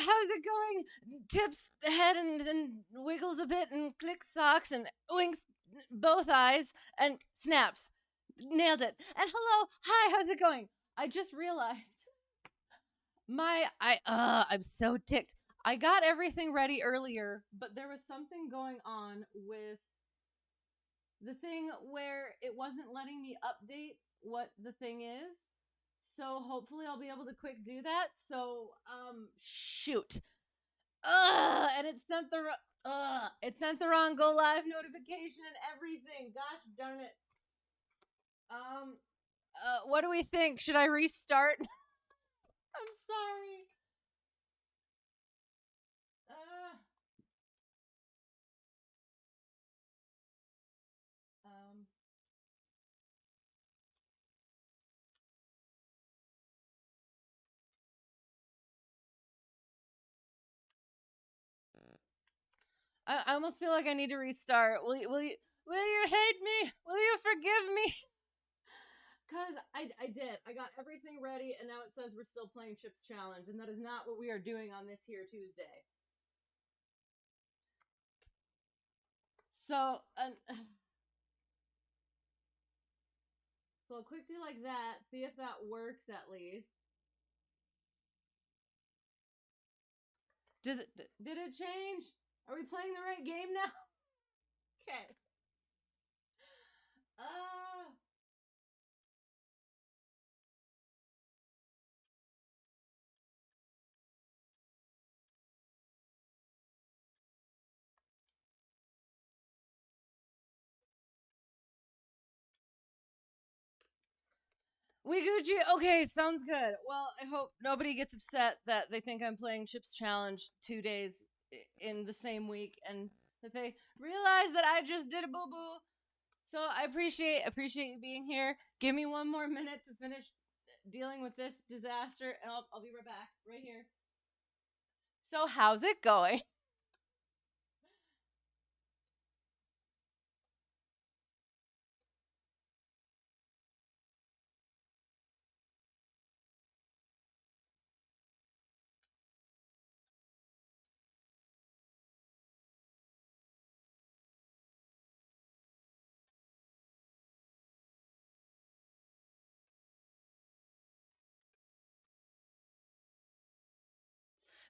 how's it going? Tips the head and wiggles a bit and clicks socks and winks both eyes and snaps. Nailed it. And hello, hi, how's it going? I just realized I'm so ticked. I got everything ready earlier, but there was something going on with the thing where it wasn't letting me update what the thing is. So hopefully I'll be able to quick do that. So shoot. And it sent the wrong go live notification and everything. Gosh darn it. What do we think? Should I restart? I'm sorry. Um, I almost feel like I need to restart. Will you hate me? Will you forgive me? Cause I did. I got everything ready, and now it says we're still playing Chips Challenge, and that is not what we are doing on this here Tuesday. So, so a quick do like that. See if that works at least. Did it change? Are we playing the right game now? Okay. We Gucci. Okay, sounds good. Well, I hope nobody gets upset that they think I'm playing Chips Challenge 2 days in the same week, and that they realize that I just did a boo boo. So I appreciate you being here. Give me one more minute to finish dealing with this disaster, and I'll be right back, right here. So how's it going?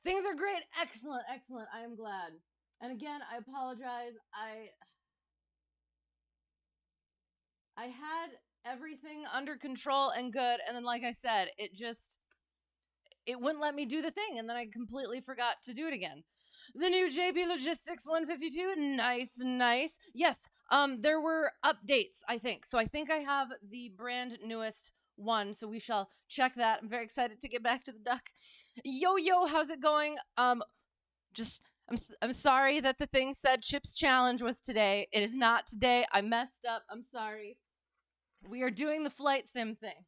Things are great. Excellent, excellent. I am glad. And again, I apologize. I had everything under control and good, and then like I said, it wouldn't let me do the thing, and then I completely forgot to do it again. The new JP Logistics 152, nice. Yes, there were updates, I think. So I think I have the brand newest one, so we shall check that. I'm very excited to get back to the duck. Yo, how's it going? Just I'm sorry that the thing said Chips Challenge was today. It is not today. I messed up. I'm sorry. We are doing the flight sim thing.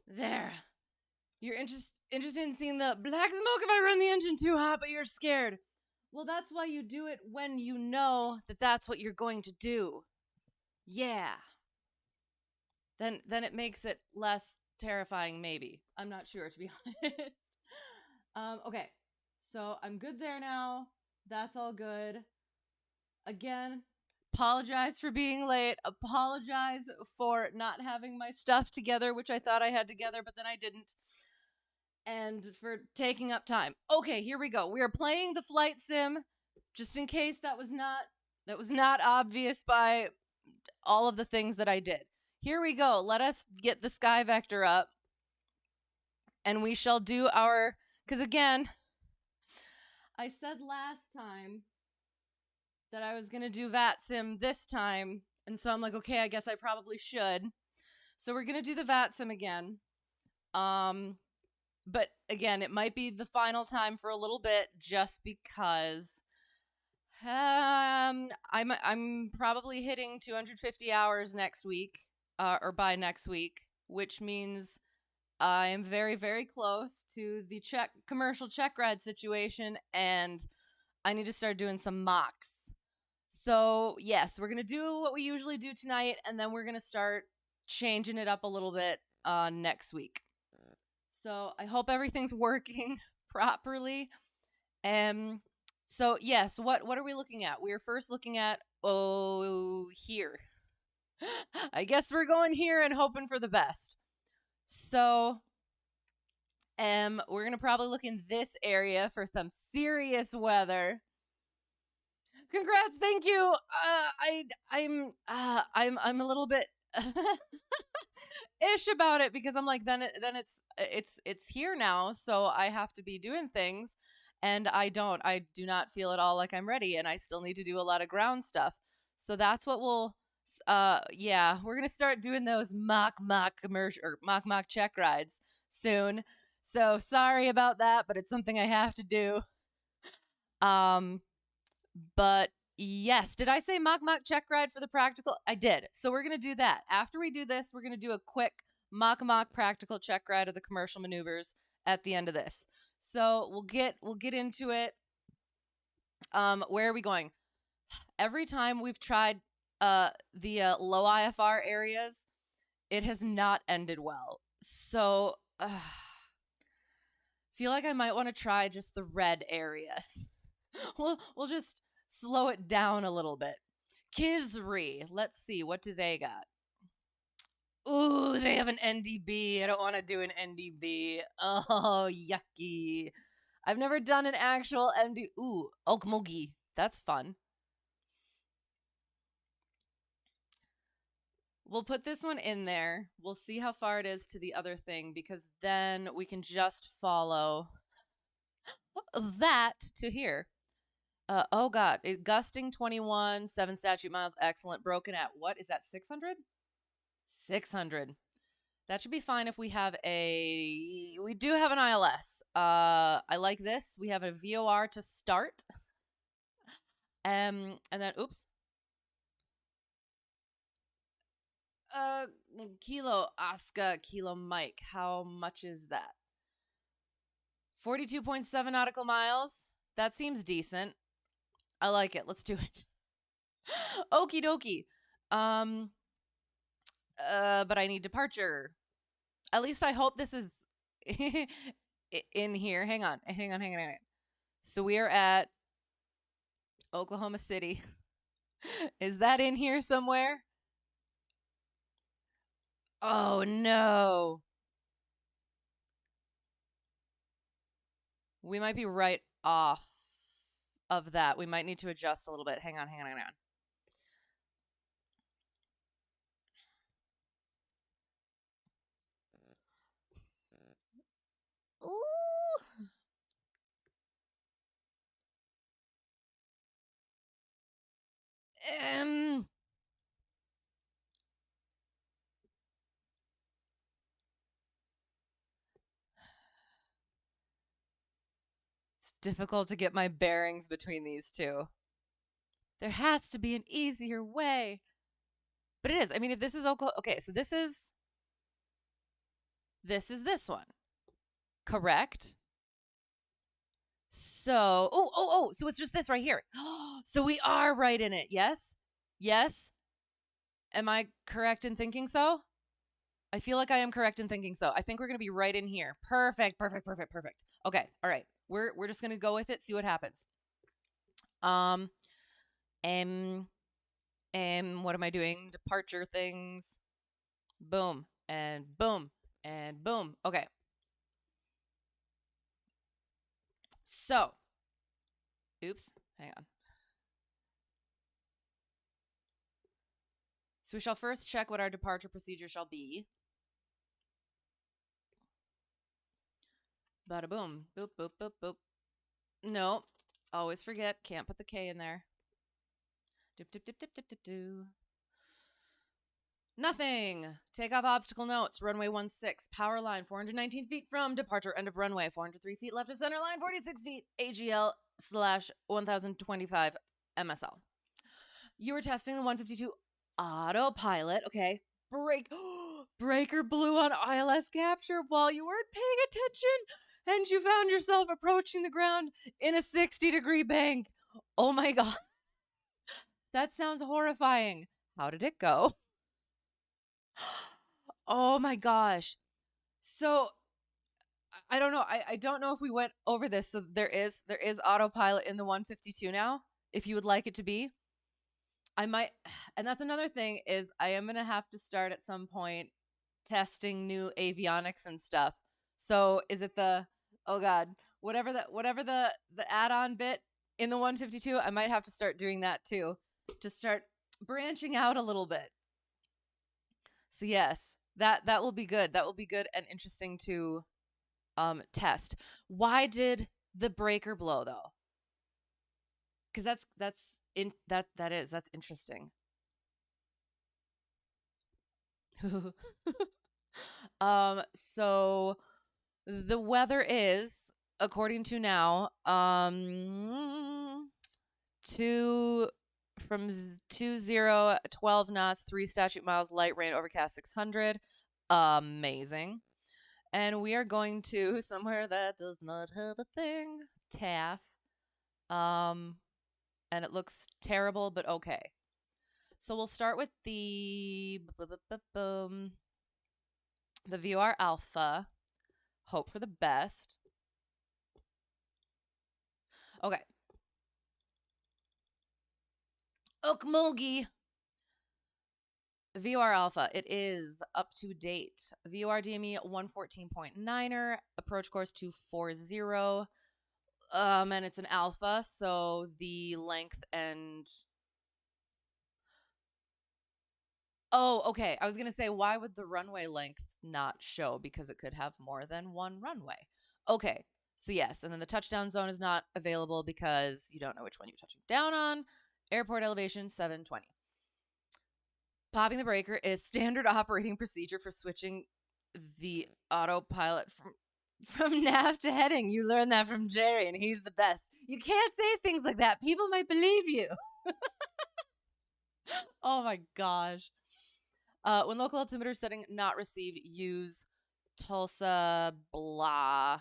There. You're interested in seeing the black smoke if I run the engine too hot, but you're scared. Well, that's why you do it when you know that that's what you're going to do. Yeah. Then it makes it less terrifying, maybe. I'm not sure, to be honest. Okay. So I'm good there now. That's all good. Again, apologize for being late. Apologize for not having my stuff together, which I thought I had together, but then I didn't. And for taking up time. Okay, here we go. We are playing the flight sim, just in case that was not obvious by all of the things that I did. Here we go. Let us get the sky vector up, and we shall do our, because again, I said last time that I was going to do VATSIM this time, and so I'm like, okay, I guess I probably should. So we're going to do the VATSIM again. But again, it might be the final time for a little bit, just because I'm probably hitting 250 hours next week, or by next week, which means I am very, very close to the commercial Checkride situation, and I need to start doing some mocks. So yes, we're gonna do what we usually do tonight, and then we're gonna start changing it up a little bit next week. So I hope everything's working properly. So yes, what are we looking at? We're first looking at here. I guess we're going here and hoping for the best. So we're gonna probably look in this area for some serious weather. Congrats, thank you. I'm a little bit ish about it because I'm like then it's here now, so I have to be doing things, and I do not feel at all like I'm ready, and I still need to do a lot of ground stuff. So that's what we'll we're gonna start doing those mock commercial or mock check rides soon. So sorry about that, but it's something I have to do. But yes, did I say mock check ride for the practical? I did. So we're going to do that. After we do this, we're going to do a quick mock practical check ride of the commercial maneuvers at the end of this. So we'll get into it. Where are we going? Every time we've tried the low IFR areas, it has not ended well. So feel like I might want to try just the red areas. We'll just slow it down a little bit. KSRE, let's see, what do they got? Ooh, they have an NDB. I don't want to do an NDB. Oh, yucky. I've never done an actual ND. Ooh, Okmulgee. That's fun. We'll put this one in there. We'll see how far it is to the other thing, because then we can just follow that to here. Oh God, gusting 21, 7 statute miles, excellent. Broken at what is that? 600? 600. That should be fine if we have we do have an ILS. I like this. We have a VOR to start. And then, oops. Kilo Oscar, Kilo Mike. How much is that? 42.7 nautical miles. That seems decent. I like it. Let's do it. Okie dokie. But I need departure. At least I hope this is in here. Hang on. So we are at Oklahoma City. Is that in here somewhere? Oh no. We might be right off of that. We might need to adjust a little bit. Hang on. Ooh. It's difficult to get my bearings between these two. There has to be an easier way. But it is. I mean, if this is Oklahoma, okay, so this is this one. Correct? So, so it's just this right here. So we are right in it. Yes? Yes? Am I correct in thinking so? I feel like I am correct in thinking so. I think we're going to be right in here. Perfect. Okay. All right. We're just going to go with it, see what happens. What am I doing? Departure things. Boom and boom and boom. Okay. So, oops, hang on. So we shall first check what our departure procedure shall be. Bada boom. Boop, boop, boop, boop. No, always forget. Can't put the K in there. Dip. Nothing. Take off obstacle notes. Runway 16. Power line 419 feet from departure. End of runway. 403 feet left of center line. 46 feet. AGL / 1025 MSL. You were testing the 152 autopilot. Okay. Breaker blew on ILS capture while you weren't paying attention, and you found yourself approaching the ground in a 60-degree bank. Oh my God. That sounds horrifying. How did it go? Oh my gosh. So I don't know. I don't know if we went over this. So there is autopilot in the 152 now. If you would like it to be, I might, and that's another thing is I am gonna have to start at some point testing new avionics and stuff. So is it the oh god whatever the add-on bit in the 152? I might have to start doing that too to start branching out a little bit. So yes, that will be good. That will be good and interesting to test. Why did the breaker blow though? Because that's interesting. um so the weather is according to now two from 12 knots, 3 statute miles, light rain, overcast 600. Amazing. And we are going to somewhere that does not have a thing, Taff. Um and it looks terrible but okay. So we'll start with the VOR Alpha. Hope for the best. Okay. Okmulgee. VOR Alpha. It is up to date. VOR DME 114.9er. Approach course 240. And it's an alpha, so the length and oh, okay. I was gonna say, why would the runway length not show? Because it could have more than one runway. Okay. So yes, and then the touchdown zone is not available because you don't know which one you're touching down on. Airport elevation 720. Popping the breaker is standard operating procedure for switching the autopilot from nav to heading. You learned that from Jerry, and he's the best. You can't say things like that. People might believe you. Oh my gosh. When local altimeter setting not received, use Tulsa blah.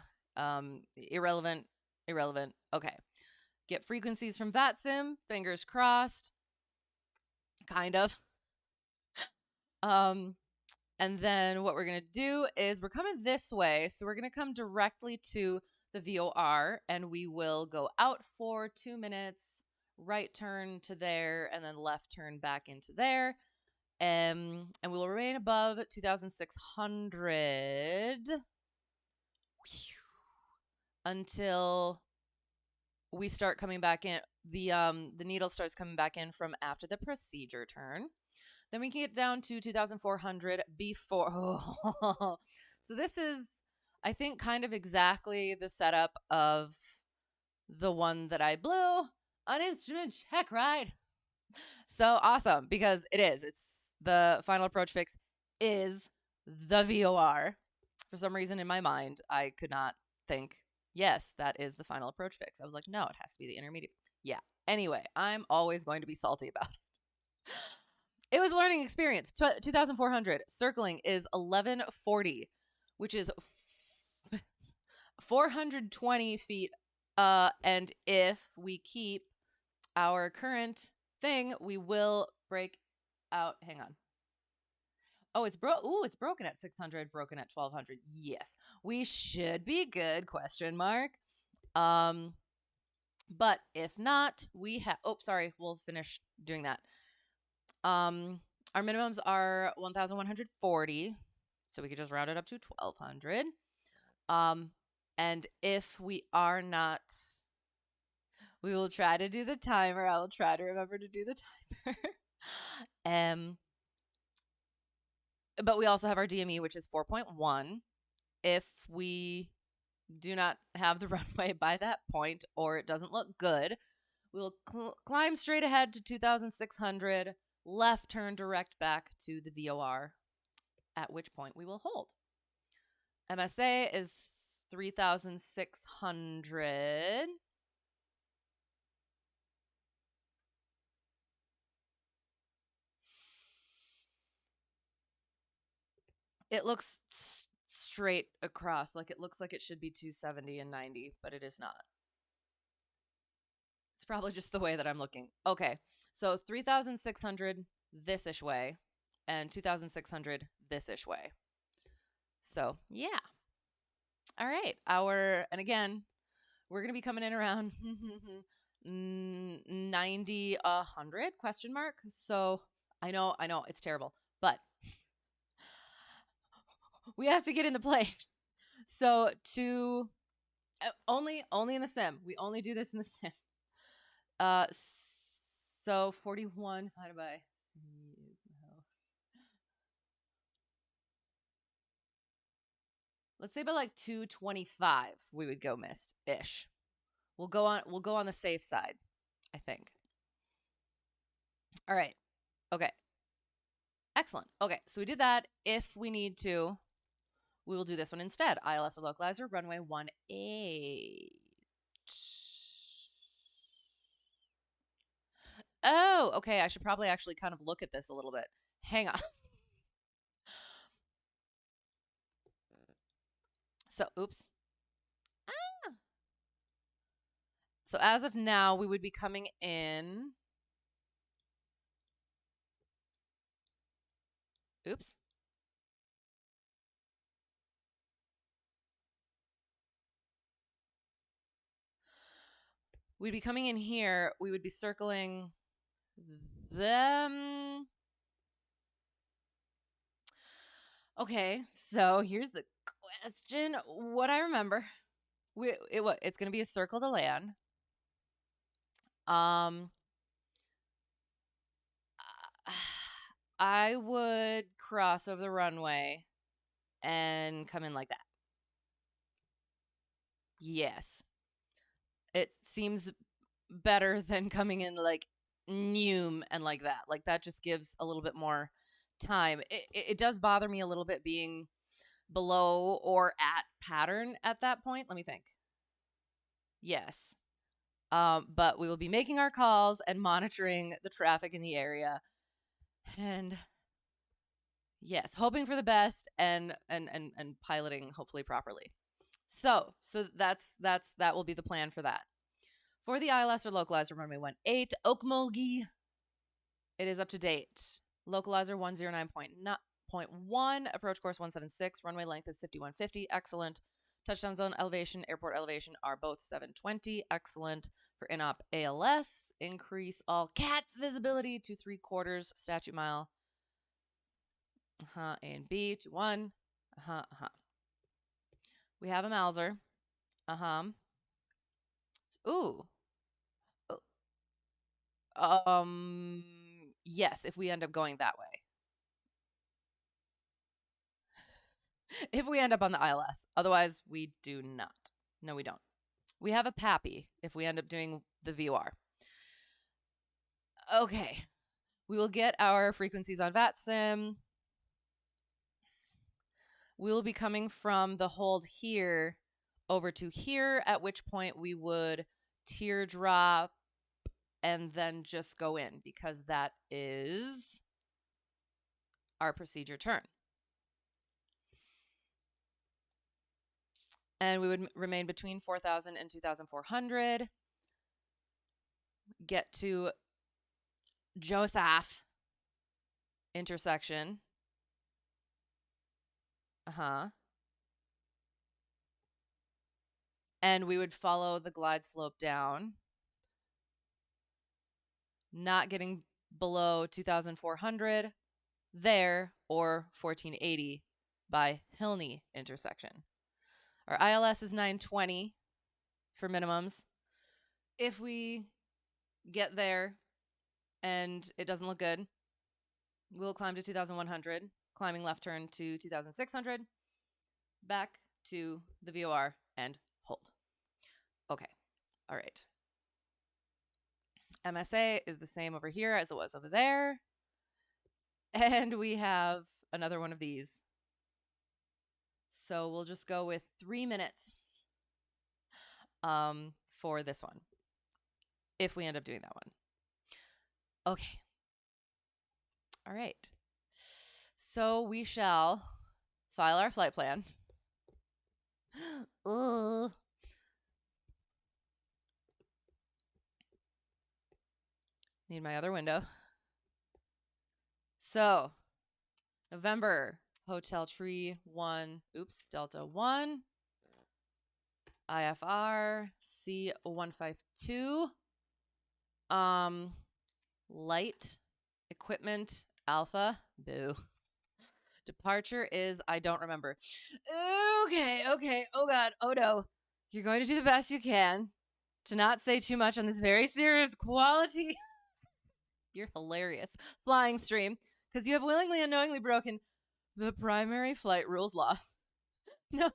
Irrelevant. Okay. Get frequencies from VATSIM. Fingers crossed. Kind of. And then what we're going to do is we're coming this way. So we're going to come directly to the VOR and we will go out for 2 minutes, right turn to there, and then left turn back into there. And we will remain above 2,600 until we start coming back in. The needle starts coming back in from after the procedure turn. Then we can get down to 2,400 before. Oh. So this is, I think, kind of exactly the setup of the one that I blew on instrument Checkride. So awesome, because it is. It's the final approach fix is the VOR. For some reason in my mind, I could not think, yes, that is the final approach fix. I was like, no, it has to be the intermediate. Yeah. Anyway, I'm always going to be salty about it. It was a learning experience. 2,400. Circling is 1140, which is 420 feet. And if we keep our current thing, we will break out. Hang on. Oh, it's broken at 600, broken at 1,200. Yes, we should be good. Question mark. But if not, we have. Oh, sorry. We'll finish doing that. Our minimums are 1,140, so we could just round it up to 1,200. And if we are not, we will try to do the timer. I will try to remember to do the timer. But we also have our DME, which is 4.1. If we do not have the runway by that point, or it doesn't look good, we'll climb straight ahead to 2,600. Left turn direct back to the VOR, at which point we will hold. MSA is 3,600. It looks straight across, like it looks like it should be 270 and 90, but it is not. It's probably just the way that I'm looking. Okay, so 3,600 this-ish way, and 2,600 this-ish way. So, yeah. All right. And again, we're going to be coming in around 90, 100 question mark. So I know it's terrible, but we have to get in the plane. So only in the sim. We only do this in the sim. So 41 divided by, let's say about like 225 we would go missed-ish. We'll go on the safe side, I think. All right. Okay. Excellent. Okay, so we did that. If we need to, we will do this one instead. ILS or localizer, runway 18. Oh, okay. I should probably actually kind of look at this a little bit. Hang on. So, oops. So as of now, we would be coming in. Oops. We'd be coming in here. We would be circling them. Okay, so here's the question. What I remember, it's going to be a circle to land. I would cross over the runway and come in like that. Yes. It seems better than coming in like noom and like that. Like that just gives a little bit more time. It does bother me a little bit being below or at pattern at that point. Let me think. Yes. But we will be making our calls and monitoring the traffic in the area. And yes, hoping for the best and piloting hopefully properly. So that will be the plan for that. For the ILS or localizer, runway 18, Okmulgee. It is up to date. Localizer 109.1, approach course 176, runway length is 5150, excellent. Touchdown zone elevation, airport elevation are both 720, excellent. For in-op ALS, increase all CATS visibility to 3/4 statute mile. A and B to 1. We have a Mauser. Ooh. Yes, if we end up going that way. If we end up on the ILS. Otherwise, we do not. No, we don't. We have a PAPI if we end up doing the VOR. Okay. We will get our frequencies on VATSIM. We will be coming from the hold here over to here, at which point we would teardrop and then just go in because that is our procedure turn. And we would remain between 4,000 and 2,400. Get to Joseph intersection. And we would follow the glide slope down, not getting below 2,400 there or 1480 by Hilney intersection. Our ILS is 920 for minimums. If we get there and it doesn't look good, we'll climb to 2,100, climbing left turn to 2,600, back to the VOR and hold. Okay. All right. MSA is the same over here as it was over there. And we have another one of these. So we'll just go with 3 minutes for this one, if we end up doing that one. Okay. All right. So we shall file our flight plan. Need my other window. So November, Hotel Tree 1, Delta 1, IFR, C152, light, equipment, Alpha, boo. Departure is, I don't remember. Okay, oh God, oh no. You're going to do the best you can to not say too much on this very serious quality. You're hilarious. Flying stream, because you have willingly and knowingly broken the primary flight rules law. No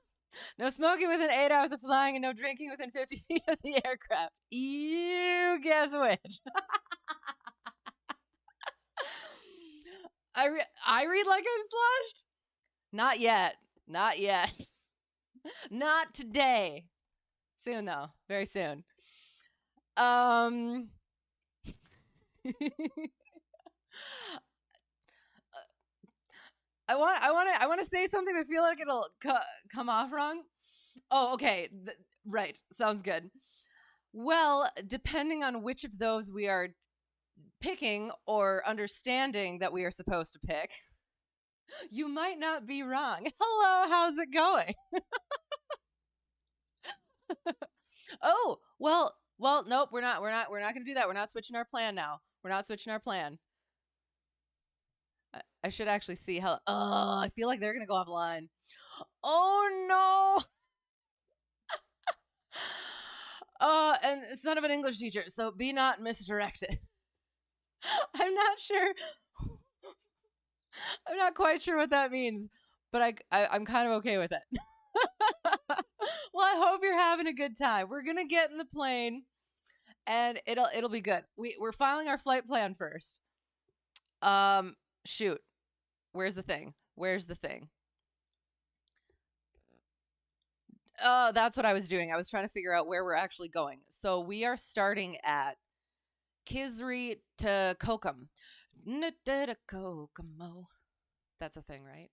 smoking within 8 hours of flying and no drinking within 50 feet of the aircraft. You guess which. I read like I'm sloshed? Not yet. Not yet. Not today. Soon though. Very soon. I want to say something, but I feel like it'll come off wrong. Oh, okay. Right. Sounds good. Well, depending on which of those we are picking or understanding that we are supposed to pick, you might not be wrong. Hello, how's it going? Oh, well, nope, we're not going to do that. We're not switching our plan now. We're not switching our plan. I should actually see how. Oh, I feel like they're going to go offline. Oh, no. And son of an English teacher, so be not misdirected. I'm not sure. I'm not quite sure what that means, but I'm kind of okay with it. Well, I hope you're having a good time. We're gonna get in the plane, and it'll be good. We're filing our flight plan first. Shoot, where's the thing? Oh, that's what I was doing. I was trying to figure out where we're actually going. So we are starting at KSRE to KOKM. That's a thing, right?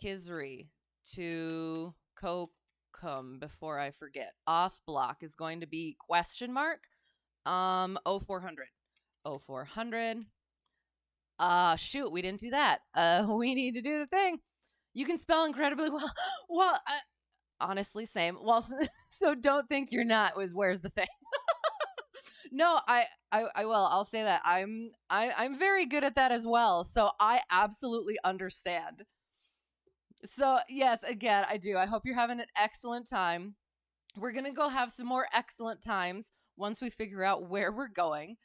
KSRE to KOKM, before I forget. Off block is going to be question mark 0400. 0400. Shoot, we didn't do that. We need to do the thing. You can spell incredibly well. Well, honestly, same. Well, so don't think you're not was where's the thing. No, I will. I'll say that I'm very good at that as well. So I absolutely understand. So yes, again, I do. I hope you're having an excellent time. We're gonna go have some more excellent times once we figure out where we're going.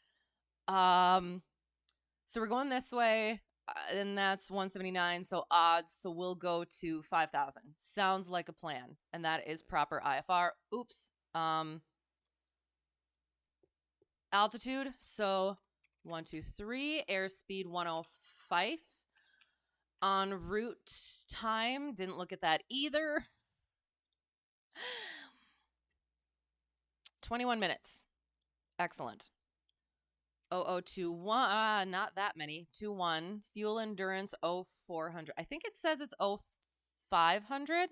So we're going this way, and that's 179. So odds. So we'll go to 5,000. Sounds like a plan, and that is proper IFR. Oops. Altitude, so 123, airspeed 105. En route time, didn't look at that either. 21 minutes. Excellent. 0021, not that many. 21. Fuel endurance 0400. I think it says it's 0500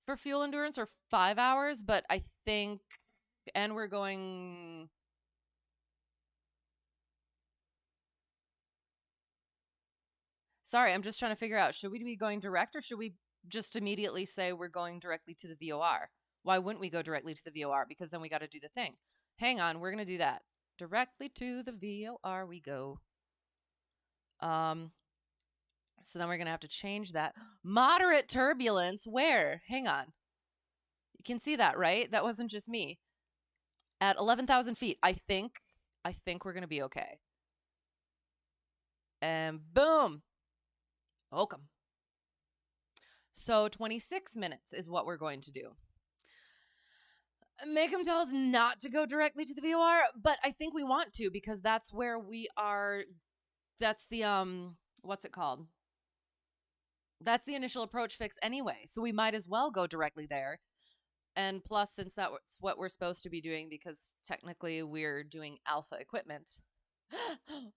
for fuel endurance, or 5 hours, but I think, and we're going. Sorry, I'm just trying to figure out, should we be going direct, or should we just immediately say we're going directly to the VOR? Why wouldn't we go directly to the VOR? Because then we got to do the thing. Hang on, we're going to do that. Directly to the VOR we go. So then we're going to have to change that. Moderate turbulence, where? Hang on. You can see that, right? That wasn't just me. At 11,000 feet, I think we're going to be okay. And boom. Welcome. So 26 minutes is what we're going to do. Make them tell us not to go directly to the VOR, but I think we want to, because that's where we are. That's the what's it called? That's the initial approach fix anyway, so we might as well go directly there. And plus, since that's what we're supposed to be doing, because technically we're doing alpha equipment,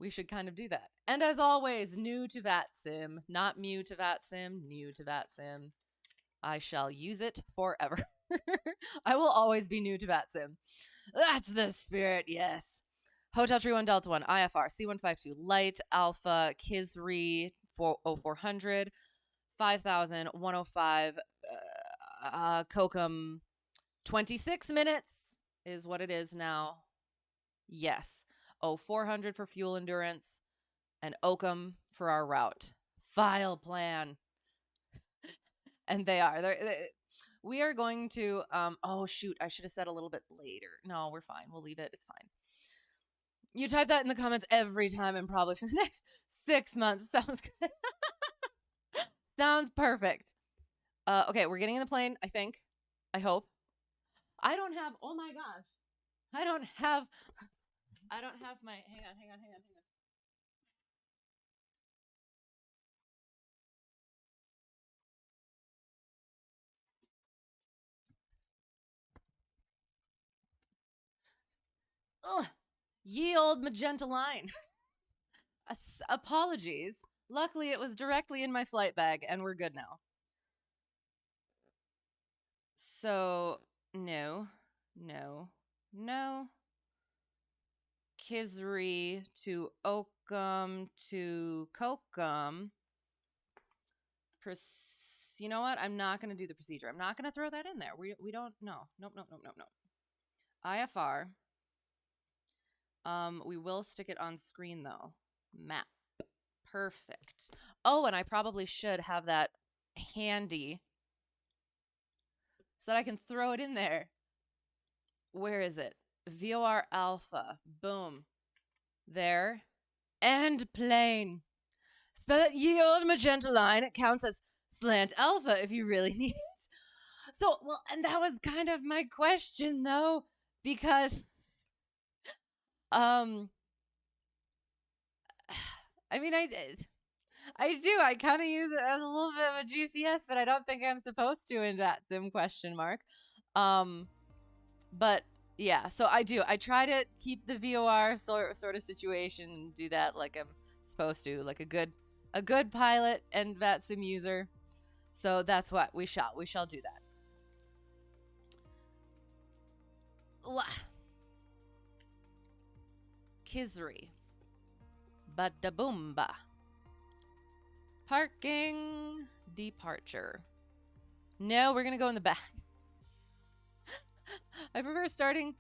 we should kind of do that. And as always, new to VATSIM, not new to VATSIM, new to VATSIM. I shall use it forever. I will always be new to VATSIM. That's the spirit, yes. Hotel Tree 1 Delta 1, IFR, C152, Light, Alpha, KSRE, 0400, 5000, 105, KOKM 26 minutes is what it is now. Yes. 0400 for fuel endurance and Okmulgee for our route. File plan. And they are. We are going to, oh shoot, I should have said a little bit later. No, we're fine. We'll leave it. It's fine. You type that in the comments every time and probably for the next 6 months. Sounds good. Sounds perfect. Okay, we're getting in the plane, I think. I hope. I don't have, oh my gosh. I don't have my, hang on. Ugh, ye old magenta line. Apologies. Luckily, it was directly in my flight bag, and we're good now. So, no. KSRE to Okmulgee to KOKM. You know what? I'm not going to do the procedure. I'm not going to throw that in there. We don't, no. Nope. IFR. We will stick it on screen though. Map. Perfect. Oh, and I probably should have that handy so that I can throw it in there. Where is it? VOR alpha. Boom. There. And plane. Spell it ye old magenta line. It counts as slant alpha if you really need it. So, well, and that was kind of my question though, because I mean, I do. I kind of use it as a little bit of a GPS, but I don't think I'm supposed to in VATSIM ? But yeah, so I do. I try to keep the VOR sort of situation, do that like I'm supposed to, like a good pilot and VATSIM user. So that's what we shall do that. KSRE. Badaboomba. Parking. Departure. No, we're gonna go in the back. I prefer starting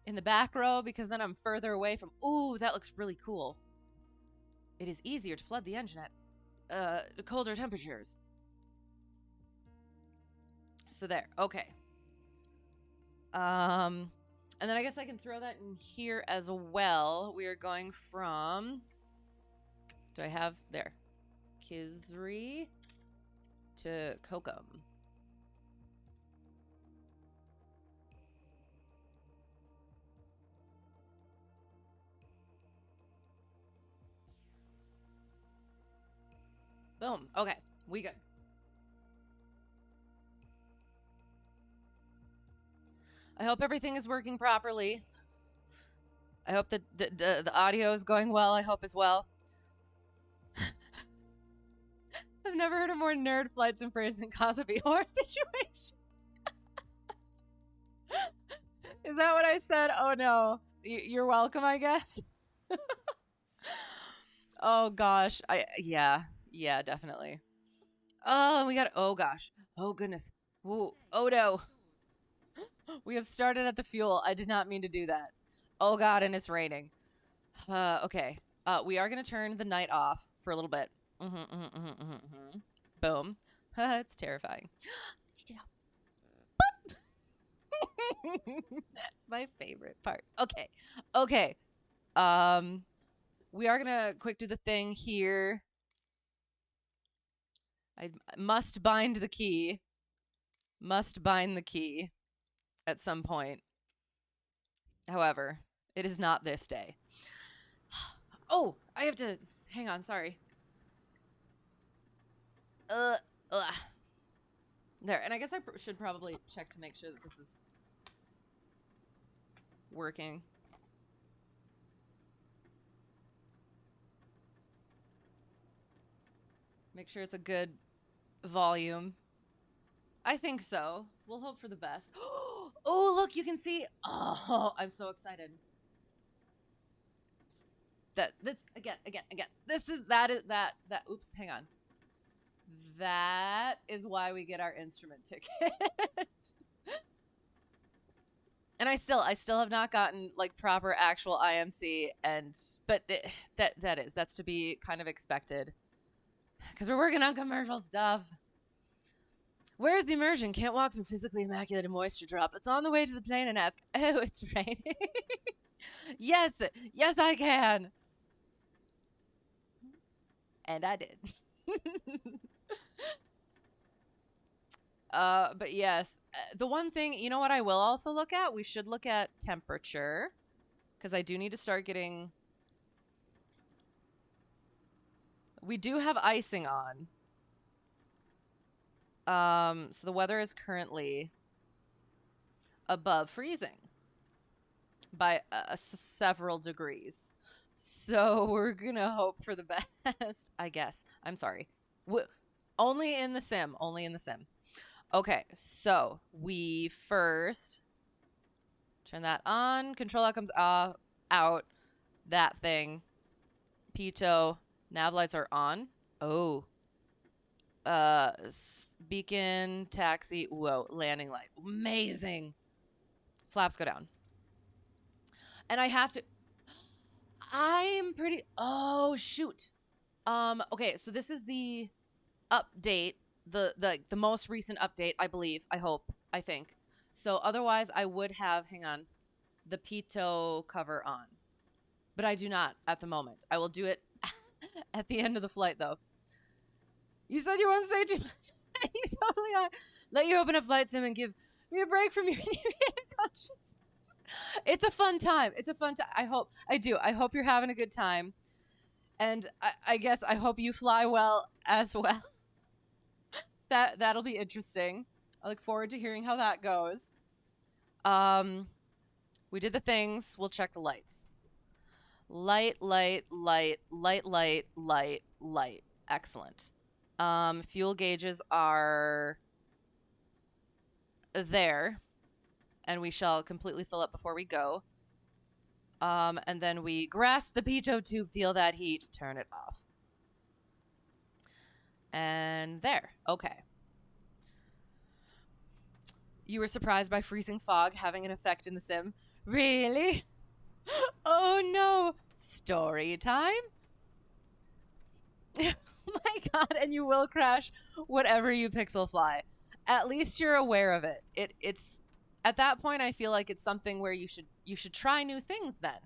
in the back row because then I'm further away from. Ooh, that looks really cool. It is easier to flood the engine at colder temperatures. So there. Okay. And then I guess I can throw that in here as well. We are going from. Do I have there? KSRE to KOKM. Boom. Okay, we good. I hope everything is working properly. I hope that the audio is going well. I hope as well. I've never heard of more nerd flights in phrase than cause a VOR situation. Is that what I said? Oh no. You're welcome, I guess. Oh gosh. Yeah, definitely. Oh, we got, oh gosh. Oh goodness. Ooh, oh no. We have started at the fuel. I did not mean to do that. Oh god, and it's raining. Okay. We are gonna turn the night off for a little bit. Boom. It's terrifying. That's my favorite part. Okay. We are gonna quick do the thing here. I must bind the key. Must bind the key at some point. However, it is not this day. Oh, I have to hang on. Sorry. There, and I guess I should probably check to make sure that this is working. Make sure it's a good volume. I think so. We'll hope for the best. Oh, look, you can see. Oh, I'm so excited. This again. Oops, hang on. That is why we get our instrument ticket. And I still have not gotten like proper actual IMC, but that's to be kind of expected because we're working on commercial stuff. Where's the immersion? Can't walk through physically immaculate and moisture drop. It's on the way to the plane and ask, oh, it's raining. Yes, I can. And I did. But yes, the one thing, you know what I will also look at? We should look at temperature because I do need to start getting... We do have icing on. So the weather is currently above freezing by several degrees. So we're gonna hope for the best, I guess. I'm sorry. Only in the sim. Okay, so we first turn that on. Control outcomes off, out. That thing. Pitot. Nav lights are on. Oh. Beacon, taxi, whoa, landing light. Amazing. Flaps go down. And I have to... Oh, shoot. Okay, so this is the update, the most recent update, I believe, I think. So otherwise, I would have, hang on, the Pitot cover on. But I do not at the moment. I will do it at the end of the flight, though. You said you wouldn't say too much. You totally are. Let you open up flight sim and give me a break from your consciousness. It's a fun time. I hope you're having a good time. And I guess I hope you fly well as well. That'll be interesting. I look forward to hearing how that goes. We did the things. We'll check the lights. Light. Excellent. Fuel gauges are there, and we shall completely fill up before we go. And then we grasp the Pitot tube, feel that heat, turn it off. And there. Okay. You were surprised by freezing fog having an effect in the sim? Really? Oh no. Story time? Oh my god, and you will crash whatever you pixel fly. At least you're aware of it. It's at that point I feel like it's something where you should try new things then.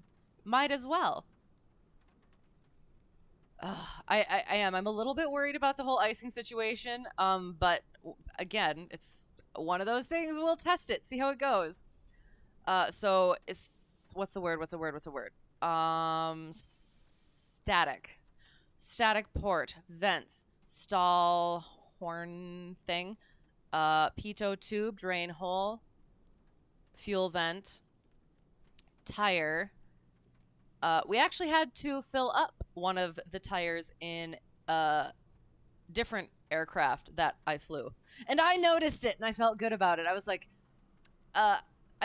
Might as well. I am. I'm a little bit worried about the whole icing situation. But again, it's one of those things. We'll test it, see how it goes. So what's the word? Static port, vents, stall, horn thing, pitot tube, drain hole, fuel vent, tire. We actually had to fill up one of the tires in a different aircraft that I flew. And I noticed it and I felt good about it. I was like, I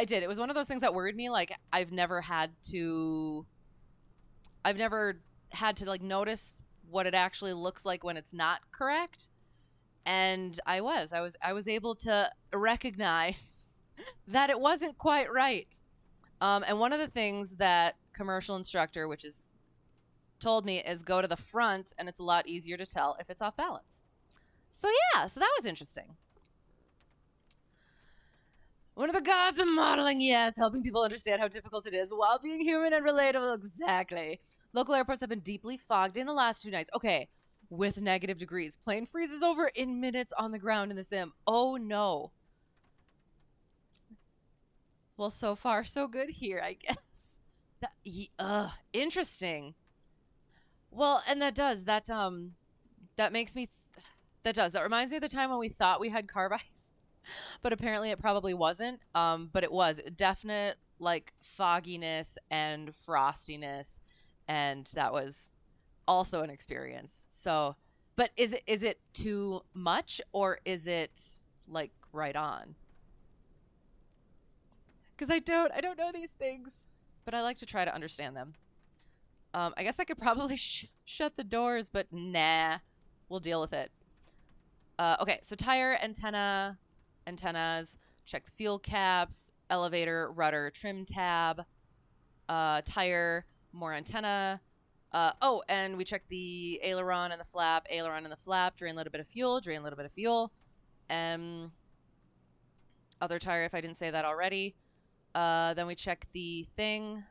did. It was one of those things that worried me. Like, I've never had to like notice what it actually looks like when it's not correct. And I was able to recognize that it wasn't quite right. And one of the things that commercial instructor, which is told me, is go to the front and it's a lot easier to tell if it's off balance. So yeah, so that was interesting. One of the gods of modeling, yes, helping people understand how difficult it is while being human and relatable, exactly. Local airports have been deeply fogged in the last 2 nights. Okay, with negative degrees. Plane freezes over in minutes on the ground in the sim. Oh no. Well, so far so good here, I guess. Interesting. Well, and that reminds me of the time when we thought we had carb ice, but apparently it probably wasn't. But it was definite like fogginess and frostiness, and that was also an experience. So, but is it too much or is it like right on? Because I don't know these things, but I like to try to understand them. I guess I could probably shut the doors, but nah, we'll deal with it. Okay, so tire, antennas, check the fuel caps, elevator, rudder, trim tab, tire, more antenna. Oh, and we check the aileron and the flap, drain a little bit of fuel, other tire if I didn't say that already. Then we check the thing,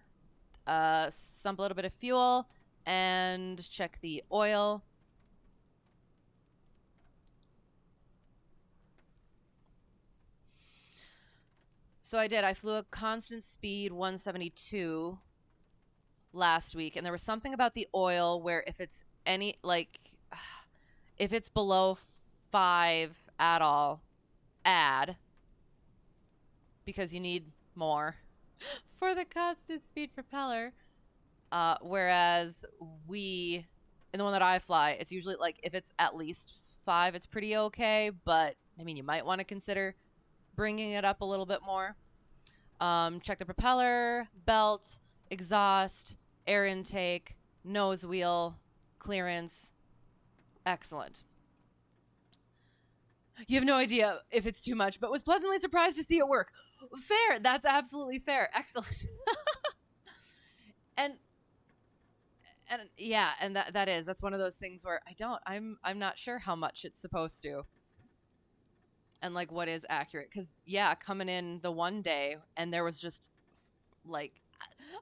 sump a little bit of fuel, and check the oil. So I flew a constant speed 172 last week, and there was something about the oil where if it's if it's below 5 at all, add, because you need more for the constant speed propeller. Whereas in the one that I fly, it's usually like if it's at least 5, it's pretty okay. But I mean, you might want to consider bringing it up a little bit more. Check the propeller, belt, exhaust, air intake, nose wheel, clearance. Excellent. You have no idea if it's too much, but was pleasantly surprised to see it work. Fair. That's absolutely fair. Excellent. and yeah, and that's one of those things where I'm not sure how much it's supposed to. And like what is accurate, because coming in the one day and there was just like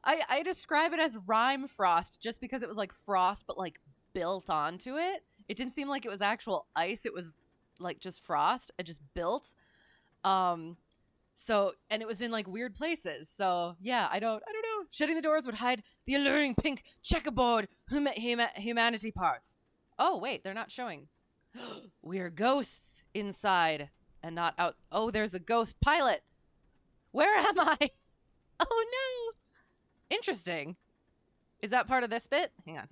I describe it as rime frost just because it was like frost but like built onto it. It didn't seem like it was actual ice. It was like just frost. It just built. So, and it was in like weird places. So yeah, I don't know. Shutting the doors would hide the alluring pink checkerboard humanity parts. Oh wait, they're not showing. We're ghosts inside and not out. Oh, there's a ghost pilot. Where am I? Oh no. Interesting. Is that part of this bit? Hang on.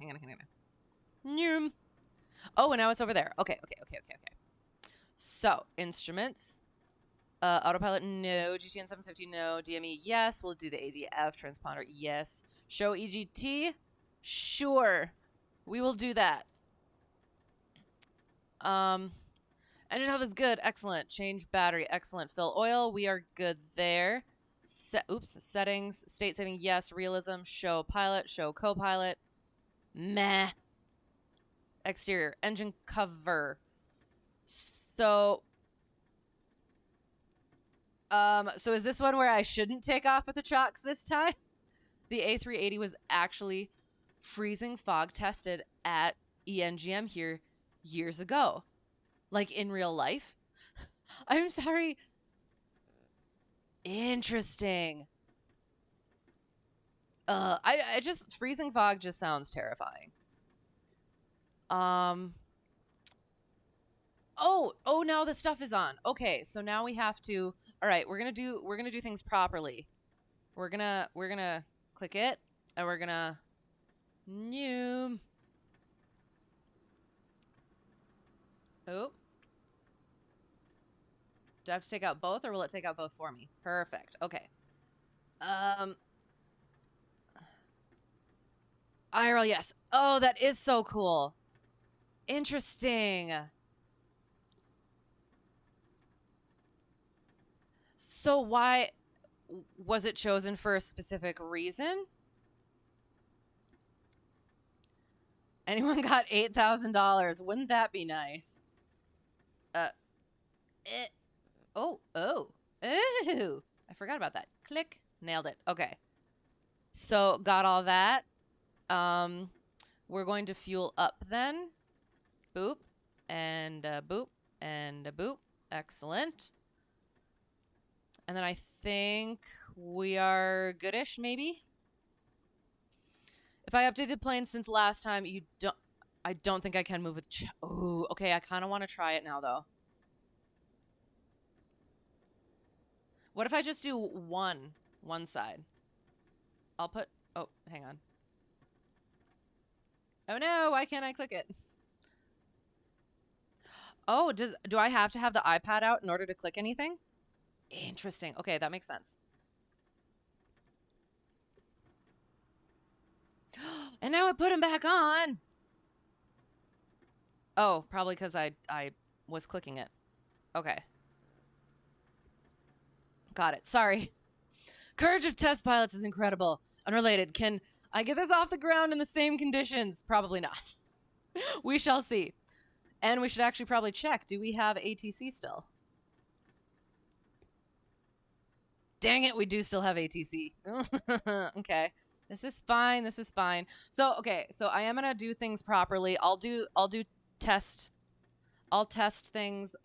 Noom. Oh, and now it's over there. Okay. So, instruments. Autopilot, no. GTN 750, no. DME, yes. We'll do the ADF. Transponder, yes. Show EGT? Sure. We will do that. Engine health is good. Excellent. Change battery. Excellent. Fill oil. We are good there. Settings. State saving, yes. Realism. Show pilot. Show co-pilot. Meh. Exterior. Engine cover. So is this one where I shouldn't take off with the chocks this time? The A380 was actually freezing fog tested at ENGM here years ago. Like in real life. I'm sorry. Interesting. I just freezing fog just sounds terrifying. Oh, now the stuff is on. Okay, so now we have to. All right, we're gonna do things properly. We're gonna click it, and we're gonna new. Oh. Do I have to take out both, or will it take out both for me? Perfect. Okay. IRL, yes. Oh, that is so cool. Interesting. So why was it chosen for a specific reason? Anyone got $8,000? Wouldn't that be nice? Oh. I forgot about that. Click. Nailed it. Okay. So got all that. We're going to fuel up then. Boop. And boop. And boop. Excellent. And then I think we are goodish, maybe? If I updated planes since last time, I don't think I can move with... Oh, okay. I kind of want to try it now, though. What if I just do one side? I'll put... Oh, hang on. Oh, no. Why can't I click it? Oh, do I have to have the iPad out in order to click anything? Interesting. Okay, that makes sense. And now I put him back on. Oh, probably because I was clicking it. Okay. Got it. Sorry. Courage of test pilots is incredible. Unrelated. Can I get this off the ground in the same conditions? Probably not. We shall see. And we should actually probably check. Do we have ATC still? Dang it, we do still have ATC. Okay. This is fine. This is fine. So, okay. So I am going to do things properly. I'll do test. I'll test things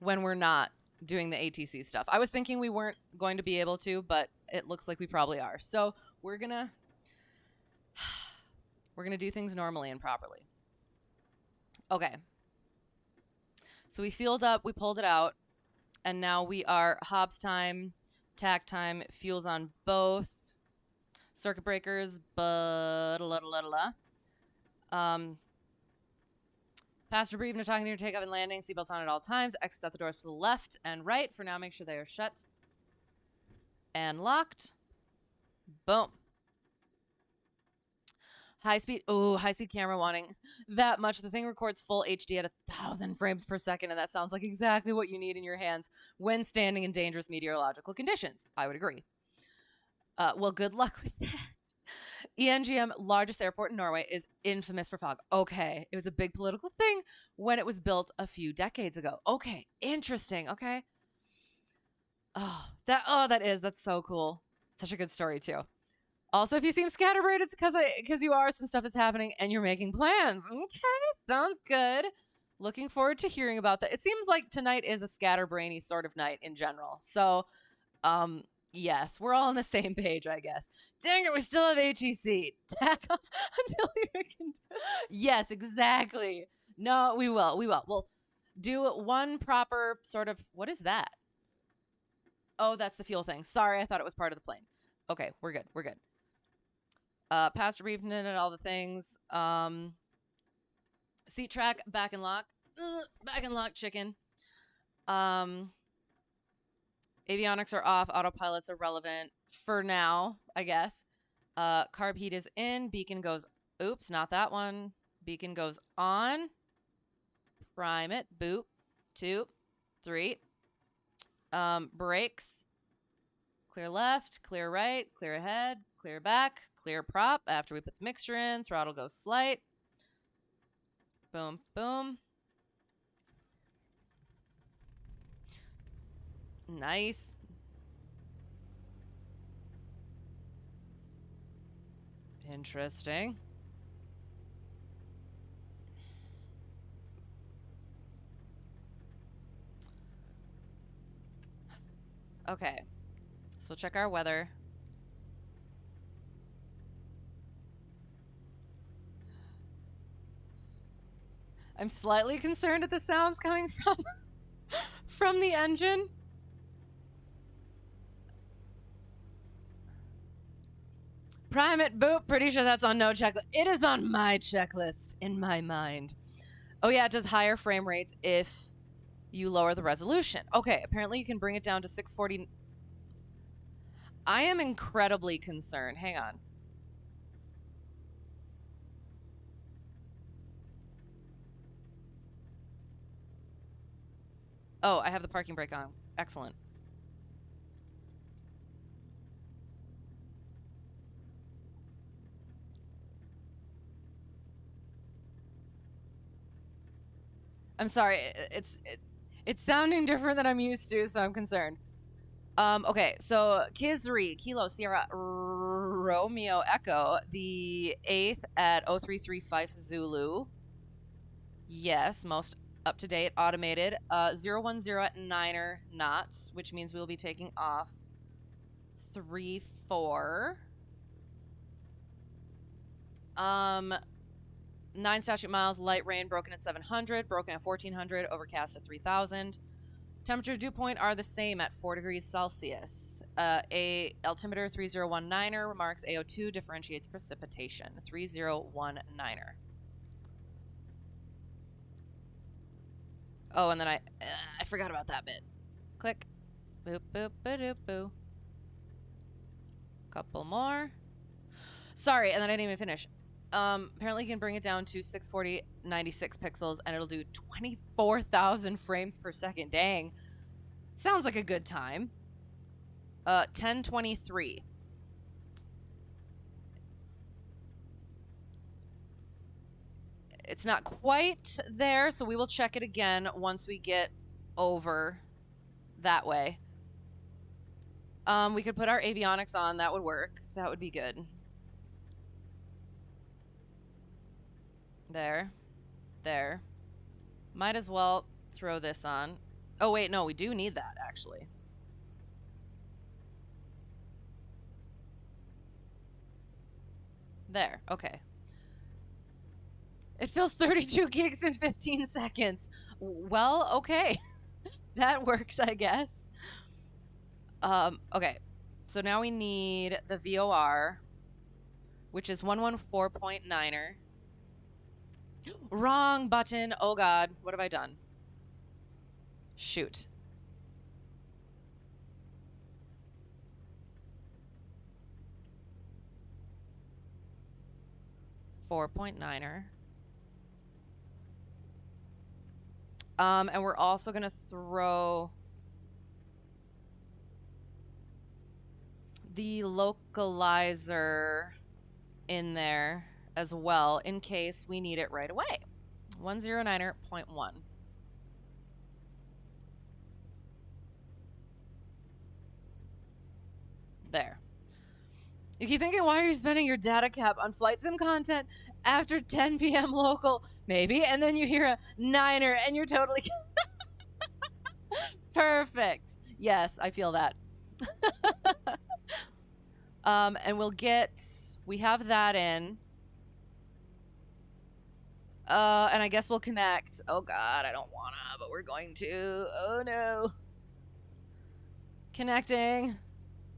when we're not doing the ATC stuff. I was thinking we weren't going to be able to, but it looks like we probably are. So we're gonna do things normally and properly. Okay. So we fueled up, we pulled it out, and now we are Hobbs time, tack time, fuels on both, circuit breakers, passenger brief, no talking to your takeoff and landing, seatbelts on at all times, exit at the doors to the left and right. For now, make sure they are shut and locked. Boom. High speed camera wanting that much. The thing records full HD at 1,000 frames per second, and that sounds like exactly what you need in your hands when standing in dangerous meteorological conditions. I would agree. Well, good luck with that. ENGM, largest airport in Norway, is infamous for fog. Okay, it was a big political thing when it was built a few decades ago. Okay, interesting. Okay. That's so cool. Such a good story too. Also, if you seem scatterbrained, it's because you are. Some stuff is happening and you're making plans. Okay, sounds good. Looking forward to hearing about that. It seems like tonight is a scatterbrainy sort of night in general. So, yes, we're all on the same page, I guess. Dang it, we still have ATC. Tack off until you can. Yes, exactly. No, we will. We'll do one proper sort of. What is that? Oh, that's the fuel thing. Sorry, I thought it was part of the plane. Okay, we're good. Passenger briefing and all the things. Seat track, back and lock. Back and lock, chicken. Avionics are off. Autopilot's irrelevant for now, I guess. Carb heat is in. Beacon goes. Oops, not that one. Beacon goes on. Prime it. Boop. 2, 3. Brakes. Clear left. Clear right. Clear ahead. Clear back. Clear prop. After we put the mixture in, throttle goes slight. Boom, boom. Nice. Interesting. Okay. So we'll check our weather. I'm slightly concerned at the sounds coming from the engine. Prime it, boop. Pretty sure that's on no checklist. It is on my checklist in my mind. Oh yeah, it does higher frame rates if you lower the resolution. Okay, apparently you can bring it down to 640. I am incredibly concerned. Hang on. Oh, I have the parking brake on. Excellent. I'm sorry. It's sounding different than I'm used to, so I'm concerned. Okay, so KSRE, Kilo Sierra Romeo Echo, the 8th at 0335 Zulu. Yes, most up-to-date, automated. 010 at 9 knots, which means we'll be taking off 3-4. 9 statute miles, light rain, broken at 700, broken at 1400, overcast at 3000. Temperature dew point are the same at 4 degrees Celsius. A altimeter 3019er marks AO2, differentiates precipitation. 3019er. Oh, and then I forgot about that bit. Click. Boop, boop, ba doop, boo. Couple more. Sorry, and then I didn't even finish. Apparently you can bring it down to 640, 96 pixels, and it'll do 24,000 frames per second. Dang. Sounds like a good time. 1023. It's not quite there, so we will check it again once we get over that way. We could put our avionics on. That would work. That would be good. There. There. Might as well throw this on. Oh, wait, no, we do need that, actually. There. Okay. It fills 32 gigs in 15 seconds. Well, okay. That works, I guess. Okay. So now we need the VOR, which is 114.9er. Wrong button. Oh, God. What have I done? Shoot. .9er. And we're also going to throw the localizer in there as well in case we need it right away. 109.1. There. You keep thinking, why are you spending your data cap on flight sim content after 10 p.m. local? Maybe. And then you hear a niner and you're totally... Perfect. Yes, I feel that. And we'll get... We have that in. And I guess we'll connect. Oh, God, I don't wanna, but we're going to. Oh, no. Connecting.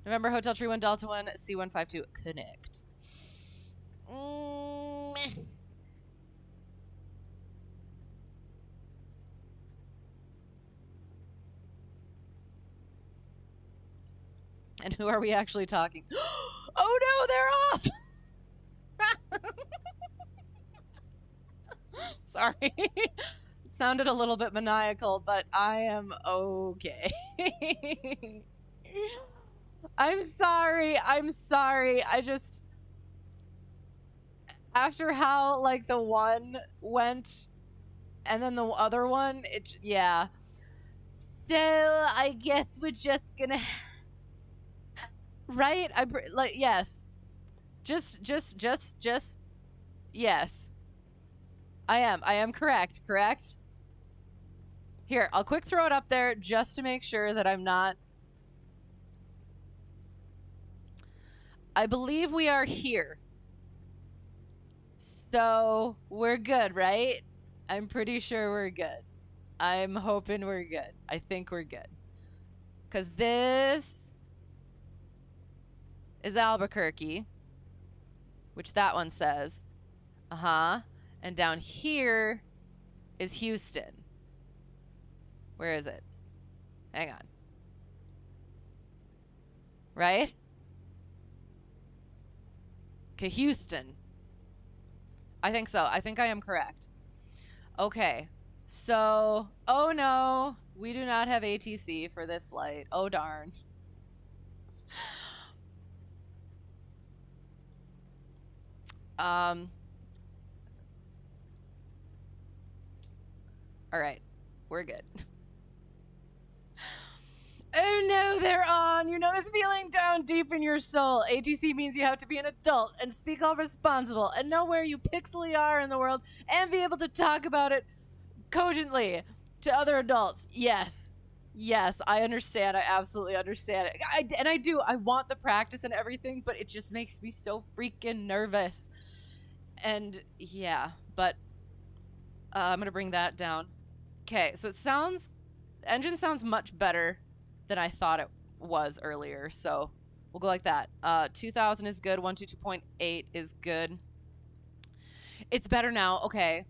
November Hotel Tree 1 Delta 1 C152 connect. And who are we actually talking? Oh no, they're off. Sorry. It sounded a little bit maniacal, but I am okay. I'm sorry. I just... After how, like, the one went and then the other one, yeah. So, I guess we're just gonna... Right? Like, yes. Just, yes. I am correct? Here, I'll quick throw it up there just to make sure that I'm not... I believe we are here. So, we're good, right? I'm pretty sure we're good. I'm hoping we're good. I think we're good. Because this is Albuquerque, which that one says. And down here is Houston. Where is it? Hang on. Right? Okay, Houston. I think so. I think I am correct. Okay. So, oh no, we do not have ATC for this flight. Oh darn. All right. We're good. Oh no, they're on. You know this feeling down deep in your soul. ATC means you have to be an adult and speak all responsible and know where you pixely are in the world and be able to talk about it cogently to other adults. Yes. Yes, I understand. I absolutely understand it. I do. I want the practice and everything, but it just makes me so freaking nervous. And yeah, but I'm going to bring that down. Okay, so the engine sounds much better than I thought it was earlier, so we'll go like that. 2000 is good. 122.8 is good. It's better now. Okay,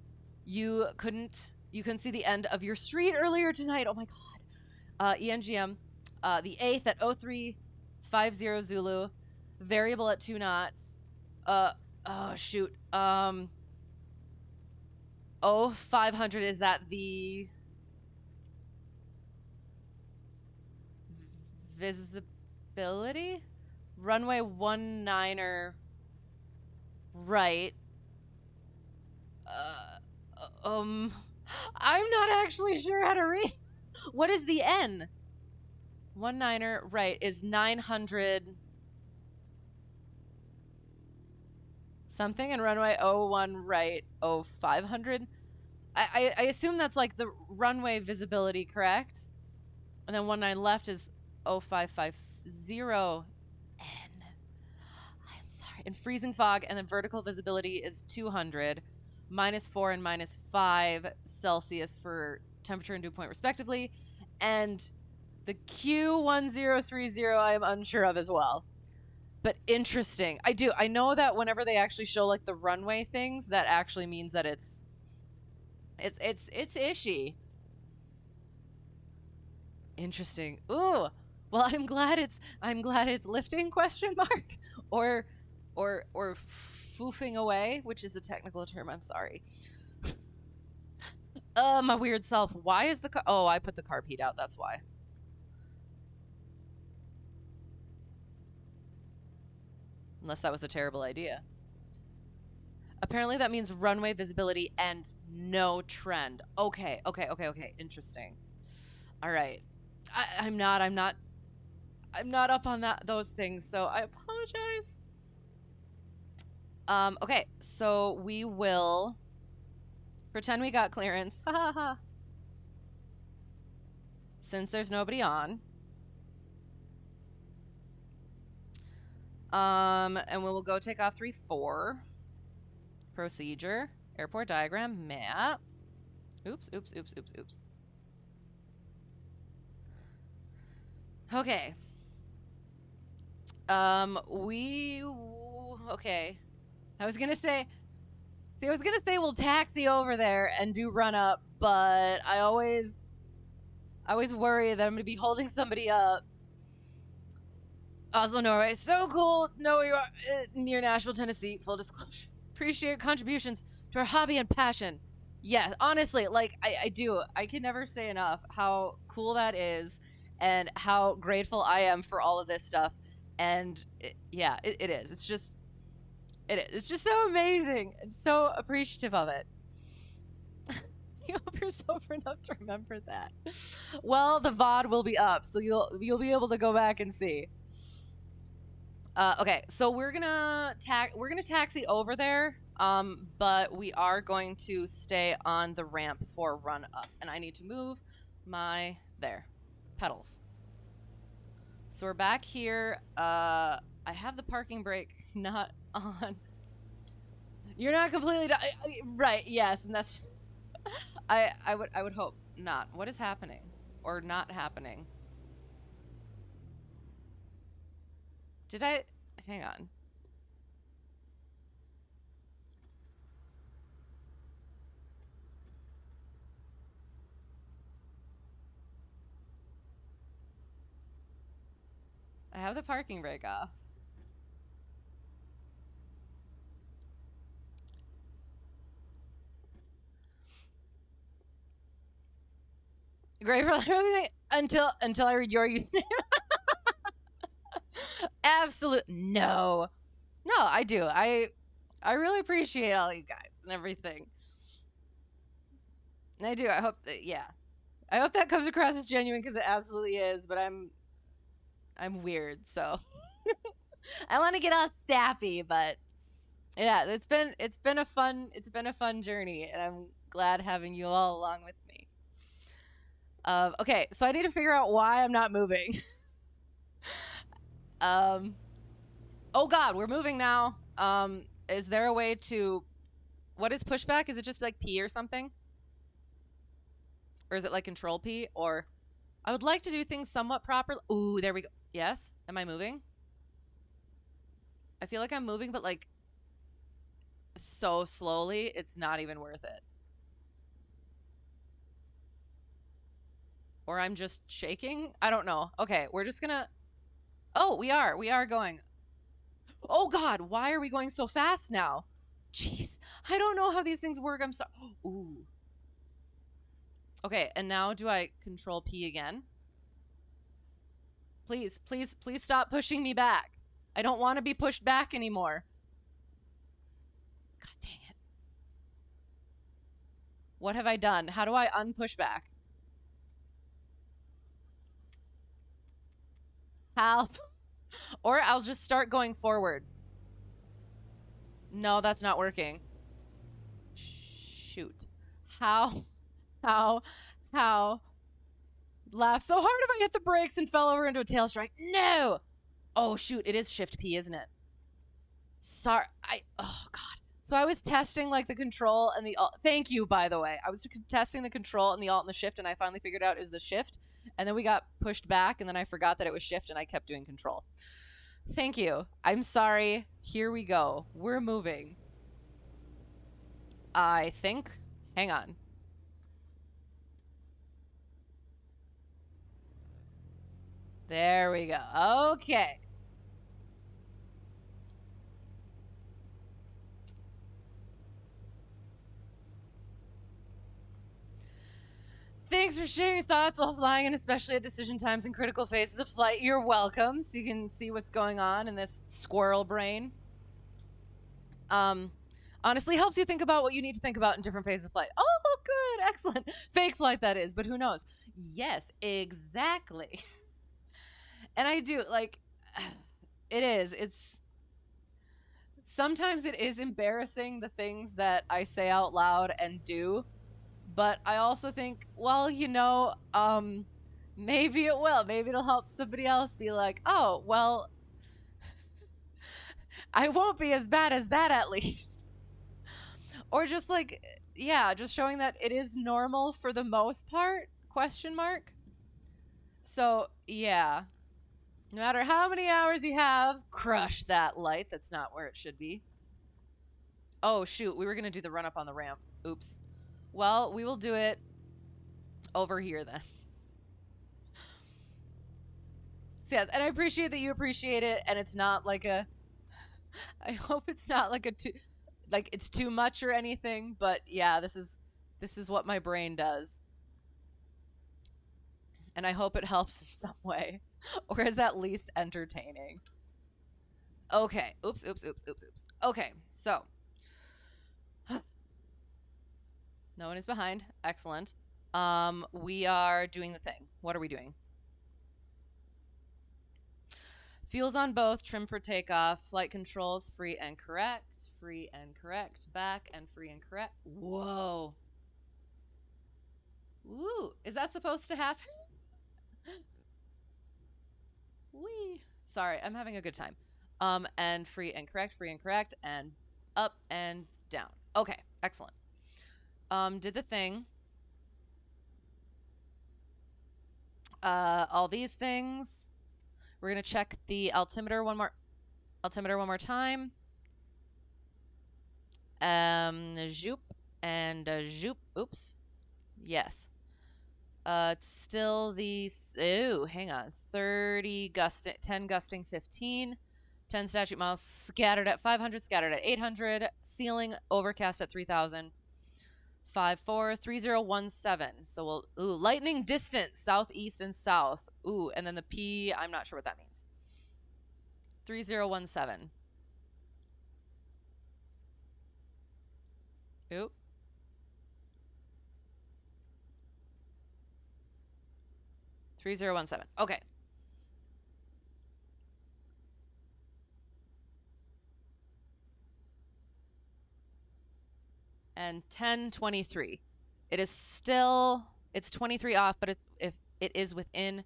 you couldn't see the end of your street earlier tonight. Oh my god. ENGM, the 8th at 0350 Zulu, variable at 2 knots. Oh shoot. 0500, is that the visibility? Runway 19er right. I'm not actually sure how to read. What is the N? 19er right is 900 something, and runway 01 right 0500. I assume that's like the runway visibility, correct? And then 19 left is 0550 N. I'm sorry. And freezing fog, and then vertical visibility is 200, -4 and -5 Celsius for temperature and dew point respectively. And the Q1030 I am unsure of as well. But interesting. I know that whenever they actually show like the runway things, that actually means that it's ishy. Interesting. Ooh. Well, I'm glad it's lifting, question mark, or foofing away, which is a technical term. I'm sorry. My weird self. Why is the car? Oh, I put the carb heat out. That's why. Unless that was a terrible idea. Apparently that means runway visibility and no trend. Okay. Interesting. All right. I'm not up on those things, so I apologize. Okay, so we will pretend we got clearance. Ha ha ha. Since there's nobody on. And we will go take off 3-4. Procedure. Airport diagram. Map. Oops. Okay. Okay. I was gonna say we'll taxi over there and do run up, but I always worry that I'm gonna be holding somebody up. Oslo, Norway. So cool. Know you are near Nashville, Tennessee. Full disclosure. Appreciate your contributions to our hobby and passion. Yes, honestly, like I do. I can never say enough how cool that is and how grateful I am for all of this stuff. And it is. It's just so amazing and so appreciative of it. You hope you're sober enough to remember that. Well, the VOD will be up, so you'll be able to go back and see. Okay, so we're gonna taxi over there, but we are going to stay on the ramp for run up, and I need to move my pedals. So we're back here. I have the parking brake not on. You're not completely right. Yes, and that's I would hope not. What is happening or not happening? Did I hang on? I have the parking brake off. Great for everything until I read your username. Absolute no, I do. I really appreciate all you guys and everything. And I do. I hope that I hope that comes across as genuine because it absolutely is. But I'm weird, so I want to get all sappy, but yeah, it's been a fun journey, and I'm glad having you all along with me. Okay, so I need to figure out why I'm not moving. Oh God, we're moving now. Is there a way to? What is pushback? Is it just like P or something? Or is it like control P? Or I would like to do things somewhat properly. Ooh, there we go. Yes? Am I moving? I feel like I'm moving, but like so slowly, it's not even worth it. Or I'm just shaking? I don't know. Okay, we're just gonna... Oh, we are going. Oh God, why are we going so fast now? Jeez, I don't know how these things work. I'm sorry. Ooh. Okay, and now do I control P again? Please, please, please stop pushing me back. I don't want to be pushed back anymore. God dang it. What have I done? How do I unpush back? Help. Or I'll just start going forward. No, that's not working. Shoot. How? Laughed so hard if I hit the brakes and fell over into a tail strike. No! Oh, shoot. It is Shift P, isn't it? Sorry. Oh, God. So I was testing like the control and the alt. Thank you, by the way. I was testing the control and the alt and the shift, and I finally figured out it was the shift. And then we got pushed back, and then I forgot that it was shift, and I kept doing control. Thank you. I'm sorry. Here we go. We're moving. I think. Hang on. There we go. Okay. Thanks for sharing your thoughts while flying, and especially at decision times and critical phases of flight. You're welcome, so you can see what's going on in this squirrel brain. Honestly helps you think about what you need to think about in different phases of flight. Oh, good, excellent. Fake flight, that is, but who knows? Yes, exactly. And I do, like, it's, sometimes it is embarrassing the things that I say out loud and do, but I also think, well, you know, maybe it will. Maybe it'll help somebody else be like, oh, well, I won't be as bad as that at least. Or just like, yeah, just showing that it is normal for the most part, question mark. So, yeah. No matter how many hours you have, crush that light. That's not where it should be. Oh, shoot. We were going to do the run up on the ramp. Oops. Well, we will do it over here then. So, yes, and I appreciate that you appreciate it, and it's not like a... I hope it's not like a too... Like, it's too much or anything, but yeah, this is what my brain does. And I hope it helps in some way. Or is at least entertaining. Okay. Oops. Okay, so. No one is behind. Excellent. We are doing the thing. What are we doing? Fuel's on both. Trim for takeoff. Flight controls. Free and correct. Free and correct. Back and free and correct. Whoa. Ooh. Is that supposed to happen? Wee. Sorry, I'm having a good time. And free and correct, and up and down. Okay, excellent. Did the thing. All these things. We're gonna check the altimeter one more time. Zoop and zoop. Oops. Yes. It's still the, ooh, hang on. 30 gusting, 10 gusting, 15. 10 statute miles scattered at 500, scattered at 800. Ceiling overcast at 3,000. 543017. So we'll, ooh, lightning distance, southeast and south. Ooh, and then the P, I'm not sure what that means. 3017. Ooh. $3017. Okay. And 1023. It is still, it's 23 off, but if it is within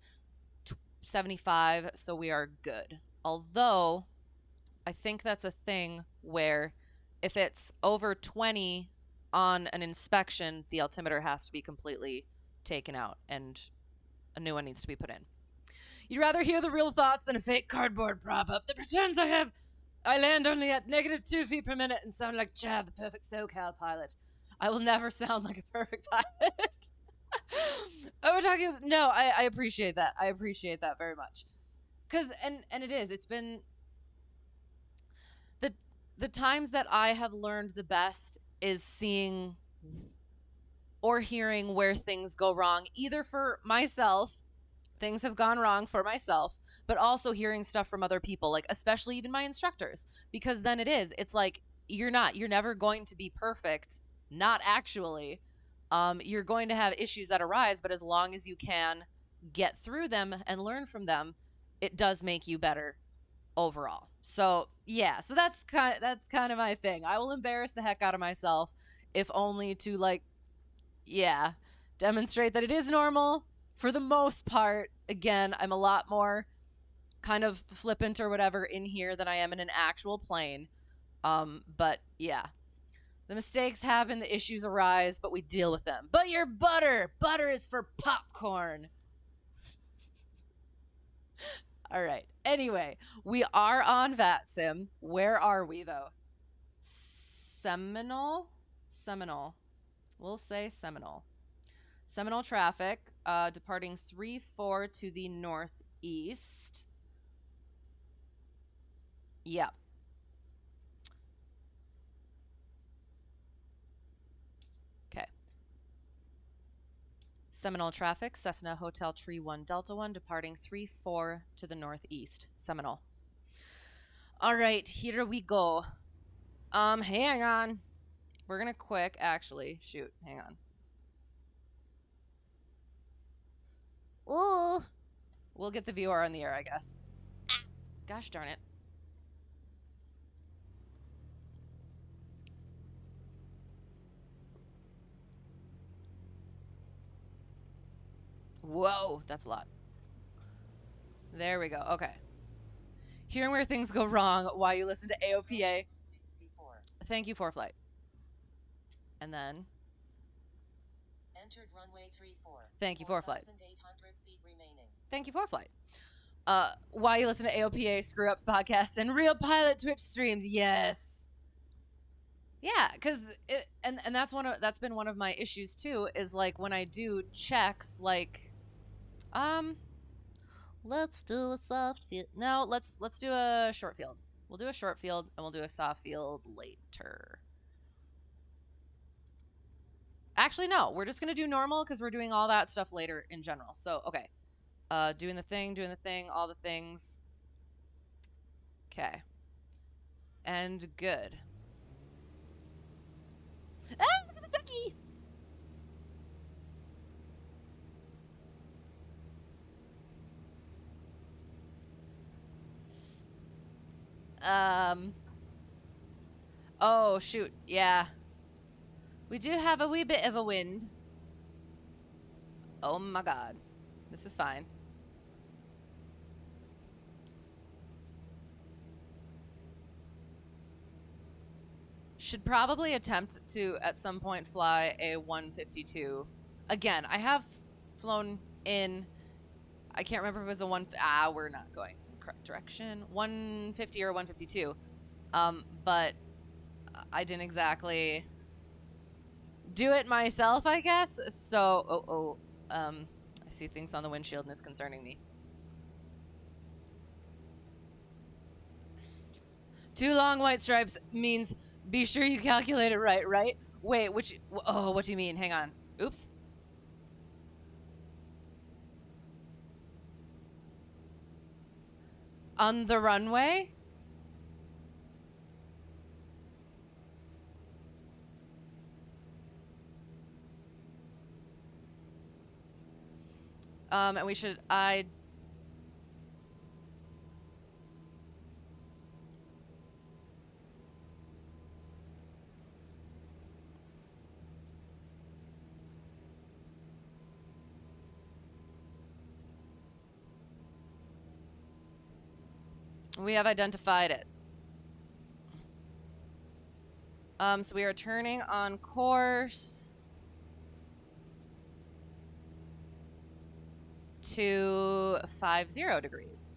75, so we are good. Although I think that's a thing where if it's over 20 on an inspection, the altimeter has to be completely taken out and a new one needs to be put in. You'd rather hear the real thoughts than a fake cardboard prop up that pretends I land only at -2 feet per minute and sound like Chad, the perfect SoCal pilot. I will never sound like a perfect pilot. Oh, we're talking. No, I appreciate that. I appreciate that very much. Because, and it is. It's been the times that I have learned the best is seeing or hearing where things go wrong, either for myself, things have gone wrong for myself, but also hearing stuff from other people, like especially even my instructors, because then it's like you're never going to be perfect, not actually. You're going to have issues that arise, but as long as you can get through them and learn from them, it does make you better overall. So yeah, so that's kind of my thing. I will embarrass the heck out of myself, if only to like, yeah, demonstrate that it is normal for the most part. Again, I'm a lot more kind of flippant or whatever in here than I am in an actual plane. But yeah, the mistakes happen, the issues arise, but we deal with them. But your butter is for popcorn. All right. Anyway, we are on VATSIM. Where are we though? Seminole. We'll say Seminole. Seminole traffic, departing 3-4 to the northeast. Yep. Okay. Seminole traffic, Cessna Hotel Tree 1 Delta 1, departing 3-4 to the northeast. Seminole. All right, here we go. Hang on. We're gonna quick, actually. Shoot, hang on. Ooh. We'll get the viewer on the air, I guess. Gosh darn it. Whoa, that's a lot. There we go. Okay. Hearing where things go wrong while you listen to AOPA. Thank you, preflight. And then entered runway 34. Thank you, preflight. Feet remaining. Thank you, preflight. While you listen to AOPA, Screw Ups podcasts, and Real Pilot Twitch streams, yes. Yeah, because that's been one of my issues too, is like when I do checks, like, let's do a soft field. No, let's do a short field. We'll do a short field and we'll do a soft field later. Actually, no, we're just gonna do normal because we're doing all that stuff later in general. So okay, doing the thing, all the things. Okay, and good. Ah, look at the ducky! Oh, shoot. Yeah. We do have a wee bit of a wind. Oh my god. This is fine. Should probably attempt to, at some point, fly a 152. Again, I have flown in... I can't remember if it was a one... we're not going in the correct direction. 150 or 152. But I didn't exactly do it myself, I guess. So, I see things on the windshield and it's concerning me. 2 long white stripes means be sure you calculate it right? Wait, which... Oh, what do you mean? Hang on. Oops. On the runway? And we should... We have identified it. So we are turning on course to 50 degrees.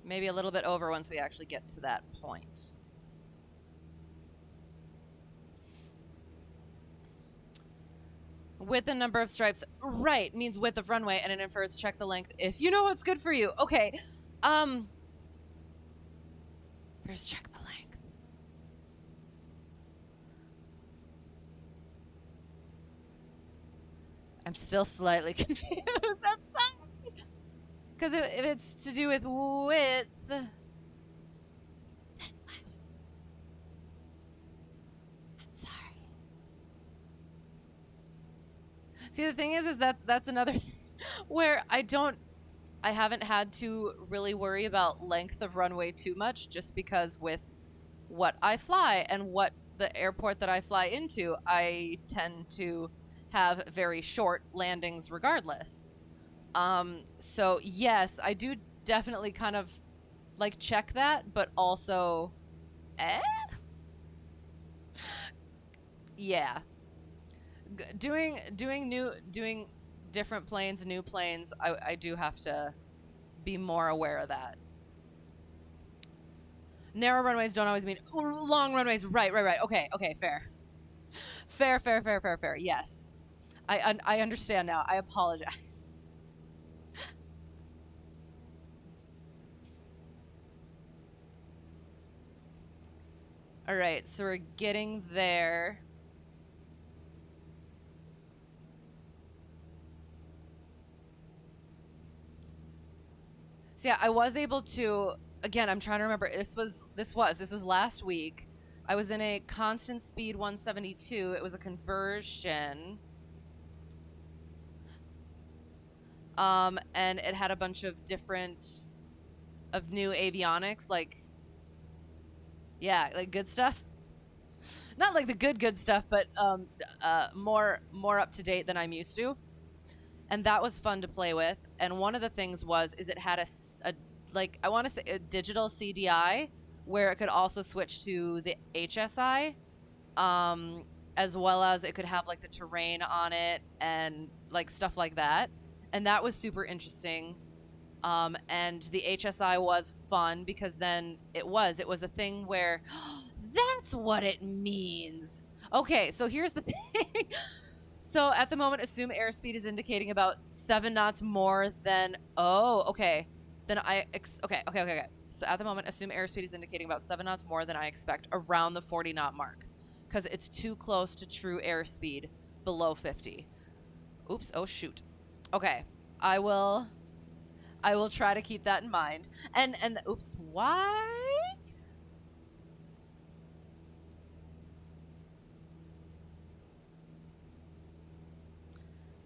Maybe a little bit over once we actually get to that point. Width and number of stripes. Right, means width of runway, and it infers check the length if you know what's good for you. Okay. First check the length. I'm still slightly confused. I'm sorry. Because if it's to do with width, then why? I'm sorry. See, the thing is that's another thing where I haven't had to really worry about length of runway too much, just because with what I fly and what the airport that I fly into, I tend to have very short landings regardless. So yes, I do definitely kind of like check that, but also, eh? Yeah. Doing different planes, new planes, I do have to be more aware of that. Narrow runways don't always mean long runways. Right. Okay, fair. Yes. I understand now. I apologize. All right, so we're getting there. So yeah, I was able to, again, I'm trying to remember. This was last week. I was in a constant speed 172. It was a conversion. And it had a bunch of new avionics, like, yeah, like good stuff. Not like the good stuff, but more up to date than I'm used to. And that was fun to play with. And one of the things is it had a like, I want to say a digital CDI where it could also switch to the HSI, as well as it could have like the terrain on it and like stuff like that. And that was super interesting. And the HSI was fun because then it was a thing where that's what it means. Okay, so here's the thing. So at the moment, assume airspeed is indicating about 7 knots more than. Oh, okay. Then okay. So at the moment, assume airspeed is indicating about 7 knots more than I expect around the 40 knot mark, because it's too close to true airspeed below 50. Oops. Oh shoot. Okay. I will try to keep that in mind. And oops. Why?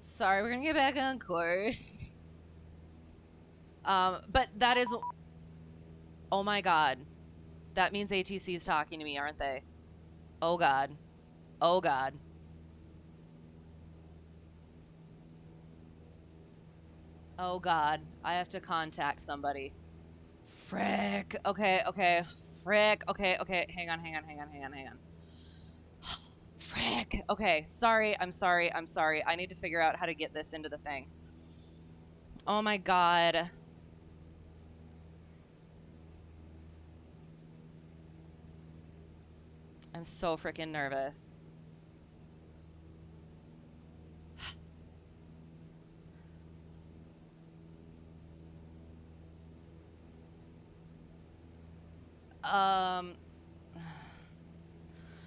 Sorry, we're gonna get back on course. But that is. Oh my god. That means ATC is talking to me, aren't they? Oh god. Oh god. Oh god. I have to contact somebody. Frick. Okay. Frick. Okay. Hang on. Frick. Okay. Sorry. I'm sorry. I need to figure out how to get this into the thing. Oh my god. I'm so freaking nervous.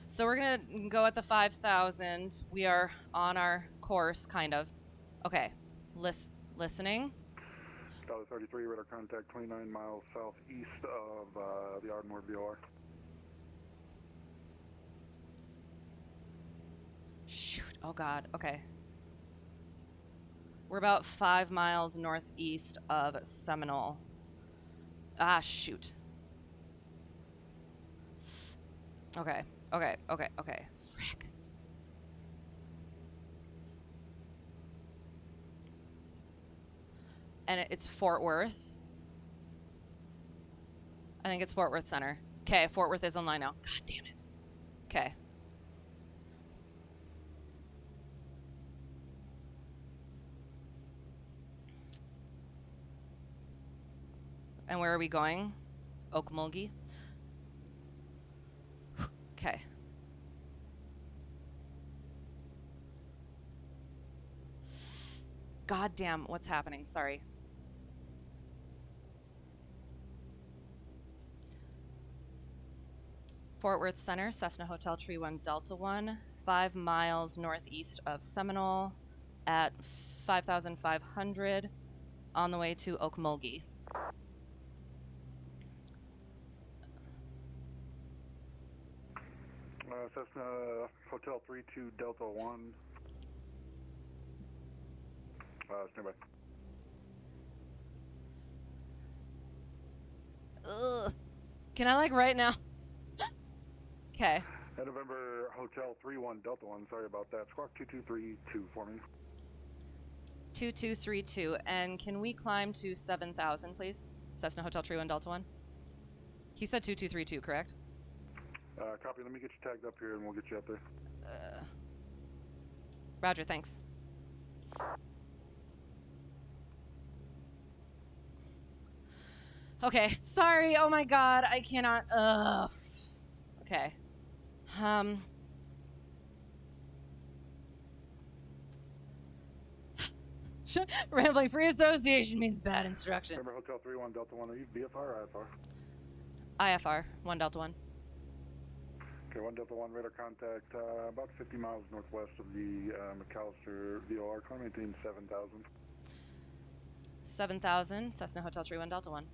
So we're gonna go at the 5,000. We are on our course, kind of. Okay. Listening. Dollar 33, radar contact 29 miles southeast of the Ardmore VOR. Shoot. Oh god. Okay. We're about 5 miles northeast of Seminole. Ah, shoot. Okay. Frick. And it's Fort Worth. I think it's Fort Worth Center. Okay, Fort Worth is online now. God damn it. Okay. And where are we going? Okmulgee. Okay. God damn, what's happening? Sorry. Fort Worth Center, Cessna Hotel Tree 1 Delta 1, 5 miles northeast of Seminole. at 5,500 on the way to Okmulgee. Cessna Hotel 32 Delta 1. Stand by. Ugh. Can I, like, right now? Okay. November Hotel 31 Delta 1, sorry about that. Squawk 2232 for me. 2232. And can we climb to 7,000, please? Cessna Hotel 31 Delta 1. He said 2232, correct? Copy. Let me get you tagged up here and we'll get you up there. Roger, thanks. Okay, sorry. Oh my god, I cannot. Ugh. Okay. Rambling free association means bad instruction. Remember Hotel 31 Delta 1, are you VFR or IFR? IFR, 1 Delta 1. Okay, 1 Delta 1 radar contact, about 50 miles northwest of the McAllister VOR. Climb maintain 7,000. 7,000, Cessna Hotel 31 Delta 1.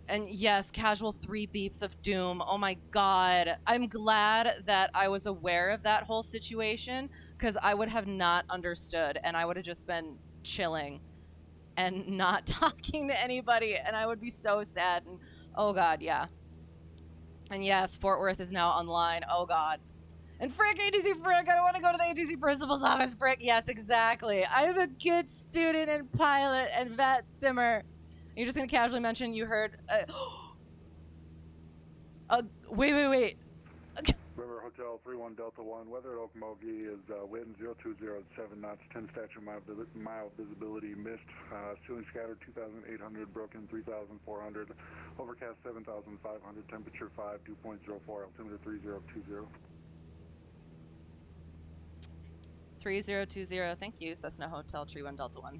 And yes, casual 3 beeps of doom. Oh my god. I'm glad that I was aware of that whole situation, because I would have not understood, and I would have just been chilling and not talking to anybody, and I would be so sad. And oh god, yeah. And yes, Fort Worth is now online. Oh god. And frick, ATC frick, I don't want to go to the ATC principal's office, frick. Yes, exactly. I'm a good student and pilot and VATSIMmer. You're just going to casually mention you heard... wait. River Hotel 31 Delta 1, weather at Okmulgee is wind 0207 knots, 10 statute mile visibility, mist, ceiling scattered 2,800, broken 3,400, overcast 7,500, temperature 5, 2.04, altimeter 3020. 3020, thank you, Cessna Hotel 31 Delta 1.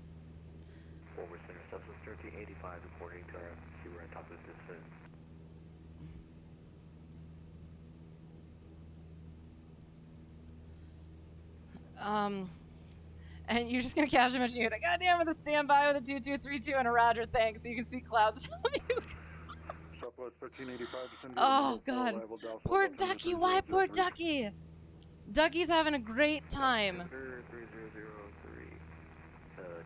Forward center, substance 1385, reporting to our receiver on top of this descent. And you're just gonna casually mention you're like, God damn it, a standby with a 2232 and a Roger, thanks, so you can see clouds tell you. Southwest 1385, Oh god. Poor Ducky, why poor Ducky? Ducky's having a great time. 3003,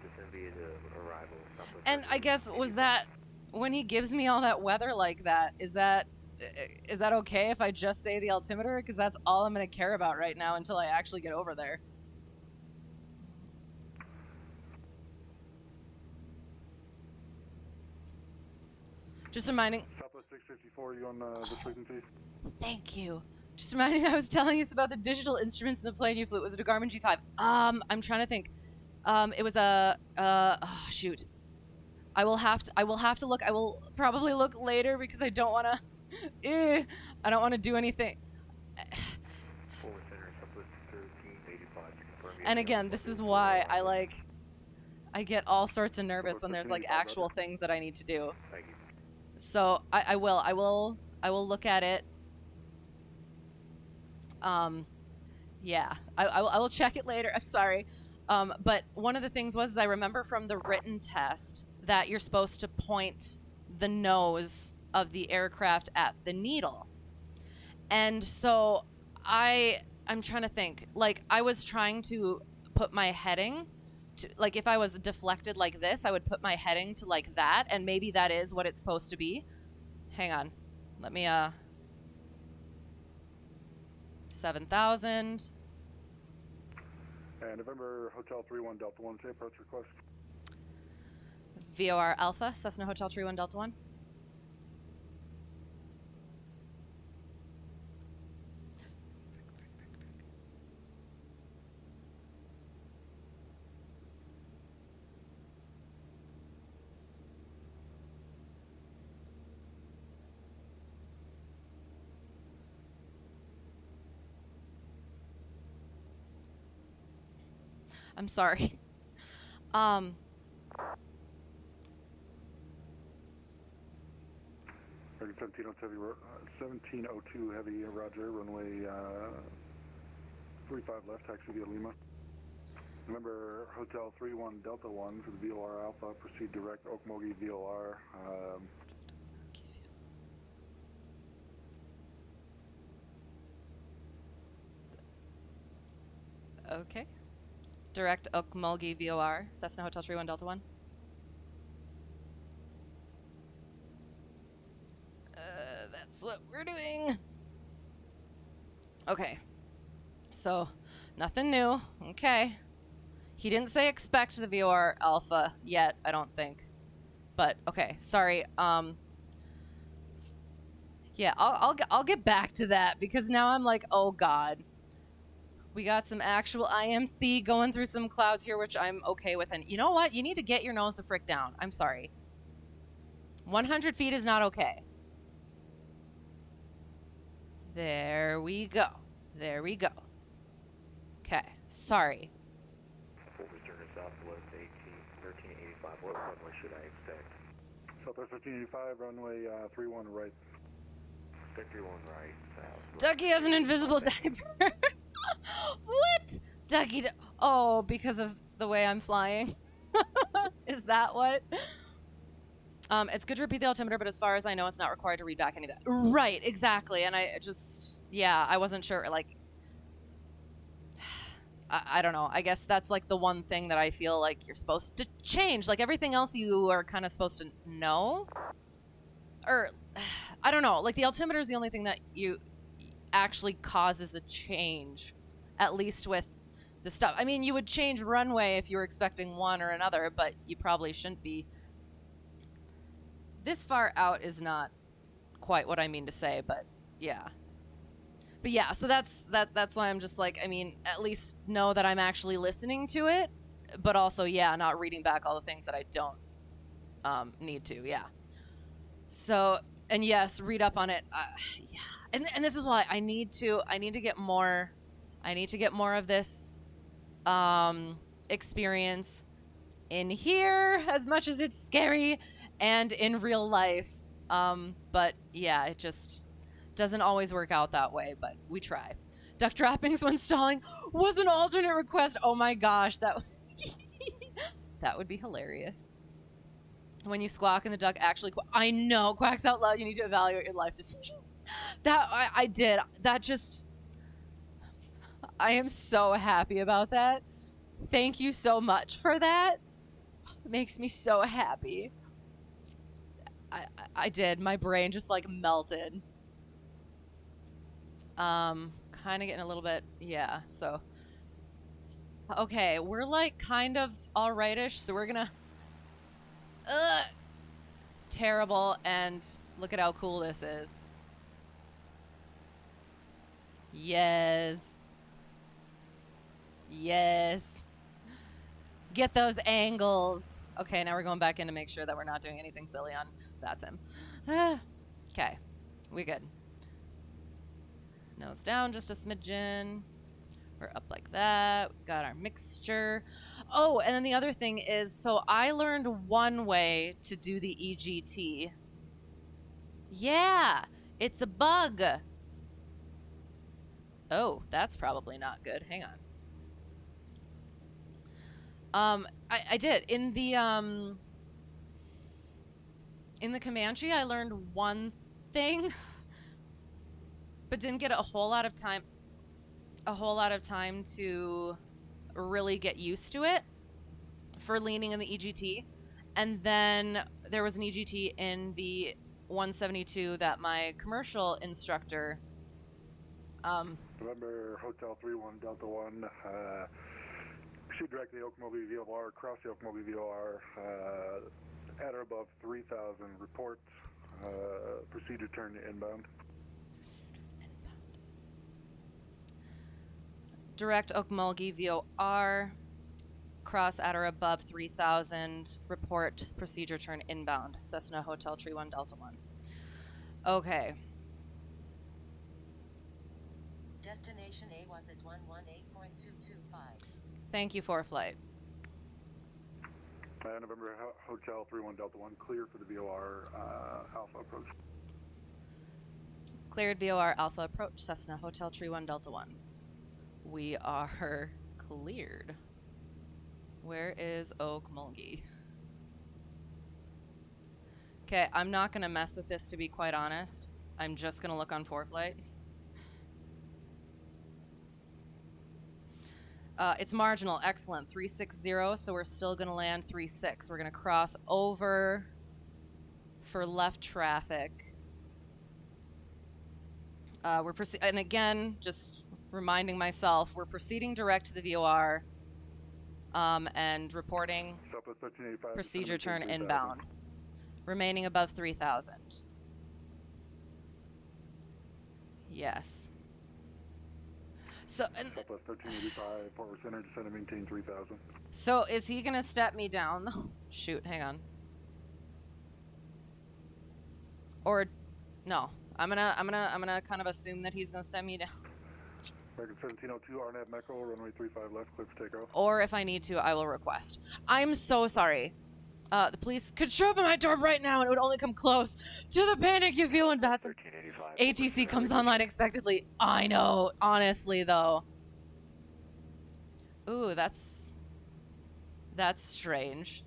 descend via the arrival. And I guess, was that, when he gives me all that weather like that, is that okay if I just say the altimeter? Because that's all I'm going to care about right now until I actually get over there. Just reminding... Southwest 654, you on this frequency? Thank you. Just reminding me, I was telling you about the digital instruments in the plane you flew. Was it a Garmin G5? I'm trying to think. It was a... oh, shoot. I will have to look. I will probably look later because I don't want to... I don't want to do anything. Forward center, Southwest 1385. And again, this is why I get all sorts of nervous when there's like actual things that I need to do. Thank you. So I will look at it. Yeah, I will check it later. I'm sorry. But one of the things was, I remember from the written test that you're supposed to point the nose of the aircraft at the needle. And so I'm trying to think, like, I was trying to put my heading to, like, if I was deflected like this, I would put my heading to like that, and maybe that is what it's supposed to be. Hang on. Let me, 7,000. And November Hotel 31 Delta 1, say approach request. VOR Alpha, Cessna Hotel 31 Delta 1. I'm sorry. American 1702 heavy, roger, runway 35 left, taxi via Lima. Remember, Hotel 31 Delta 1 for the VOR Alpha, proceed direct Okmulgee VOR. Okay. Direct Okmulgee VOR, Cessna Hotel 31 Delta 1. That's what we're doing. Okay. So, nothing new. Okay. He didn't say expect the VOR Alpha yet, I don't think. But, okay. Sorry. Yeah, I'll get back to that because now I'm like, oh god. We got some actual IMC going through some clouds here, which I'm okay with. And you know what? You need to get your nose the frick down. I'm sorry. 100 feet is not okay. There we go. There we go. Okay. Sorry. Forward turn to southwest 1385. What runway should I expect? Southwest 1385, runway 31 right. 31 right, south. Ducky has an invisible diaper. What? Ducky. Oh, because of the way I'm flying. Is that what? It's good to repeat the altimeter, but as far as I know, it's not required to read back any of that. Right, exactly. And I just, yeah, I wasn't sure. Like, I don't know. I guess that's like the one thing that I feel like you're supposed to change. Like everything else you are kind of supposed to know. Or, I don't know. Like the altimeter is the only thing that you actually causes a change, at least with the stuff. I mean, you would change runway if you were expecting one or another, but you probably shouldn't be. This far out is not quite what I mean to say, but yeah. But yeah, so that's why I'm just like, I mean, at least know that I'm actually listening to it, but also, yeah, not reading back all the things that I don't need to, yeah. So, and yes, read up on it. Yeah. And this is why I need to get more of this experience in here, as much as it's scary, and in real life. But yeah, it just doesn't always work out that way, but we try. Duck droppings when stalling was an alternate request. Oh my gosh, that would be hilarious. When you squawk and the duck actually I know, quacks out loud, you need to evaluate your life decisions. That I did. That just, I am so happy about that. Thank you so much for that. It makes me so happy. I did. My brain just like melted. Kind of getting a little bit, yeah, so. Okay, we're like kind of alrightish, so we're gonna, terrible, and look at how cool this is. Yes. Yes. Get those angles. Okay, now we're going back in to make sure that we're not doing anything silly on VATSIM. Okay, we good. Nose down just a smidgen. We're up like that. We got our mixture. Oh, and then the other thing is, so I learned one way to do the EGT. Yeah, it's a bug. Oh, that's probably not good. Hang on. I did. In the Comanche, I learned one thing, but didn't get a whole lot of time to really get used to it for leaning in the EGT. And then there was an EGT in the 172 that my commercial instructor November Hotel 31 Delta 1, proceed directly Okmulgee VOR, cross the Okmulgee VOR, at or above 3,000, report, proceed to turn inbound. direct Okmulgee VOR, cross at or above 3,000, report, procedure turn inbound, Cessna Hotel 31 Delta 1. Okay. Destination AWAS is 118.225. Thank you for flight. November Hotel 31 Delta 1, clear for the VOR Alpha approach. Cleared VOR Alpha approach Cessna Hotel Tree 1 Delta 1. We are cleared. Where is Okmulgee? Okay, I'm not going to mess with this, to be quite honest. I'm just going to look on ForeFlight. It's marginal. Excellent. 360, so we're still going to land 36. We're going to cross over for left traffic. And again, just reminding myself, we're proceeding direct to the VOR and reporting Southwest 1385. procedure turn inbound. Remaining above 3,000. Yes. So, Southwest 1385, forward center, descend and maintain 3,000. So is he gonna step me down though? Shoot, hang on. Or, no. I'm gonna kind of assume that he's gonna step me down. American 1702, RNAV Mecco, runway 35 left, clear for takeoff. Or if I need to, I will request. I'm so sorry. The police could show up at my door right now and it would only come close to the panic you feel when VATSIM ATC comes online unexpectedly. I know, honestly though. Ooh, that's strange.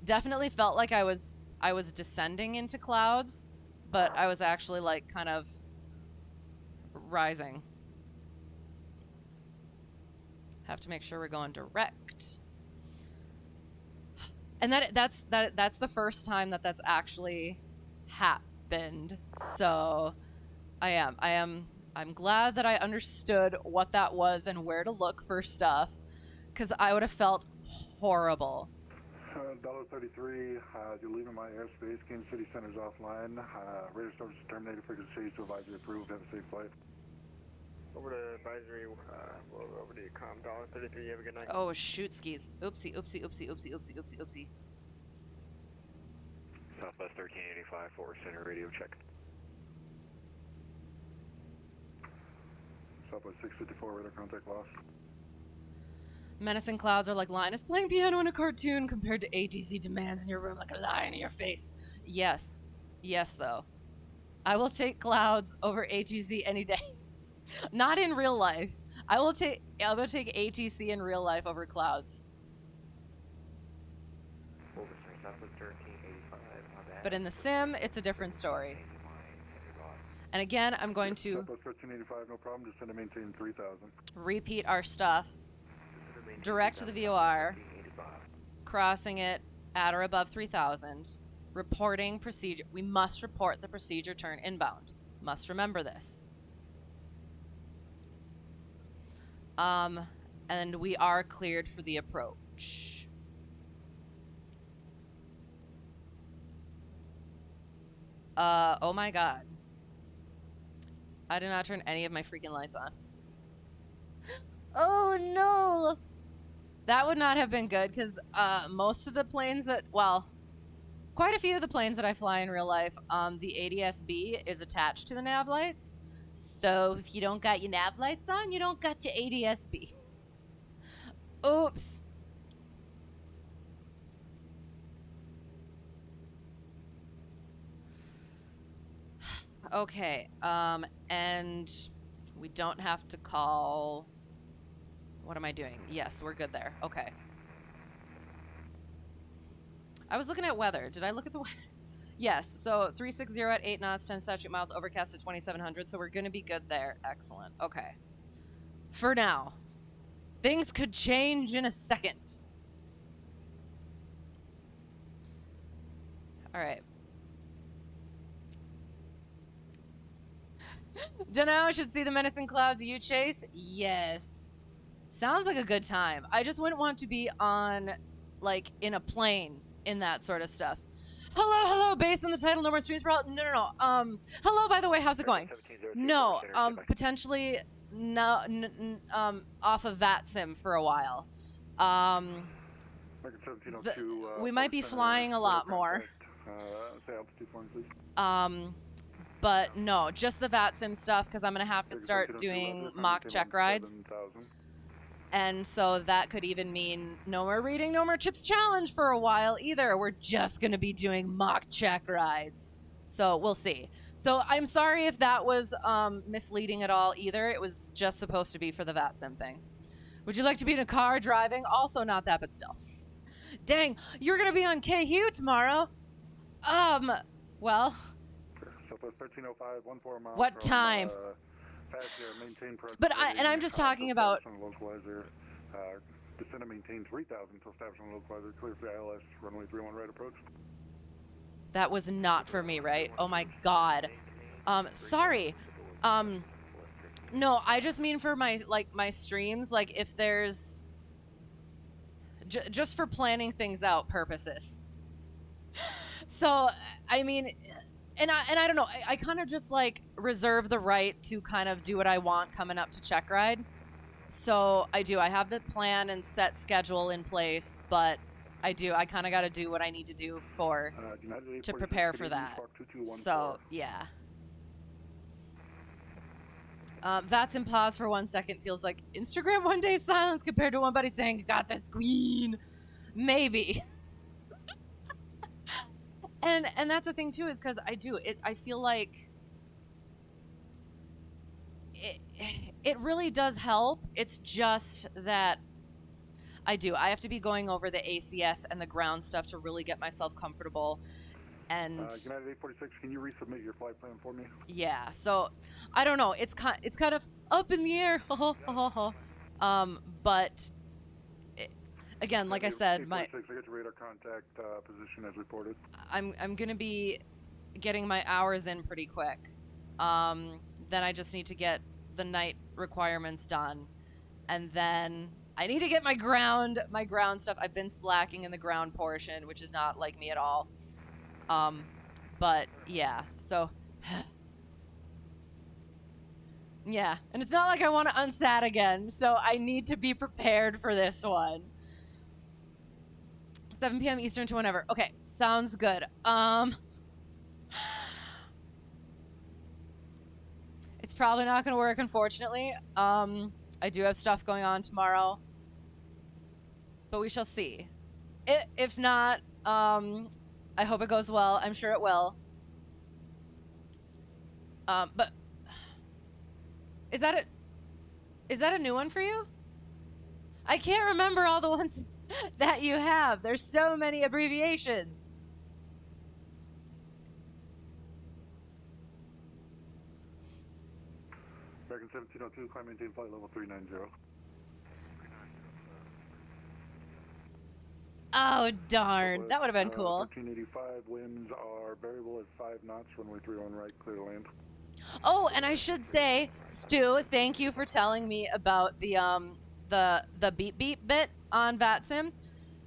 Definitely felt like I was descending into clouds, but I was actually like kind of rising. Have to make sure we're going direct. And that's the first time that's actually happened. So I'm glad that I understood what that was and where to look for stuff, because I would have felt horrible. $33, you're leaving my airspace. Kansas City Center's offline. Radar service terminated. Frequency to advisory approved. Have a safe flight. Over to advisory, over to com, $33, have a good night. Oh, shoot skis. Oopsie, oopsie, oopsie, oopsie, oopsie, oopsie, oopsie. Southwest 1385, forward center, radio check. Southwest 654, radar contact lost. Menacing clouds are like Linus playing piano in a cartoon compared to ATC demands in your room like a lion in your face. Yes. Yes, though. I will take clouds over ATC any day. Not in real life. I will take ATC in real life over clouds. But in the sim, it's a different story. And again, I'm going to Southwest 1385, no problem. Descend and maintain 3,000. repeat our stuff. Direct to the VOR. Crossing it at or above 3,000. Reporting procedure. We must report the procedure turn inbound. Must remember this. And we are cleared for the approach. Oh my god. I did not turn any of my freaking lights on. Oh no! That would not have been good, because most of the planes that, well, quite a few of the planes that I fly in real life, the ADS-B is attached to the nav lights. So if you don't got your nav lights on, you don't got your ADS-B. Oops. Okay, and we don't have to call... What am I doing? Yes, we're good there. Okay. I was looking at weather. Did I look at the weather? Yes, so 360 at 8 knots, 10 statute miles, overcast at 2,700, so we're going to be good there. Excellent. Okay. For now. Things could change in a second. All right. Dunno, should see the menacing clouds you chase? Yes. Sounds like a good time. I just wouldn't want to be on, like, in a plane in that sort of stuff. Hello, based on the title, no more streams for all. No. Hello, by the way, how's it going? No, potentially, no, off of VATSIM for a while. We might be flying a lot more. But no, just the VATSIM stuff, because I'm going to have to start doing mock check rides. And so that could even mean no more reading, no more chips challenge for a while either. We're just going to be doing mock check rides. So we'll see. So I'm sorry if that was misleading at all either. It was just supposed to be for the VATSIM thing. Would you like to be in a car driving? Also not that, but still. Dang, you're gonna be on KU tomorrow. Well. Southwest 1305, 14 miles. What from, time? Maintain But I'm just talking about. Localizer. Descend and maintain 3000 until established on localizer. Clear for the ILS. Runway 31 right approach. That was not for me, right? Oh my god. Sorry. No, I just mean for my streams, like if there's just for planning things out purposes. So, I mean, and I don't know, I kind of just like reserve the right to kind of do what I want coming up to Checkride. So I have the plan and set schedule in place, but I kind of got to do what I need to do to prepare for that. So, yeah. That's in pause for 1 second. Feels like Instagram one day silence compared to one buddy saying, "Got that queen." Maybe. and that's the thing too, is because I feel like it really does help. It's just that I have to be going over the ACS and the ground stuff to really get myself comfortable. And United 846, can you resubmit your flight plan for me? Yeah, so I don't know. It's kind of up in the air. But again, like I said, I got your radar contact position as reported. I'm gonna be getting my hours in pretty quick. Then I just need to get the night requirements done, and then I need to get my ground stuff. I've been slacking in the ground portion, which is not like me at all. But yeah, so yeah, and it's not like I want to unsat again, so I need to be prepared for this one. 7 p.m. Eastern to whenever. Okay, sounds good. It's probably not going to work, unfortunately. I do have stuff going on tomorrow, but we shall see. If not, I hope it goes well. I'm sure it will. But is that a new one for you? I can't remember all the ones that you have. There's so many abbreviations. American 1702, climb maintain flight level 390. Oh, darn. That would have been cool. 1385, winds are variable at 5 knots, runway 31 right, clear to land. Oh, and I should say, Stu, thank you for telling me about the beep beep bit on VATSIM,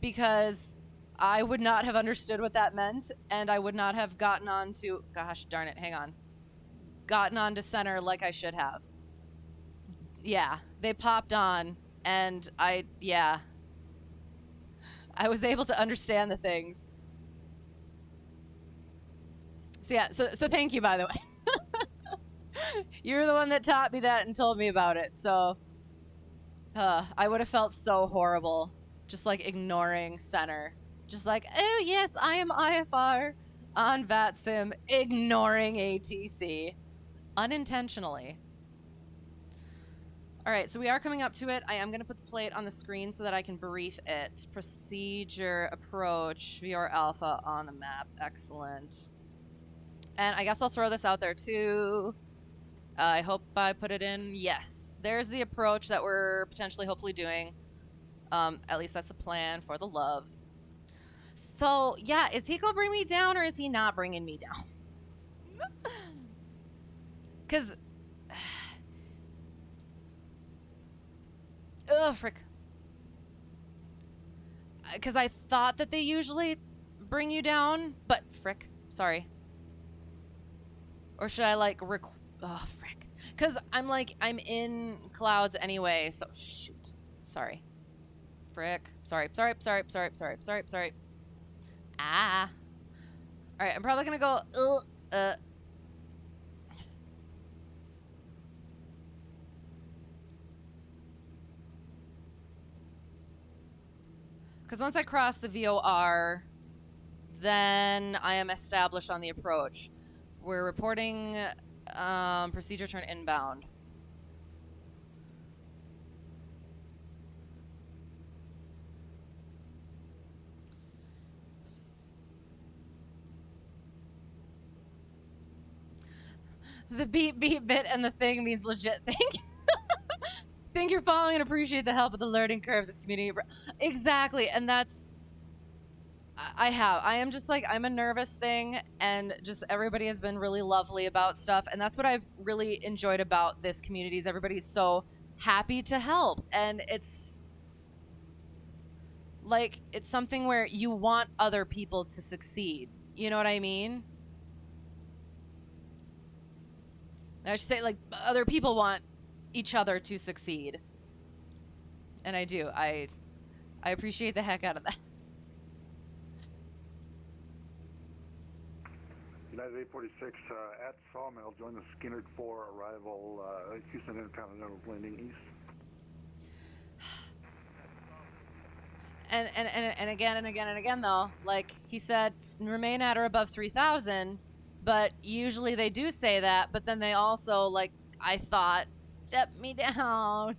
because I would not have understood what that meant, and I would not have gotten on to, gosh darn it, hang on, gotten on to center like I should have. Yeah, they popped on, and I was able to understand the things. So yeah, so thank you, by the way. You're the one that taught me that and told me about it, so I would have felt so horrible just like ignoring center. Just like, oh yes, I am IFR on VATSIM, ignoring ATC unintentionally. All right, so we are coming up to it. I am going to put the plate on the screen so that I can brief it. Procedure, approach, VR Alpha on the map. Excellent. And I guess I'll throw this out there too. I hope I put it in. Yes, there's the approach that we're potentially hopefully doing. At least that's the plan for the love. So yeah, is he gonna bring me down or is he not bringing me down? Because ugh, frick. Because I thought that they usually bring you down, but frick, sorry. Or should I like oh, frick. Because I'm in clouds anyway, so shoot. Sorry. Frick. Sorry. Ah. Alright, I'm probably gonna go, because once I cross the VOR, then I am established on the approach. We're reporting procedure turn inbound. The beep beep bit and the thing means legit thing. Think you're following and appreciate the help of the learning curve this community. Exactly, and that's I am just like, I'm a nervous thing, and just everybody has been really lovely about stuff, and that's what I've really enjoyed about this community is everybody's so happy to help, and it's like, it's something where you want other people to succeed. You know what I mean? I should say, like, other people want each other to succeed. And I do. I appreciate the heck out of that. United 846 at Sawmill, join the Skinner 4 arrival, Houston Intercontinental landing east. And again though, like he said, remain at or above 3,000, but usually they do say that, but then they also, like, I thought, step me down.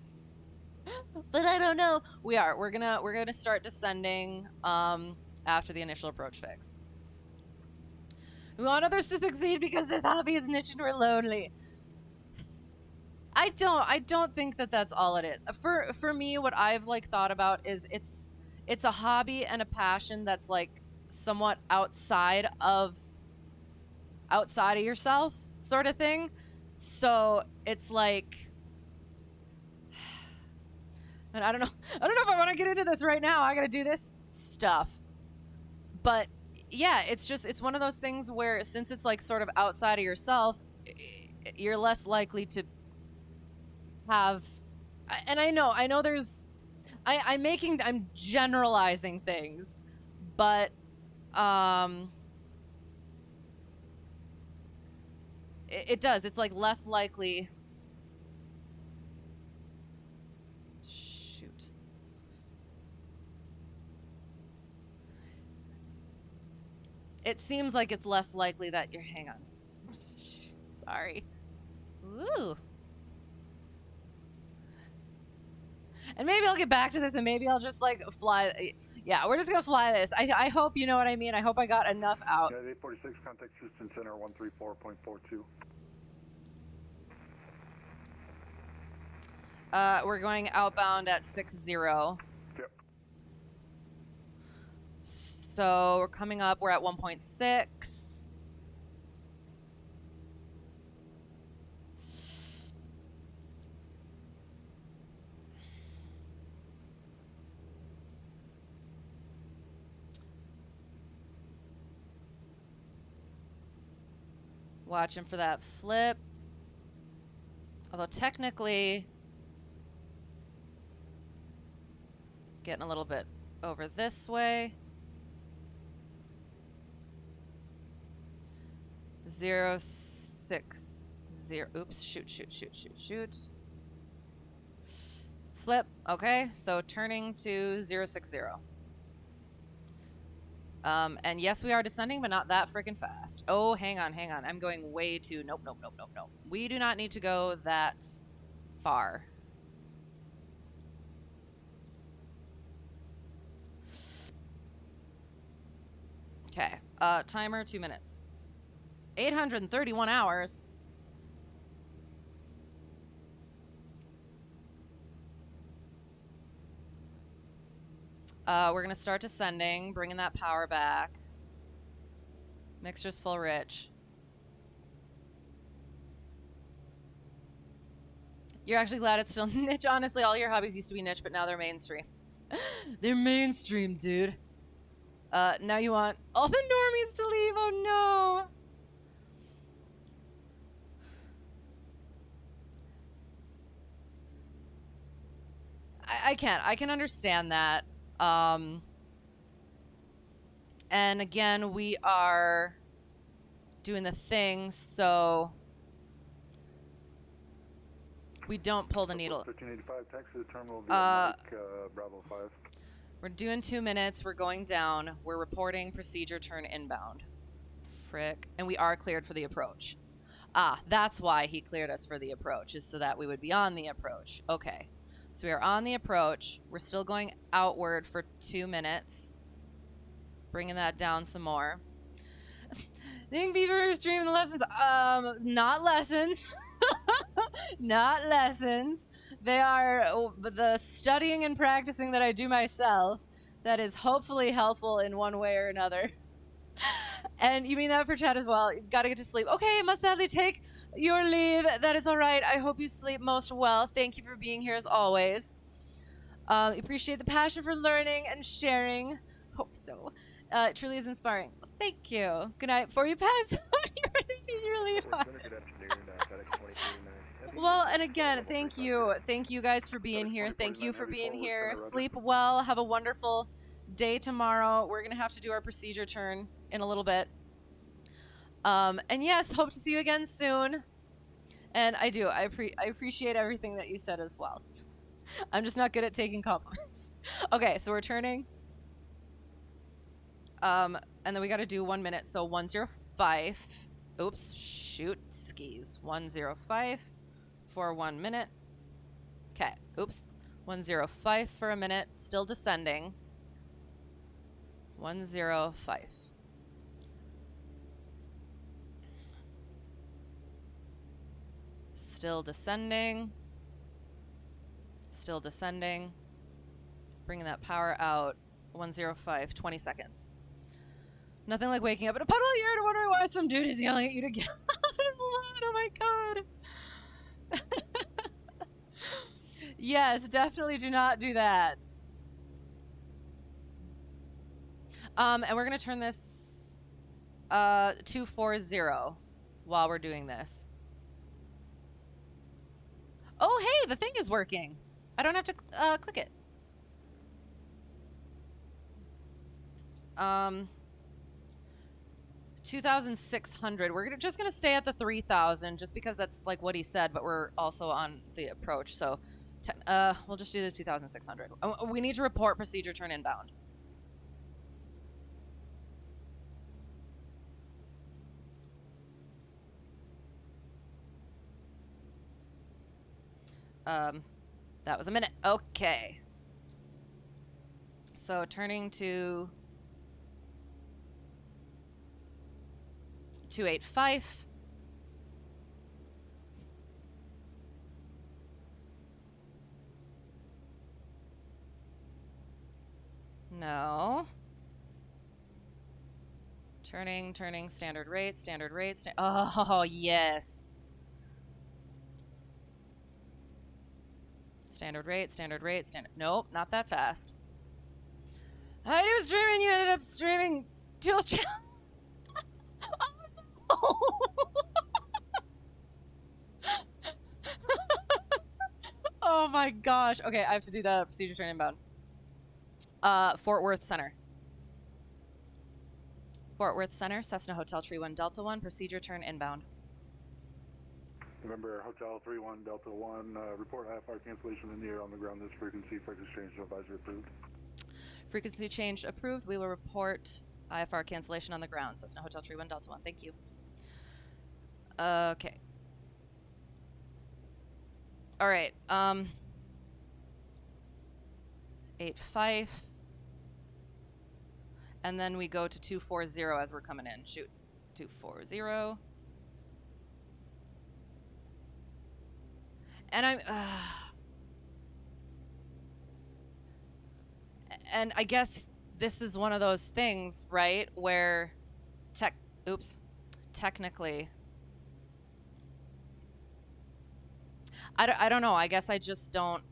But I don't know. We're gonna start descending after the initial approach fix. We want others to succeed because this hobby is niche and we're lonely. I don't think that that's all it is. For me, what I've like thought about is it's a hobby and a passion that's like somewhat outside of yourself sort of thing. So it's like, and I don't know if I want to get into this right now. I got to do this stuff. But yeah, it's one of those things where since it's like sort of outside of yourself, you're less likely to have, and I know there's, I'm generalizing things, but it does, it's like less likely. Shoot. It seems like it's less likely that you're, hang on. Sorry. Ooh. And maybe I'll get back to this and maybe I'll just like fly. Yeah, we're just going to fly this. I hope you know what I mean. I hope I got enough out. Yeah, 846, contact Houston Center 134.42. We're going outbound at 60. Yep. So we're coming up. We're at 1.6. Watching for that flip. Although technically, getting a little bit over this way. 060. Oops, shoot. Flip, okay, so turning to 060. And yes, we are descending, but not that freaking fast. Oh, hang on. I'm going way too, nope. We do not need to go that far. Okay, timer 2 minutes. 831 hours. We're going to start descending, bringing that power back. Mixture's full rich. You're actually glad it's still niche. Honestly, all your hobbies used to be niche, but now they're mainstream. They're mainstream, dude. Now you want all the normies to leave. Oh, no. I can understand that. And again, we are doing the thing, so we don't pull the needle. 1385, taxi to terminal via Mike, Bravo 5. We're doing 2 minutes. We're going down. We're reporting procedure turn inbound. frick. And we are cleared for the approach. Ah, that's why he cleared us for the approach, is so that we would be on the approach. Okay. So we are on the approach. We're still going outward for 2 minutes. Bringing that down some more. Think Beaver is dreaming the lessons. Not lessons. Not lessons. They are the studying and practicing that I do myself that is hopefully helpful in one way or another. And you mean that for Chad as well. You've got to get to sleep. Okay, I must sadly take your leave. That is all right. I hope you sleep most well. Thank you for being here as always. Appreciate the passion for learning and sharing. Hope so. It truly is inspiring. Thank you. Good night. Before you pass out, you're ready to your leave. Good afternoon, FedEx 2239. Well, and again, thank you. Thank you guys for being here. Thank you for being here. Sleep well. Have a wonderful day tomorrow. We're going to have to do our procedure turn in a little bit. And yes, hope to see you again soon. And I do. I appreciate everything that you said as well. I'm just not good at taking compliments. Okay, so we're turning. And then we got to do 1 minute. So 105. Oops. Shoot. Skis. 105 for 1 minute. Okay. Oops. 105 for a minute. Still descending. 105. Still descending. Still descending. Bringing that power out. 105. 20 seconds. Nothing like waking up in a puddle of urine and wondering why some dude is yelling at you to get off his lawn. Oh my god. Yes, definitely do not do that. And we're going to turn this 240 while we're doing this. Oh, hey, the thing is working. I don't have to click it. 2,600. We're just gonna stay at the 3,000 just because that's like what he said, but we're also on the approach. So, we'll just do the 2,600. We need to report procedure turn inbound. That was a minute. Okay. So turning to 285. No. Turning, standard rate, oh, yes. Standard rate. Nope, not that fast. I was streaming, you ended up streaming dual channel. Oh my gosh. Okay, I have to do the procedure turn inbound. Fort Worth Center. Fort Worth Center, Cessna Hotel Tree 1 Delta 1, procedure turn inbound. November Hotel 31 Delta 1, report IFR cancellation in the air on the ground. This frequency change advisory approved. Frequency change approved. We will report IFR cancellation on the ground. Cessna Hotel Tree 1 Delta 1. Thank you. Okay. All right. 85. And then we go to 240 as we're coming in. Shoot. 240. And I'm... and I guess this is one of those things, right? Where technically... I don't know. I guess I just don't...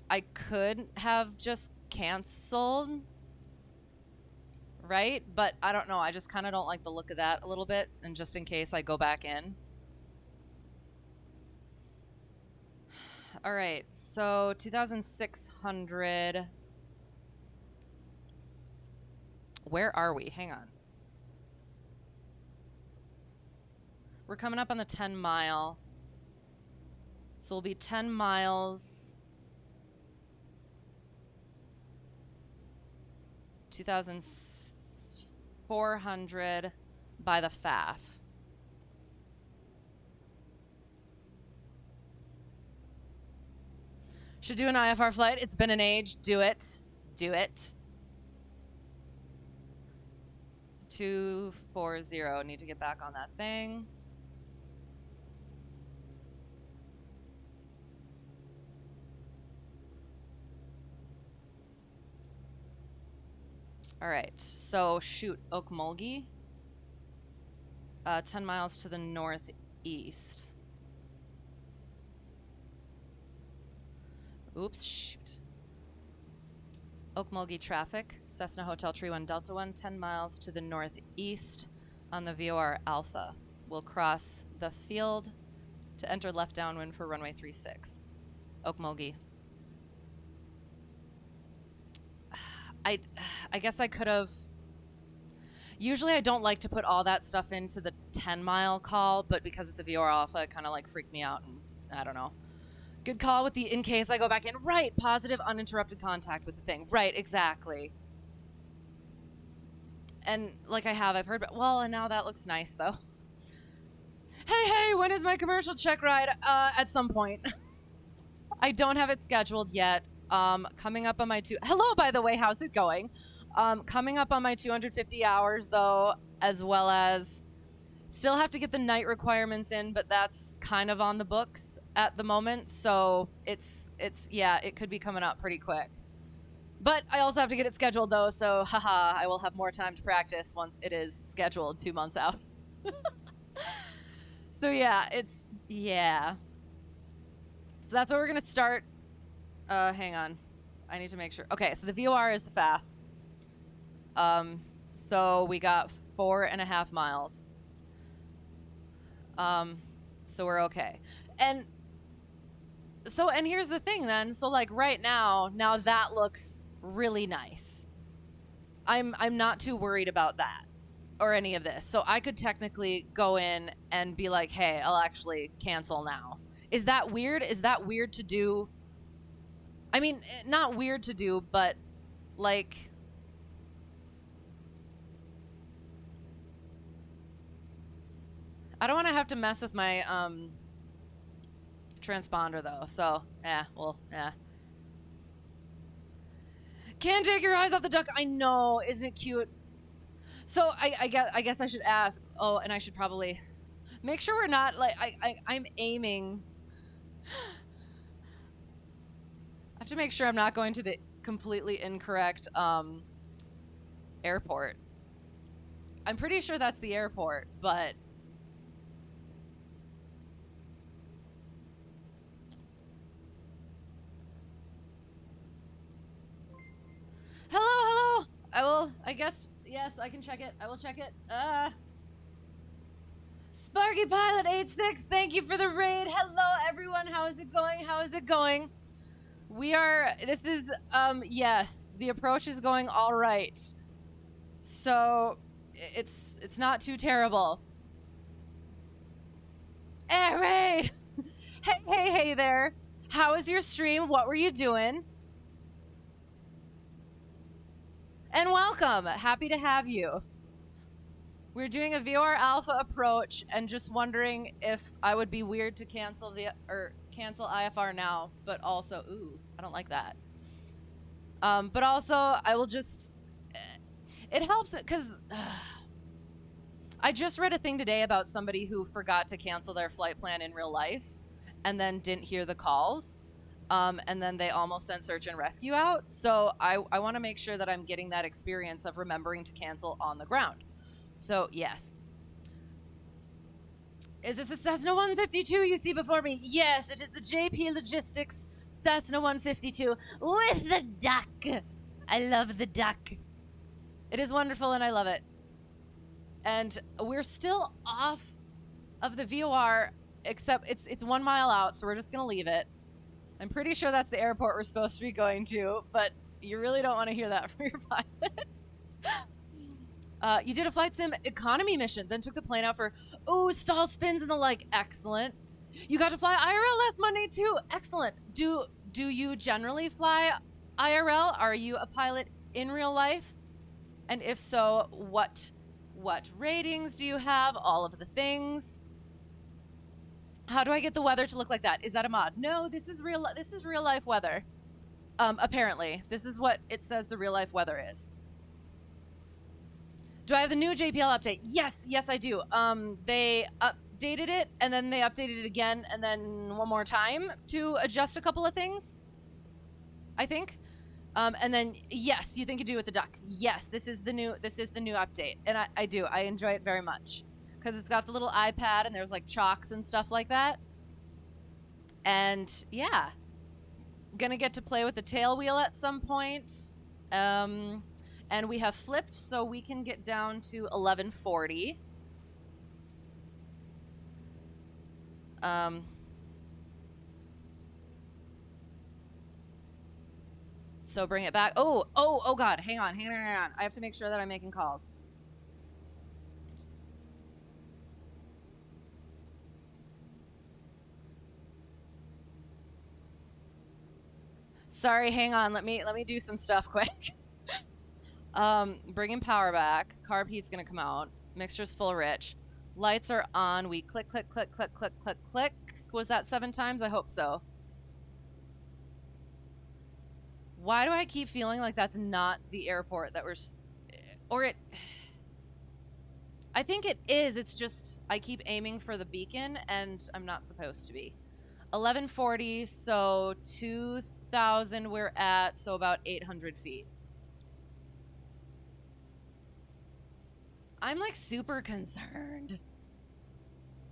I could have just canceled, right? But I don't know. I just kind of don't like the look of that a little bit. And just in case I go back in. All right. So 2,600. Where are we? Hang on. We're coming up on the 10 mile. So we'll be 10 miles. 2,000. 400 by the FAF. Should do an IFR flight. It's been an age. Do it. Do it. 240. Need to get back on that thing. All right. So shoot, Okmulgee. 10 miles to the northeast. Oops, shoot. Okmulgee traffic, Cessna Hotel Tree 1 Delta 1, 10 miles to the northeast on the VOR Alpha. We'll cross the field to enter left downwind for runway 36. Okmulgee. I guess I could have... Usually I don't like to put all that stuff into the 10-mile call, but because it's a VOR Alpha, it kind of like freaked me out, and I don't know. Good call with the in case I go back in. Right, positive uninterrupted contact with the thing. Right, exactly. And like I've heard, well, and now that looks nice though. Hey, when is my commercial check ride? At some point. I don't have it scheduled yet. Coming up on my hello, by the way, how's it going? Coming up on my 250 hours though, as well as still have to get the night requirements in, but that's kind of on the books at the moment, so it's yeah, it could be coming up pretty quick. But I also have to get it scheduled though, so haha, I will have more time to practice once it is scheduled 2 months out. So yeah, so that's where we're gonna start. Hang on, I need to make sure. Okay, so the VOR is the FAF. So we got 4.5 miles. So we're okay. And here's the thing then. So like right now that looks really nice. I'm not too worried about that or any of this. So I could technically go in and be like, hey, I'll actually cancel now. Is that weird? Is that weird to do? I mean, not weird to do, but like... I don't want to have to mess with my transponder though, so yeah. Can't take your eyes off the duck. I know, isn't it cute? So I guess I should ask. Oh, and I should probably make sure we're not like I'm aiming. I have to make sure I'm not going to the completely incorrect airport. I'm pretty sure that's the airport, but. Hello. I guess, yes, I can check it. I will check it. Sparky Pilot 86, thank you for the raid. Hello, everyone. How is it going? Yes, the approach is going all right. So, it's not too terrible. Air raid! Hey there. How was your stream? What were you doing? And welcome. Happy to have you. We're doing a VOR Alpha approach and just wondering if I would be weird to cancel IFR now, but also, ooh, I don't like that. But also, I will just, it helps because I just read a thing today about somebody who forgot to cancel their flight plan in real life and then didn't hear the calls. And then they almost sent search and rescue out. So I want to make sure that I'm getting that experience of remembering to cancel on the ground. So, yes. Is this a Cessna 152 you see before me? Yes, it is the JP Logistics Cessna 152 with the duck. I love the duck. It is wonderful and I love it. And we're still off of the VOR, except it's 1 mile out, so we're just going to leave it. I'm pretty sure that's the airport we're supposed to be going to, but you really don't want to hear that from your pilot. You did a flight sim economy mission, then took the plane out for, stall spins and the like. Excellent. You got to fly IRL last Monday too. Excellent. Do you generally fly IRL? Are you a pilot in real life? And if so, what What ratings do you have? All of the things. How do I get the weather to look like that? Is that a mod? No, this is real life weather. Apparently. This is what it says the real life weather is. Do I have the new JPL update? Yes, I do. They updated it, and then they updated it again, and then one more time to adjust a couple of things, I think. And then, yes, you think you do with the duck. Yes, this is the new update, and I do. I enjoy it very much because it's got the little iPad, and there's like chalks and stuff like that. And yeah, gonna get to play with the tail wheel at some point. And we have flipped, so we can get down to 1140. So bring it back. Oh God, hang on. I have to make sure that I'm making calls. Sorry, hang on. Let me do some stuff quick. Bringing power back. Carb heat's gonna come out. Mixture's full rich. Lights are on. We click, click, click, click, click, click, click. Was that 7 times? I hope so. Why do I keep feeling like that's not the airport that we're... I think it is. It's just I keep aiming for the beacon, and I'm not supposed to be. 1140, so 2,000 we're at, so about 800 feet. I'm like super concerned.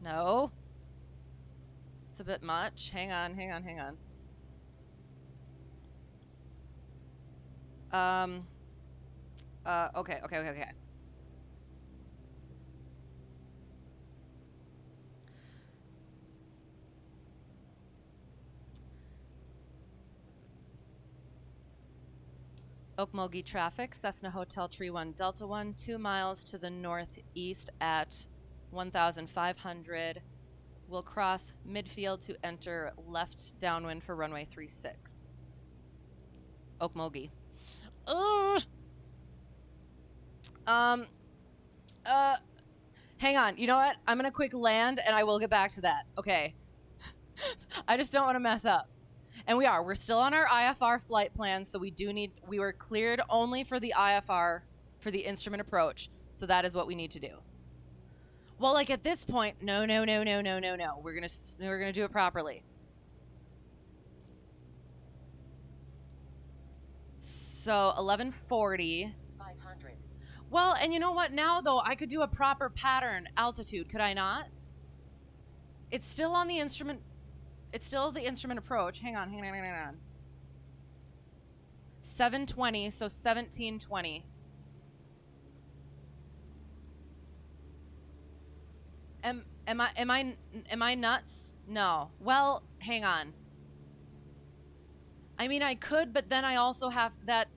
No. It's a bit much. Hang on. Okay. Okmulgee traffic, Cessna Hotel Tree 1 Delta 1, 2 miles to the northeast at 1,500. We'll cross midfield to enter left downwind for runway 36. Okmulgee. Hang on. You know what? I'm gonna quick land and I will get back to that. Okay. I just don't want to mess up. And we're still on our IFR flight plan, so we were cleared only for the IFR for the instrument approach. So that is what we need to do. Well, like at this point, no. We're gonna do it properly. So 1140. 500. Well, and you know what? Now though, I could do a proper pattern altitude, could I not? It's still on the instrument. It's still the instrument approach. Hang on. 720, so 1720. Am I nuts? No. Well, hang on. I mean, I could, but then I also have that.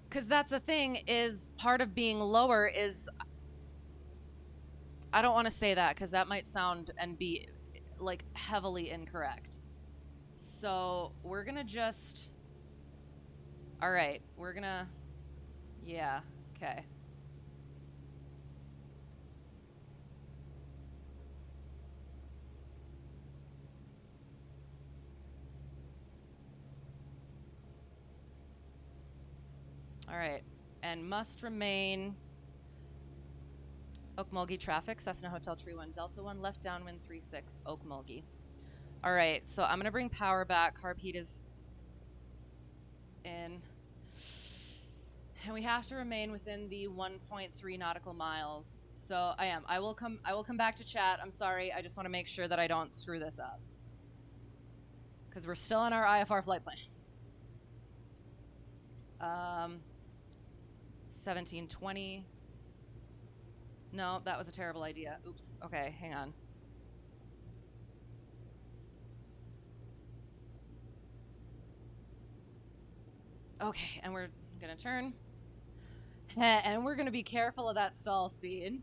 Because that's the thing, is part of being lower is, I don't want to say that because that might sound and be like heavily incorrect. So we're gonna just, all right, we're gonna, yeah, okay. All right, and must remain Okmulgee traffic, Cessna Hotel Tree 1 Delta 1, left downwind 36, Okmulgee. All right, so I'm gonna bring power back. Carb heat is in, and we have to remain within the 1.3 nautical miles. So I am. I will come back to chat. I'm sorry. I just want to make sure that I don't screw this up because we're still on our IFR flight plan. 1720. No, that was a terrible idea. Oops. Okay, hang on. Okay, and we're gonna turn. And we're gonna be careful of that stall speed.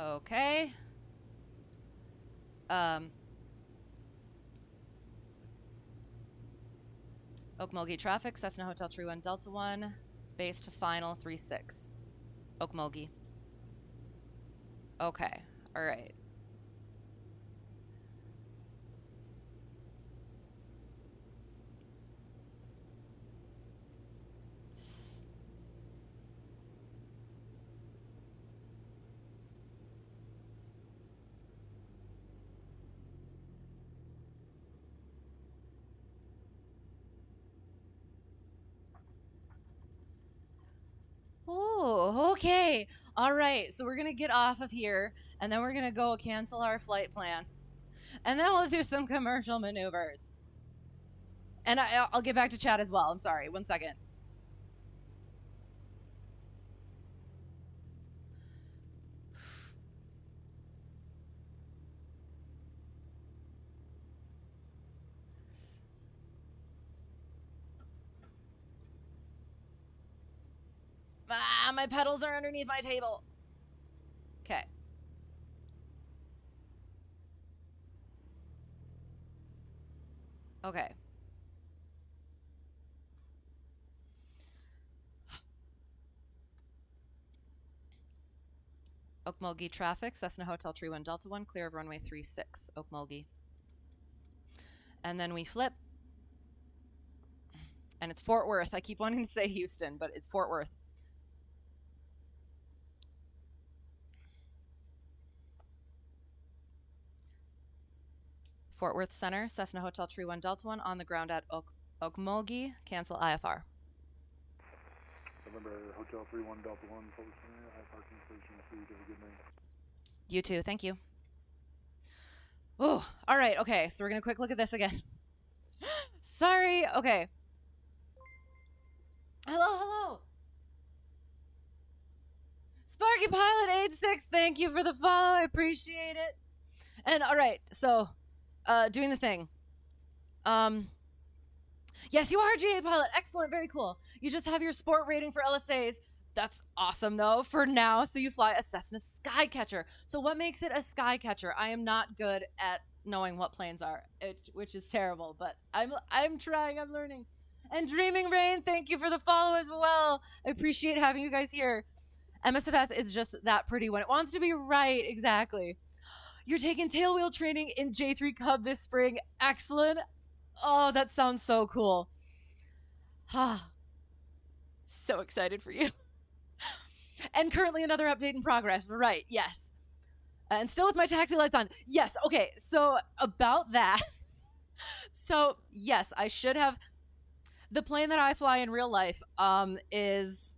Okay. Okmulgee traffic, Cessna Hotel Tree 1 Delta 1, base to final 36. Okmulgee. Okay, all right. Oh, okay. All right. So we're going to get off of here and then we're going to go cancel our flight plan. And then we'll do some commercial maneuvers. And I'll get back to chat as well. I'm sorry. 1 second. Ah, my pedals are underneath my table. Okay. Okay. Okmulgee traffic, Cessna Hotel Tree 1 Delta 1, clear of runway 36, Okmulgee. And then we flip. And it's Fort Worth. I keep wanting to say Houston, but it's Fort Worth. Fort Worth Center, Cessna Hotel Tree 1 Delta 1, on the ground at Okmulgee. Cancel IFR. Remember, Hotel 31 Delta 1, Fulton Center, IFR cancellation received. Have a good night. You too. Thank you. Oh, all right. Okay, so we're going to quick look at this again. Sorry. Okay. Hello. Sparky Pilot 86, thank you for the follow. I appreciate it. And all right, so doing the thing. Yes, you are GA pilot. Excellent, very cool. You just have your sport rating for LSAs. That's awesome though for now. So you fly a Cessna Skycatcher. So what makes it a Skycatcher? I am not good at knowing what planes are, which is terrible, but I'm trying, I'm learning. And Dreaming Rain, thank you for the follow as well. I appreciate having you guys here. MSFS is just that pretty when it wants to be right, exactly. You're taking tailwheel training in J3 Cub this spring. Excellent. Oh, that sounds so cool. Ah, so excited for you. And currently another update in progress. Right, yes. And still with my taxi lights on. Yes, okay, so about that. So, yes, I should have. The plane that I fly in real life is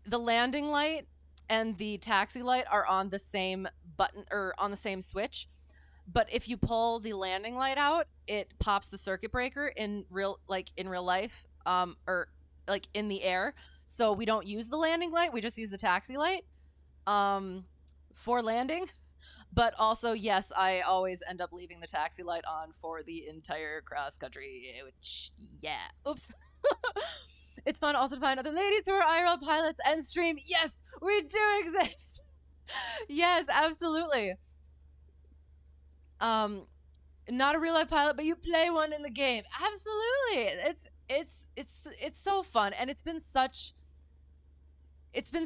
the landing light and the taxi light are on the same button or on the same switch. But if you pull the landing light out, it pops the circuit breaker in real life, or like in the air. So we don't use the landing light; we just use the taxi light, for landing. But also, yes, I always end up leaving the taxi light on for the entire cross country. Which, yeah, oops. It's fun also to find other ladies who are IRL pilots and stream. Yes, we do exist. Yes, absolutely. Not a real life pilot, but you play one in the game. Absolutely. It's so fun, and it's been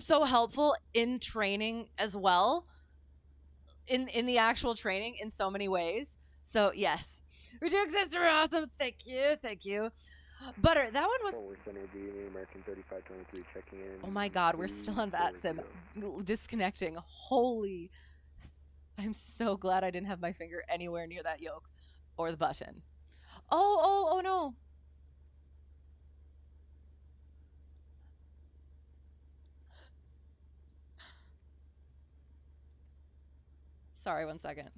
so helpful in training as well. In the actual training in so many ways. So yes. We do exist, we're awesome. Thank you. Butter, that one was American 3523 checking in. Oh my god, we're still on VATSIM. Disconnecting. Holy, I'm so glad I didn't have my finger anywhere near that yoke or the button. Oh no. Sorry, 1 second.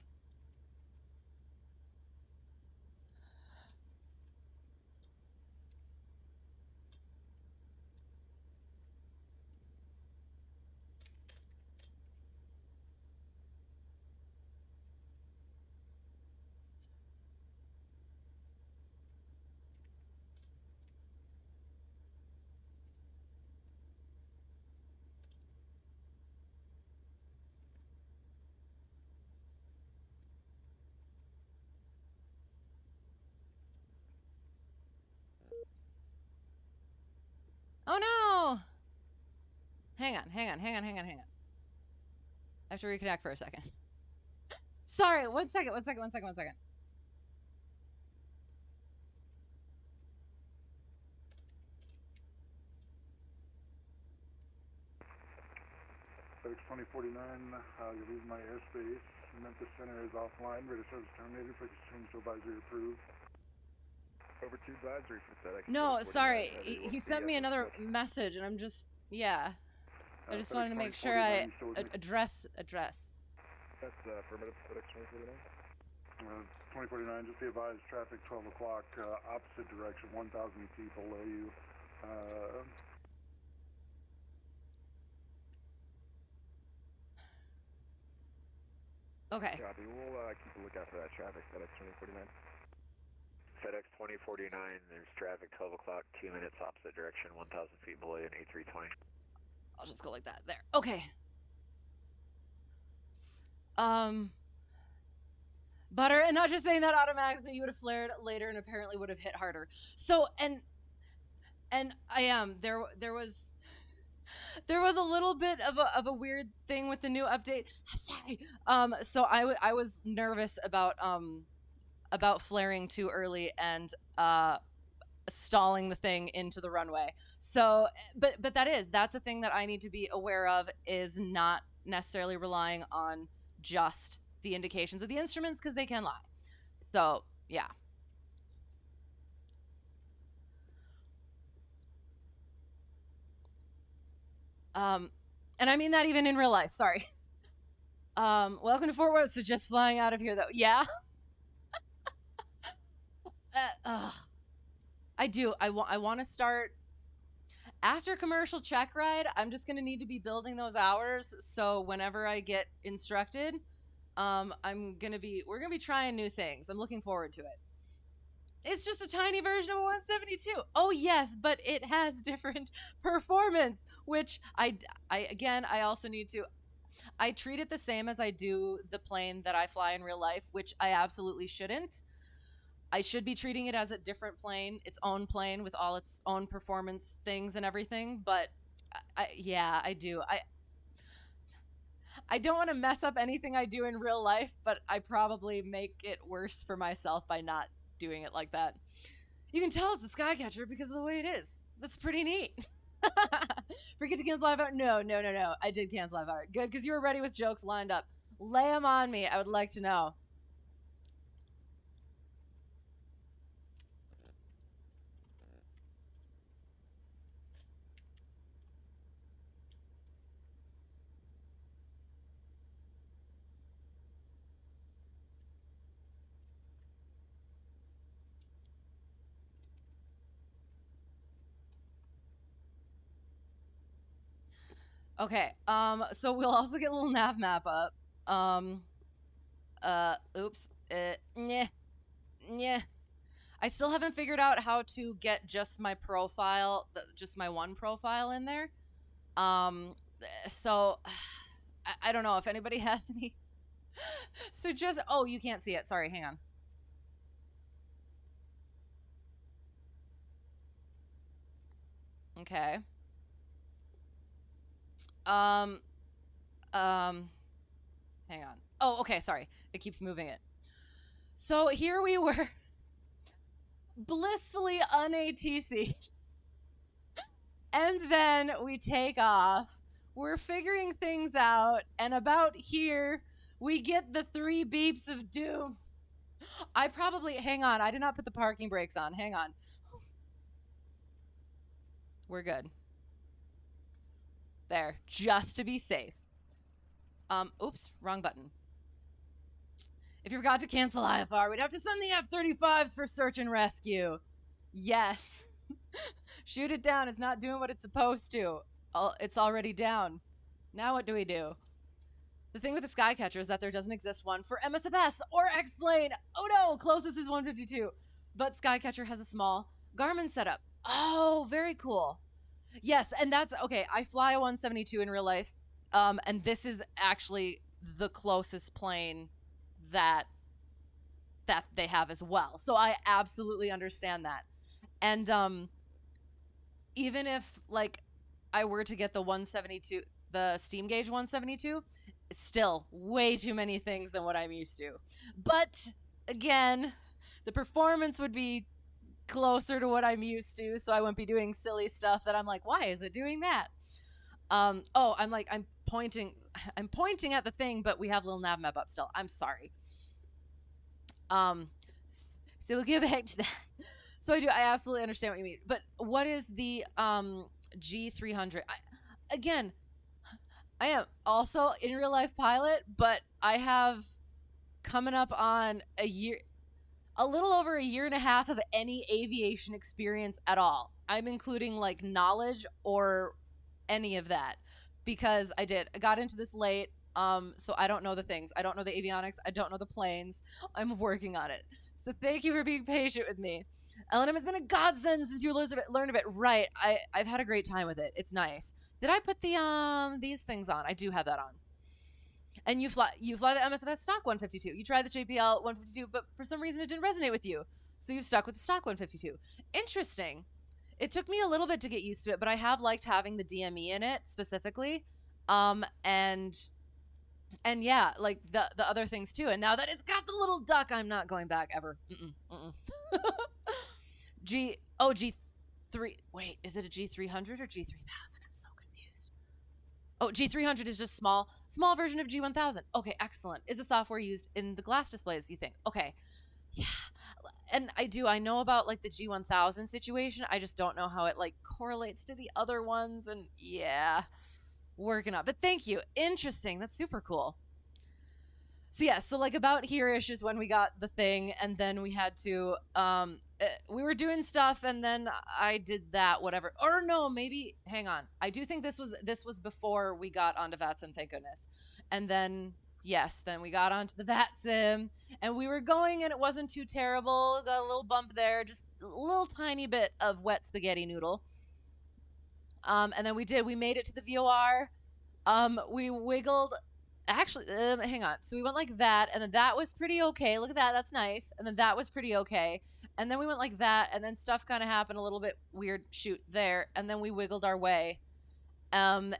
hang on. I have to reconnect for a second. Sorry, one second. FedEx 2049, you're leaving my airspace. Memphis Center is offline. Radar service terminated. Frequency change to advisory approved. Over to advisory for FedEx. No, 2049, sorry. heavy will He be sent me up another much. message, and I'm just, yeah. I just FedEx wanted to make sure I 2049, you still with me? address. That's affirmative, FedEx 2049. 2049, just be advised, traffic 12 o'clock, opposite direction, 1,000 feet below you. Okay. Copy. We'll keep a lookout for that traffic, FedEx 2049. FedEx 2049, there's traffic 12 o'clock, 2 minutes opposite direction, 1,000 feet below you, an A320. I'll just go like that. There. Okay. Butter, and not just saying that automatically, you would have flared later and apparently would have hit harder. So, and I am there was a little bit of a weird thing with the new update. I'm sorry. So I was nervous about flaring too early and stalling the thing into the runway. So, but that's a thing that I need to be aware of, is not necessarily relying on just the indications of the instruments, because they can lie. So, yeah. And I mean that even in real life. Sorry. Welcome to Fort Worth. So just flying out of here, though. Yeah. I do. I want to start after commercial Checkride. I'm just gonna need to be building those hours. So whenever I get instructed, we're gonna be trying new things. I'm looking forward to it. It's just a tiny version of 172. Oh yes, but it has different performance, which I also need to. I treat it the same as I do the plane that I fly in real life, which I absolutely shouldn't. I should be treating it as a different plane, its own plane with all its own performance things and everything. But I do. I don't want to mess up anything I do in real life, but I probably make it worse for myself by not doing it like that. You can tell it's a Skycatcher because of the way it is. That's pretty neat. Forget to cancel live hour? No. I did cancel live hour. Good, because you were ready with jokes lined up. Lay them on me. I would like to know. Okay, so we'll also get a little nav map up. Oops. Yeah. I still haven't figured out how to get just my profile, just my one profile in there. So I don't know if anybody has any suggestions. Oh, you can't see it. Sorry, hang on. Okay. Hang on. Oh, okay, sorry. It keeps moving it. So here we were, blissfully un-ATC'd. And then we take off. We're figuring things out, and about here, we get the 3 beeps of doom. Hang on, I did not put the parking brakes on. Hang on. We're good. There, just to be safe. Oops, wrong button. If you forgot to cancel IFR, we'd have to send the F-35s for search and rescue. Yes. Shoot it down. It's not doing what it's supposed to. It's already down. Now what do we do? The thing with the Skycatcher is that there doesn't exist one for MSFS or X-Plane. Oh no, closest is 152. But Skycatcher has a small Garmin setup. Oh, very cool. Yes, and that's, okay, I fly a 172 in real life. And this is actually the closest plane that they have as well. So I absolutely understand that. And even if, like, I were to get the 172, the steam gauge 172, still way too many things than what I'm used to. But again, the performance would be closer to what I'm used to, so I wouldn't be doing silly stuff that I'm like, why is it doing that? I'm pointing at the thing, but we have little nav map up still. I'm sorry. So we'll get back to that. So I absolutely understand what you mean. But what is the G300? Again, I am also in real life pilot, but I have coming up on a little over a year and a half of any aviation experience at all. I'm including like knowledge or any of that because I got into this late. So I don't know the things. I don't know the avionics. I don't know the planes. I'm working on it. So thank you for being patient with me. LNM has been a godsend since you learned of it. Right. I've had a great time with it. It's nice. Did I put the these things on? I do have that on. And you fly the MSFS stock 152. You tried the JPL 152, but for some reason it didn't resonate with you. So you've stuck with the stock 152. Interesting. It took me a little bit to get used to it, but I have liked having the DME in it specifically. And yeah, like the other things too. And now that it's got the little duck, I'm not going back ever. G3. Wait, is it a G300 or G3000? I'm so confused. Oh, G300 is just small version of G1000. Okay, excellent. Is the software used in the glass displays, you think? Okay. Yeah. And I know about like the G1000 situation. I just don't know how it like correlates to the other ones. And yeah, working on. But thank you. Interesting. That's super cool. So yeah, so like about here-ish is when we got the thing, and then we had to we were doing stuff, and then I did that, whatever. Or no, maybe hang on. I do think this was before we got onto VATSIM, thank goodness. And then yes, then we got onto the VATSIM, and we were going, and it wasn't too terrible. Got a little bump there, just a little tiny bit of wet spaghetti noodle. And then we made it to the VOR. We wiggled. Actually, hang on. So we went like that, and then that was pretty okay. Look at that. That's nice. And then that was pretty okay. And then we went like that, and then stuff kind of happened a little bit weird. Shoot, there. And then we wiggled our way, and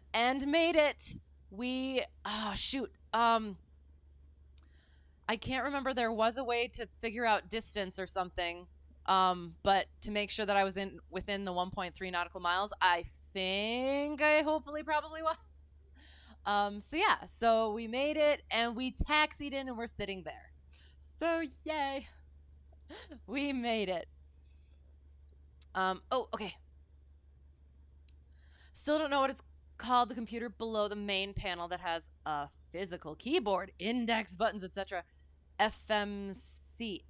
made it. I can't remember. There was a way to figure out distance or something, but to make sure that I was within the 1.3 nautical miles, I think I hopefully probably was. So yeah, so we made it and we taxied in and we're sitting there. So yay. We made it. Okay. Still don't know what it's called, the computer below the main panel that has a physical keyboard, index buttons, etc. FMC.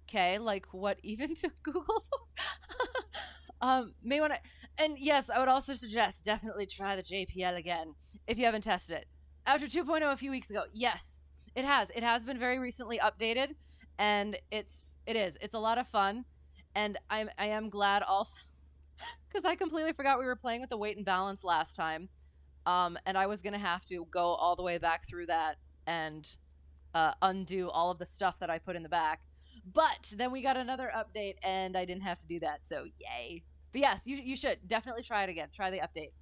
Okay, like what even to Google for? May want to, and yes, I would also suggest definitely try the JPL again if you haven't tested it. After 2.0 a few weeks ago, yes, it has been very recently updated, and it's a lot of fun, and I am glad also because I completely forgot we were playing with the weight and balance last time, and I was gonna have to go all the way back through that and undo all of the stuff that I put in the back. But then we got another update, and I didn't have to do that, so yay. But yes, you should definitely try it again. Try the update.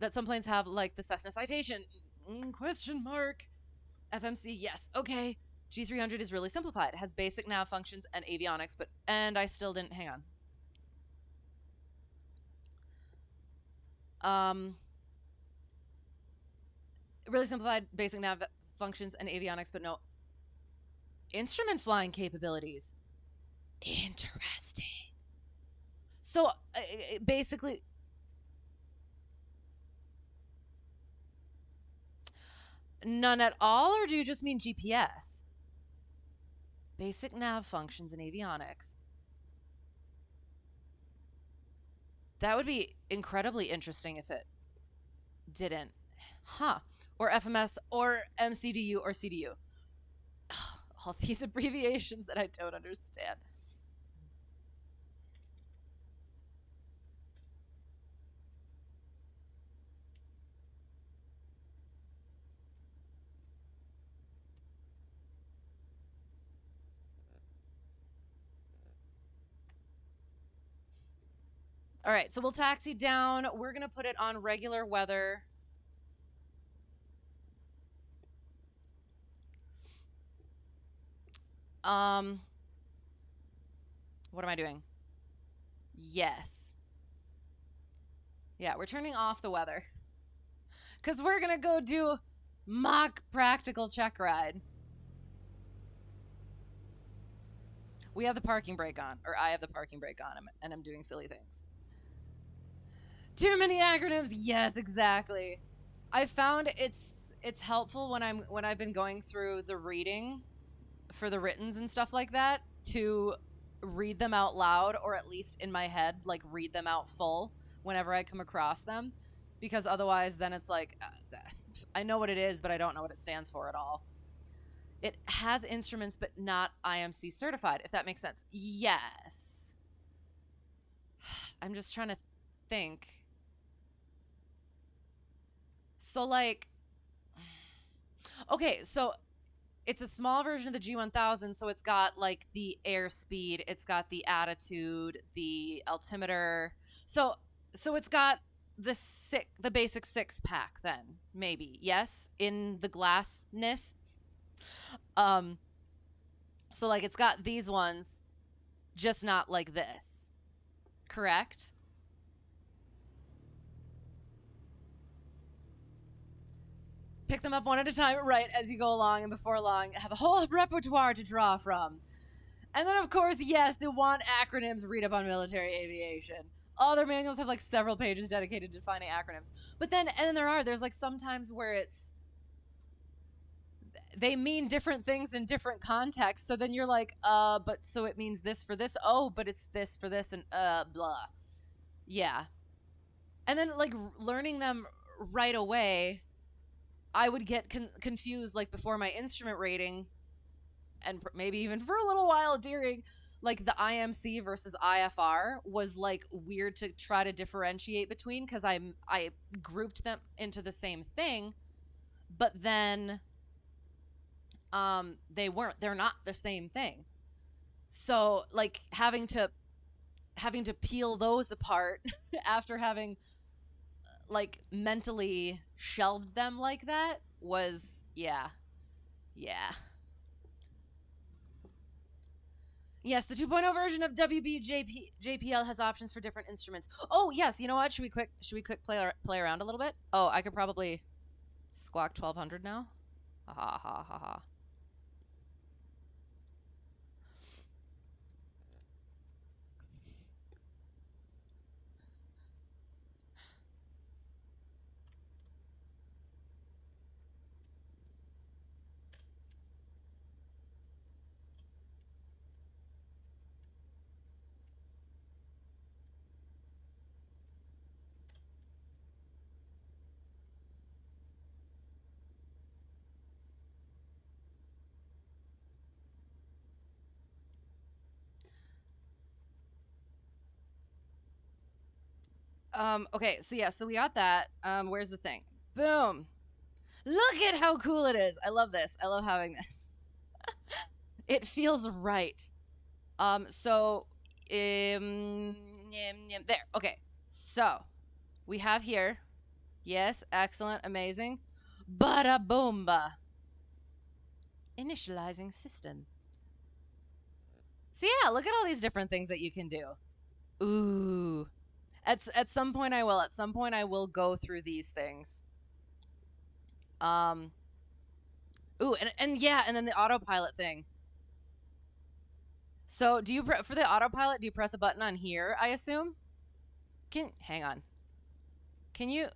That some planes have, like the Cessna Citation, question mark. FMC, yes, okay. G300 is really simplified. It has basic nav functions and avionics, and I still didn't, hang on. Really simplified basic nav functions and avionics, but no instrument flying capabilities. Interesting. So basically, none at all, or do you just mean GPS? Basic nav functions and avionics. That would be incredibly interesting if it didn't. Huh. Or FMS or MCDU or CDU. All these abbreviations that I don't understand. All right, so we'll taxi down. We're going to put it on regular weather. What am I doing? Yes. Yeah, we're turning off the weather. Because we're going to go do mock practical check ride. We have the parking brake on, or I have the parking brake on, and I'm doing silly things. Too many acronyms. Yes, exactly. I found it's helpful when I've been going through the reading for the writtens and stuff like that to read them out loud, or at least in my head, like read them out full whenever I come across them, because otherwise then it's like I know what it is, but I don't know what it stands for at all. It has instruments, but not IMC certified, if that makes sense. Yes. I'm just trying to think. So, like, okay, so it's a small version of the G1000, so it's got, like, the airspeed, it's got the attitude, the altimeter. So it's got the basic 6-pack then, maybe. Yes? In the glassness. So like it's got these ones, just not like this. Correct? Pick them up one at a time, right, as you go along, and before long, have a whole repertoire to draw from. And then, of course, yes, they want acronyms, read up on military aviation. All their manuals have like several pages dedicated to defining acronyms. But then, and then there's like sometimes where they mean different things in different contexts. So then you're like, but so it means this for this. Oh, but it's this for this, and blah. Yeah. And then like learning them right away, I would get confused like before my instrument rating, and maybe even for a little while during, like the IMC versus IFR was like weird to try to differentiate between, because I grouped them into the same thing, but then they're not the same thing. So like having to peel those apart after having like mentally shelved them like that was yeah. Yes, the 2.0 version of JPL has options for different instruments. Oh yes, you know what? Should we quick play around a little bit? Oh, I could probably squawk 1200 now. Ha ha ha ha ha. Okay, so we got that. Where's the thing? Boom. Look at how cool it is. I love this. I love having this. It feels right. There. Okay. So, we have here. Yes, excellent, amazing. Bada boomba. Initializing system. So yeah, look at all these different things that you can do. Ooh. At some point I will. At some point I will go through these things. Ooh, and yeah, and then the autopilot thing. So do you for the autopilot? Do you press a button on here? I assume. Hang on. Can you?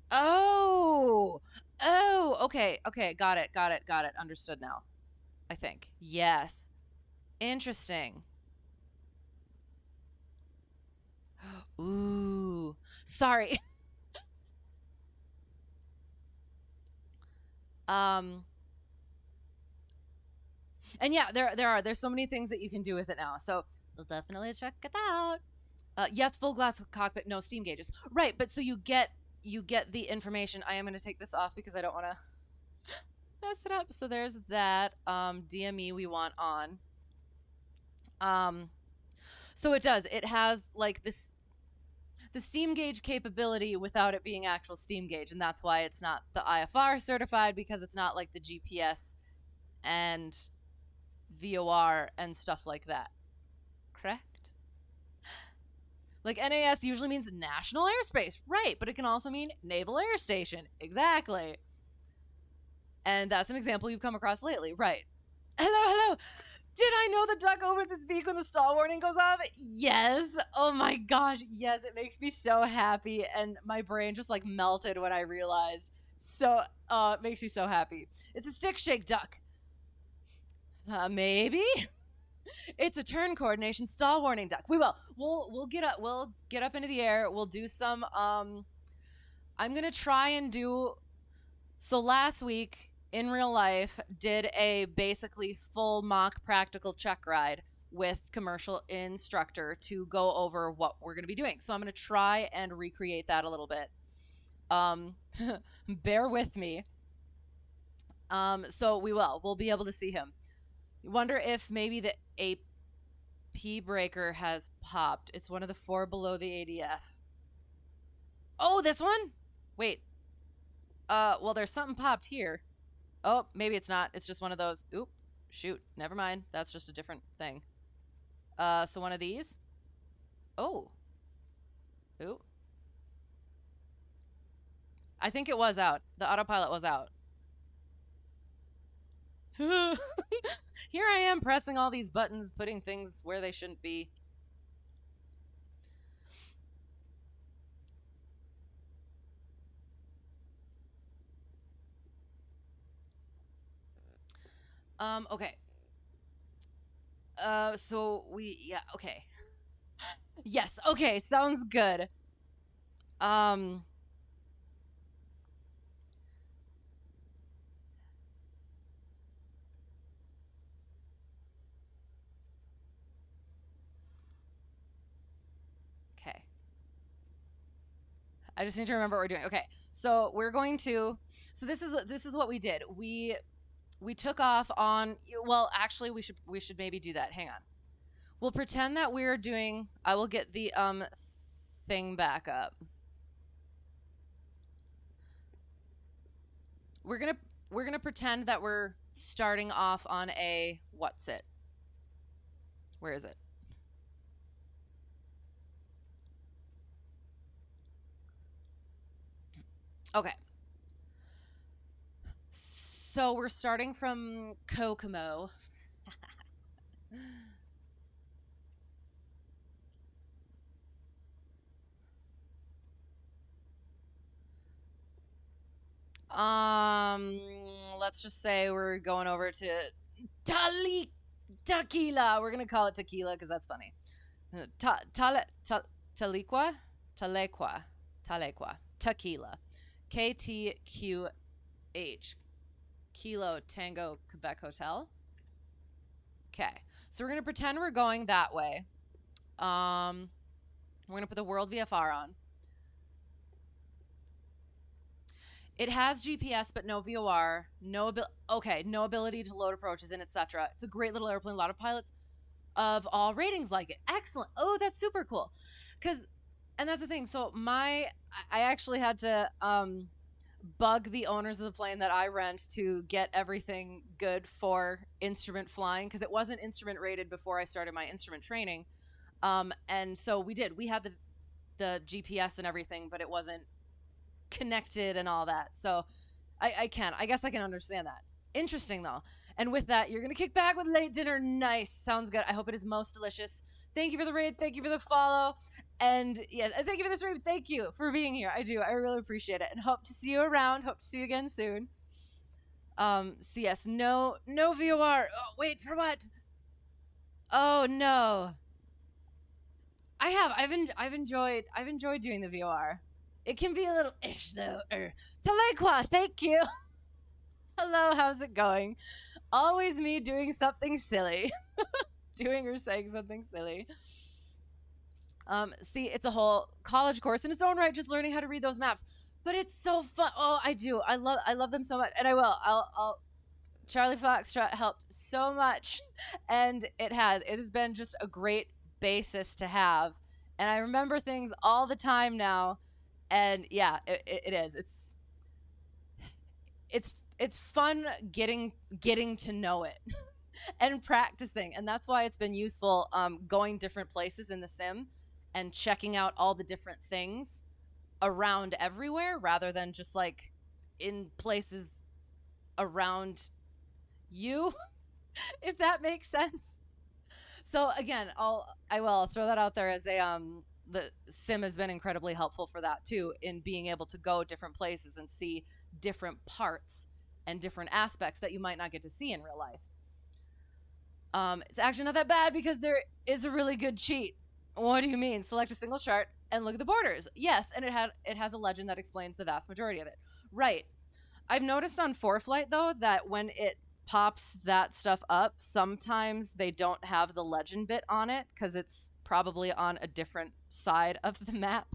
Oh. Okay. Got it. Understood now. I think. Yes. Interesting. Ooh. Sorry. And yeah, there's so many things that you can do with it now. So we'll definitely check it out. Yes, full glass cockpit, no steam gauges. Right, but so you get the information. I am going to take this off because I don't want to mess it up. So there's that. DME we want on. So it does. It has like this the steam gauge capability without it being actual steam gauge, and that's why it's not the IFR certified, because it's not like the GPS and VOR and stuff like that. Correct? Like NAS usually means national airspace, right? But it can also mean naval air station. Exactly. And that's an example you've come across lately, right? Hello. Did I know the duck opens its beak when the stall warning goes off? Yes. Oh my gosh. Yes, it makes me so happy. And my brain just like melted when I realized. So, it makes me so happy. It's a stick shake duck. Maybe. It's a turn coordination stall warning duck. We will. We'll get up. We'll get up into the air. We'll do some. I'm gonna try and do. So last week in real life, did a basically full mock practical check ride with commercial instructor to go over what we're gonna be doing. So I'm gonna try and recreate that a little bit. Bear with me. So we'll be able to see him. Wonder if maybe the AP breaker has popped. It's one of the 4 below the ADF. Oh, this one? Wait. Well, there's something popped here. Oh, maybe it's not. It's just one of those. Oop. Shoot. Never mind. That's just a different thing. So one of these. Oh. Ooh. I think it was out. The autopilot was out. Here I am pressing all these buttons, putting things where they shouldn't be. Okay. Okay. Yes, okay, sounds good. Okay. I just need to remember what we're doing. Okay. So we're going to this is what we did. We took off on, well, actually we should maybe do that. Hang on. We'll pretend that we're doing, I will get the thing back up. We're going to pretend that we're starting off on a what's it? Where is it? Okay. So we're starting from KOKM. Let's just say we're going over to Tequila. We're gonna call it Tequila because that's funny. Talequa, Tequila, KTQH, Kilo Tango Quebec Hotel. Okay, so we're gonna pretend we're going that way. We're gonna put the World VFR on. It has GPS, but no VOR, no ability to load approaches and etc. It's a great little airplane. A lot of pilots of all ratings like it. Excellent. Oh, that's super cool. And that's the thing. So I actually had to bug the owners of the plane that I rent to get everything good for instrument flying, because it wasn't instrument rated before I started my instrument training. And so we had the GPS and everything, but it wasn't connected and all that. So I guess I can understand that. Interesting though. And with that, you're gonna kick back with late dinner. Nice. Sounds good. I hope it is most delicious. Thank you for the raid. Thank you for the follow. And yes, thank you for this raid. Thank you for being here. I do. I really appreciate it. And hope to see you around. Hope to see you again soon. So yes, no VOR. Oh, wait, for what? Oh no. I've enjoyed doing the VOR. It can be a little ish though. Talequa, thank you. Hello, how's it going? Always me doing something silly. Doing or saying something silly. See, it's a whole college course in its own right, just learning how to read those maps. But it's so fun. Oh, I do. I love them so much. And I will. Charlie Foxtrot helped so much, and it has been just a great basis to have. And I remember things all the time now, and yeah, it is. It's fun getting to know it and practicing, and that's why it's been useful going different places in the sim and checking out all the different things around everywhere rather than just like in places around you, if that makes sense. So again, I will throw that out there as a the sim has been incredibly helpful for that too, in being able to go different places and see different parts and different aspects that you might not get to see in real life. It's actually not that bad because there is a really good cheat. What do you mean? Select a single chart and look at the borders. Yes, and it has a legend that explains the vast majority of it. Right. I've noticed on ForeFlight though that when it pops that stuff up, sometimes they don't have the legend bit on it because it's probably on a different side of the map,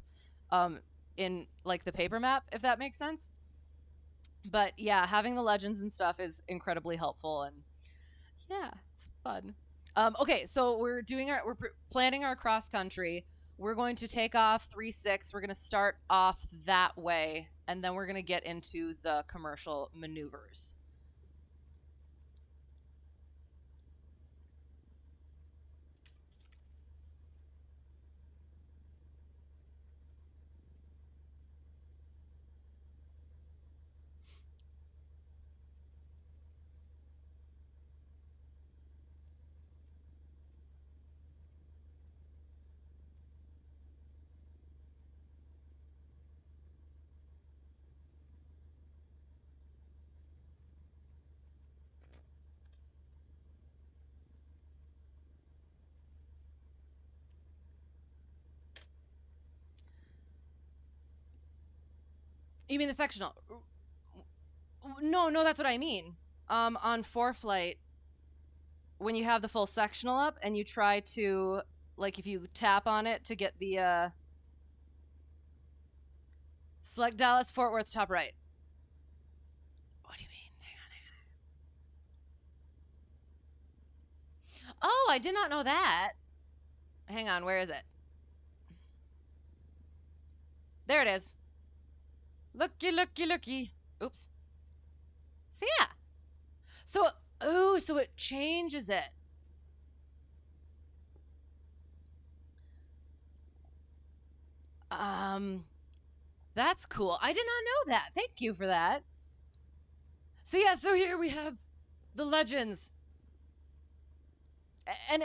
in like the paper map, if that makes sense. But yeah, having the legends and stuff is incredibly helpful, and yeah, it's fun. Okay, so we're planning our cross country. We're going to take off 3-6. We're going to start off that way, and then we're going to get into the commercial maneuvers. You mean the sectional? No, that's what I mean. On ForeFlight, when you have the full sectional up and you try to, like, if you tap on it to get the select Dallas Fort Worth top right. What do you mean? Hang on. Oh, I did not know that. Hang on, where is it? There it is. Looky. Oops. So yeah. So it changes it. That's cool. I did not know that. Thank you for that. So yeah, so here we have the legends. And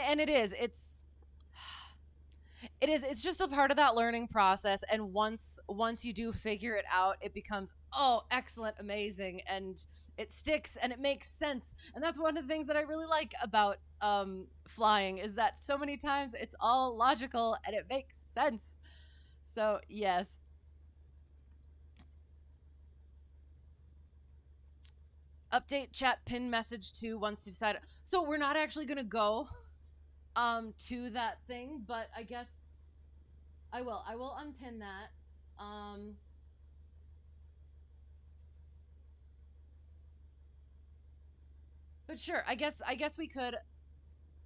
it's just a part of that learning process, and once you do figure it out, it becomes excellent, amazing, and it sticks and it makes sense. And that's one of the things that I really like about flying, is that so many times it's all logical and it makes sense. So yes. Update chat pin message to once you decide. So we're not actually gonna go to that thing, but I guess I will unpin that. But sure, I guess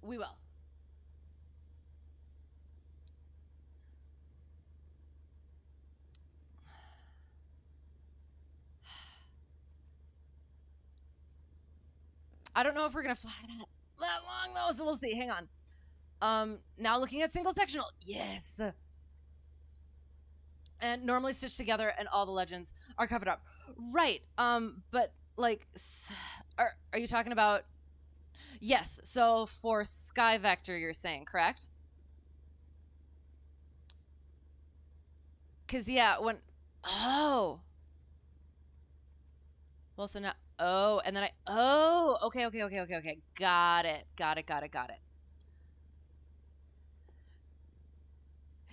we will. I don't know if we're gonna fly that long though, so we'll see. Hang on. Now looking at single sectional. Yes. And normally stitched together, and all the legends are covered up. Right. But like, are you talking about? Yes. So for Sky Vector, you're saying, correct? Cause yeah, when well, so now and then okay. Got it.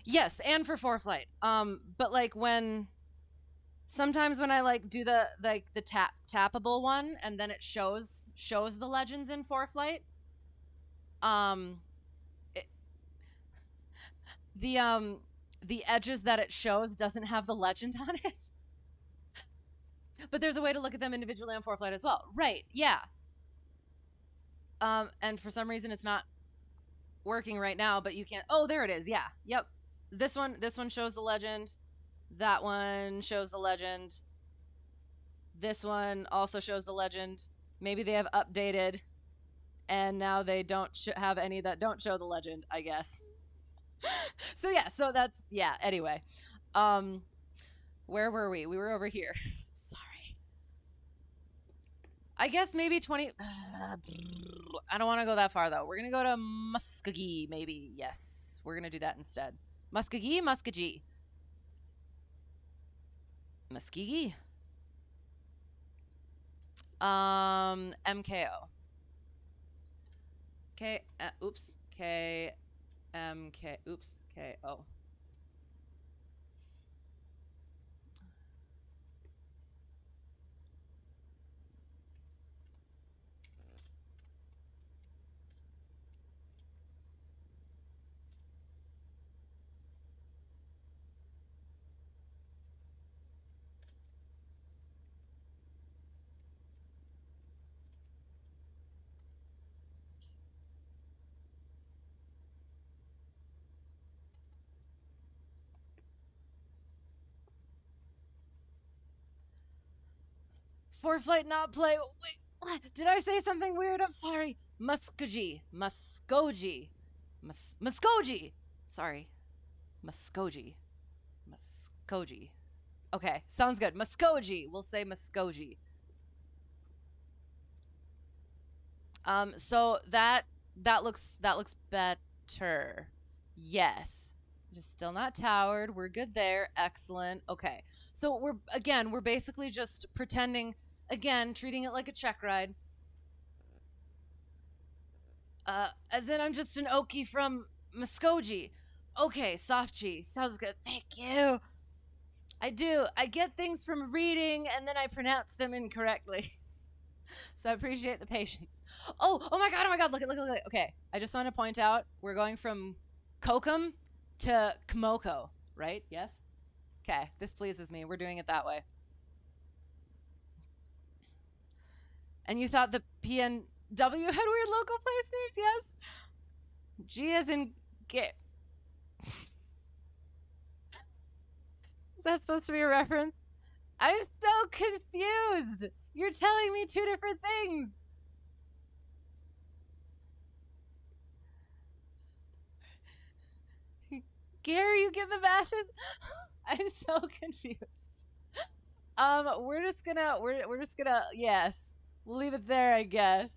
Yes, and for ForeFlight. But like sometimes when I like do the tappable one, and then it shows the legends in ForeFlight. The edges that it shows doesn't have the legend on it. But there's a way to look at them individually on ForeFlight as well. Right, yeah. And for some reason it's not working right now, but you can't. Oh, there it is. Yeah. Yep. This one shows the legend. That one shows the legend. This one also shows the legend. Maybe they have updated and now they don't have any that don't show the legend, I guess. So yeah, so that's, yeah, anyway. Where were we? We were over here. Sorry. I guess maybe 20. I don't want to go that far, though. We're going to go to Muskogee, maybe. Yes, we're going to do that instead. Muskogee, Muskogee. Muskogee. MKO. Oops. KMK. Oops. KO. For flight not play. Wait, what? Did I say something weird? I'm sorry. Muskogee. Muskogee. Muskogee. Sorry. Muskogee. Muskogee. Okay, sounds good. Muskogee. We'll say Muskogee. So that looks better. Yes. It is still not towered. We're good there. Excellent. Okay. So we're basically just pretending, again, treating it like a check ride. As in I'm just an Okie from Muskogee. Okay, soft G. Sounds good. Thank you. I do. I get things from reading and then I pronounce them incorrectly. So I appreciate the patience. Oh my god, look. Okay, I just want to point out we're going from KOKM to KMKO, right? Yes? Okay, this pleases me. We're doing it that way. And you thought the PNW had weird local place names? Yes? G as in get. Is that supposed to be a reference? I'm so confused. You're telling me two different things. Gary, you get the math? I'm so confused. We're just gonna yes. We'll leave it there, I guess.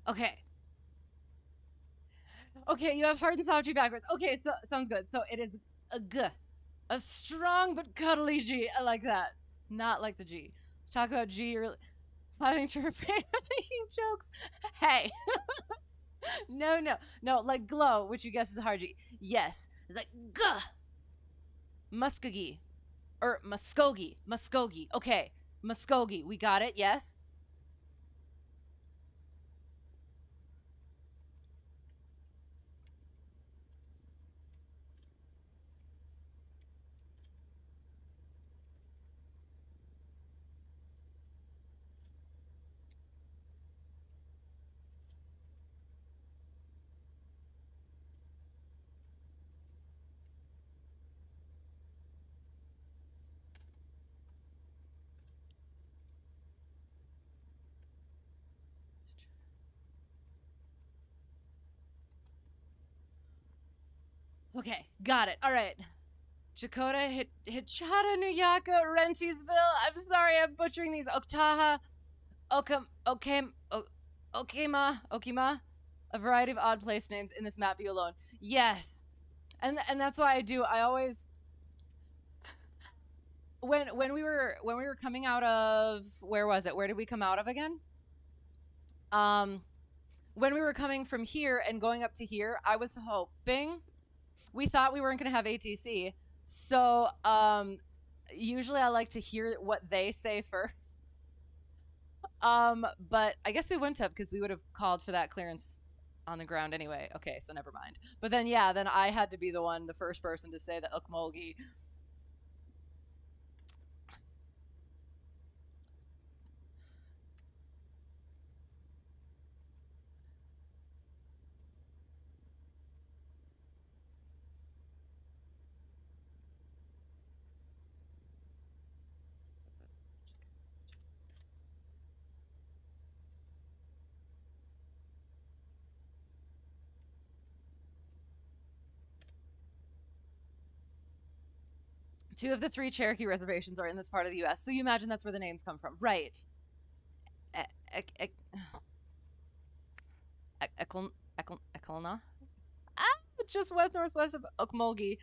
Okay. Okay, you have hard and soft G backwards. Okay, so sounds good. So it is a G. A strong but cuddly G. I like that. Not like the G. Let's talk about G. You're having to refrain from making jokes. Hey. No, like glow, which you guess is a hard G. Yes. It's like G. Muskogee. Or Muskogee. Muskogee. Okay. Muskogee. We got it, yes? Okay, got it. All right. Chakota, Hichata, Nuyaka, Rentisville. I'm sorry, I'm butchering these. Oktaha, Okima. A variety of odd place names in this map view alone. Yes. And that's why I always when we were coming out of, where was it? Where did we come out of again? When we were coming from here and going up to here, I was hoping, we thought we weren't going to have ATC. So, usually I like to hear what they say first. But I guess we wouldn't have, because we would have called for that clearance on the ground anyway. Okay, so never mind. But then, yeah, then I had to be the first person to say the Okmulgee. Two of the 3 Cherokee reservations are in this part of the U.S., so you imagine that's where the names come from. Right. Eklona? Just west-northwest of Okmulgee.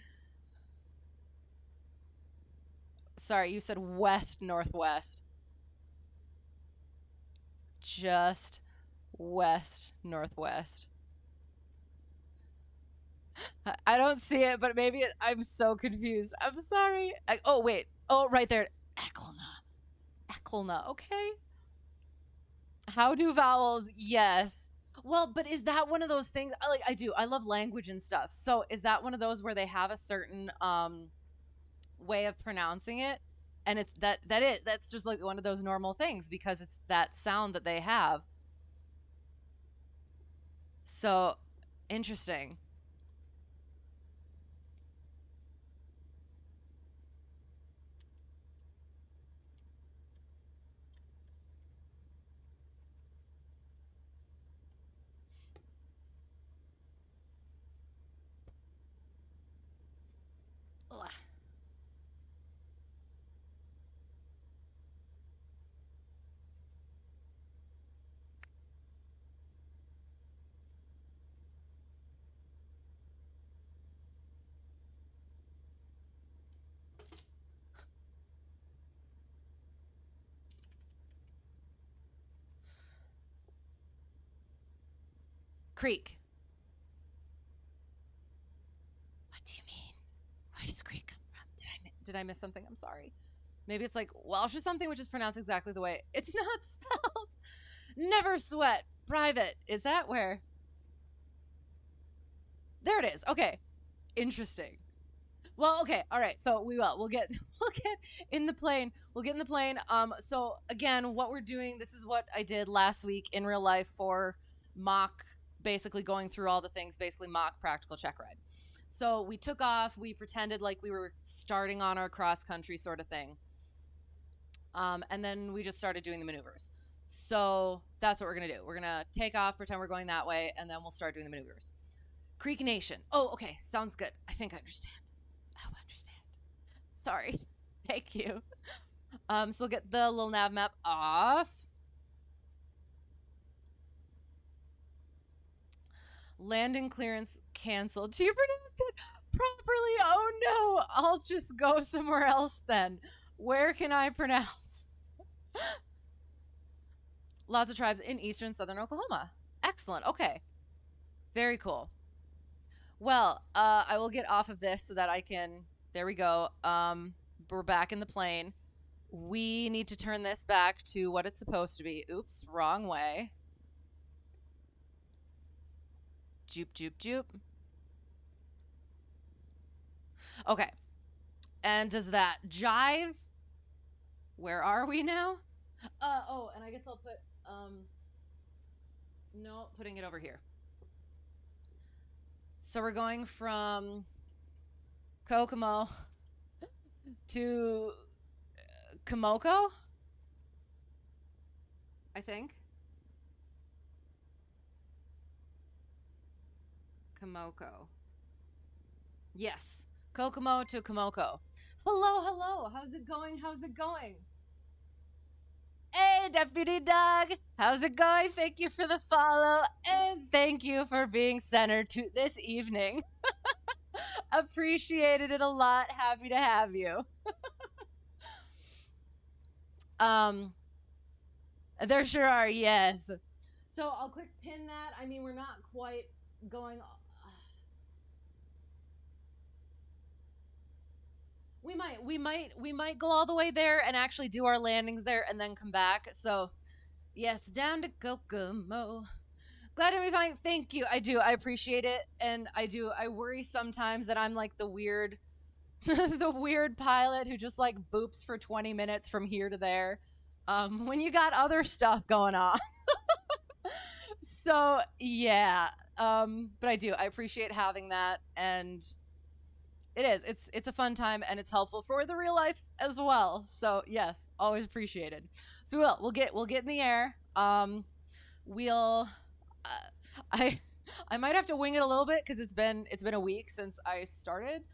Sorry, you said west-northwest. Just west-northwest. I don't see it, but maybe I'm so confused. I'm sorry. Oh, wait. Oh, right there. Eklona. Okay. How do vowels? Yes. Well, but is that one of those things? I love language and stuff. So is that one of those where they have a certain way of pronouncing it? And it's that's just like one of those normal things because it's that sound that they have. So interesting. Ugh. Creek. What do you mean? Where does creek come from? Did I miss something? I'm sorry. Maybe it's like Welsh or something, which is pronounced exactly the way it's not spelled. Never sweat. Private. Is that where? There it is. Okay. Interesting. Well, okay. All right. So we'll get in the plane. We'll get in the plane. So again, what we're doing, this is what I did last week in real life for mock, basically going through all the things, basically mock practical check ride. So we took off, we pretended like we were starting on our cross country sort of thing. And then we just started doing the maneuvers. So that's what we're going to do. We're going to take off, pretend we're going that way, and then we'll start doing the maneuvers. Creek Nation. Oh, okay. Sounds good. I think I understand. I understand. Sorry. Thank you. So we'll get the little nav map off. Landing clearance canceled. Do you pronounce it properly? Oh no. I'll just go somewhere else then. Where can I pronounce? Lots of tribes in eastern southern Oklahoma. Excellent. Okay. Very cool. Well, I will get off of this so that I can, there we go. We're back in the plane. We need to turn this back to what it's supposed to be. Oops, wrong way. Joop, joop, joop. Okay. And does that jive? Where are we now? Oh, and I guess I'll put, no, putting it over here. So we're going from Kokomo to Komoko, I think. Komoko. Yes. Kokomo to Komoko. Hello, hello. How's it going? How's it going? Hey, Deputy Doug. How's it going? Thank you for the follow, and thank you for being centered to this evening. Appreciated it a lot. Happy to have you. There sure are, yes. So I'll quick pin that. I mean, we're not quite going. We might go all the way there and actually do our landings there and then come back. So, yes, down to Kokomo. Glad to be fine. Thank you. I do. I appreciate it, and I do. I worry sometimes that I'm like the weird, the weird pilot who just like boops for 20 minutes from here to there, when you got other stuff going on. So yeah, but I do. I appreciate having that, and it is. It's a fun time, and it's helpful for the real life as well. So yes, always appreciated. So we'll get in the air. We'll. I might have to wing it a little bit because it's been a week since I started.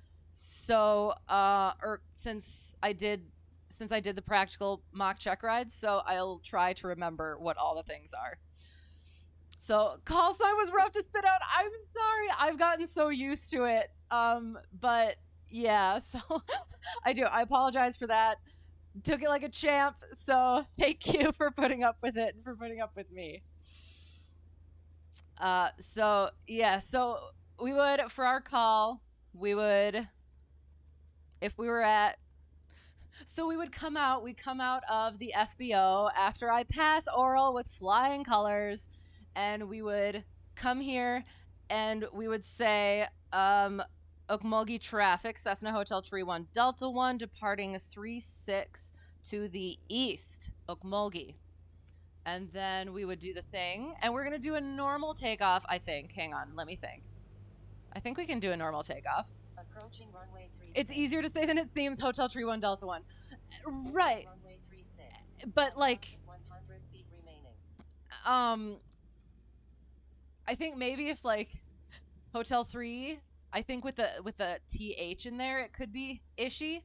So or since I did the practical mock check ride. So I'll try to remember what all the things are. So call sign was rough to spit out. I'm sorry. I've gotten so used to it. But yeah, so I do. I apologize for that. Took it like a champ. So thank you for putting up with it and for putting up with me. So yeah, so we would, for our call, if we were at, so we would come out of the FBO after I pass oral with flying colors, and we would come here and we would say, Okmulgee traffic, Cessna Hotel Tree 1 Delta 1, departing 36 to the east, Okmulgee. And then we would do the thing, and we're gonna do a normal takeoff, I think. Hang on, let me think. I think we can do a normal takeoff. Approaching runway 36. It's easier to say than it seems, Hotel Tree 1 Delta 1. Right. Runway 36. But like 100 feet remaining. I think maybe if like Hotel 3, I think with the TH in there, it could be ishy.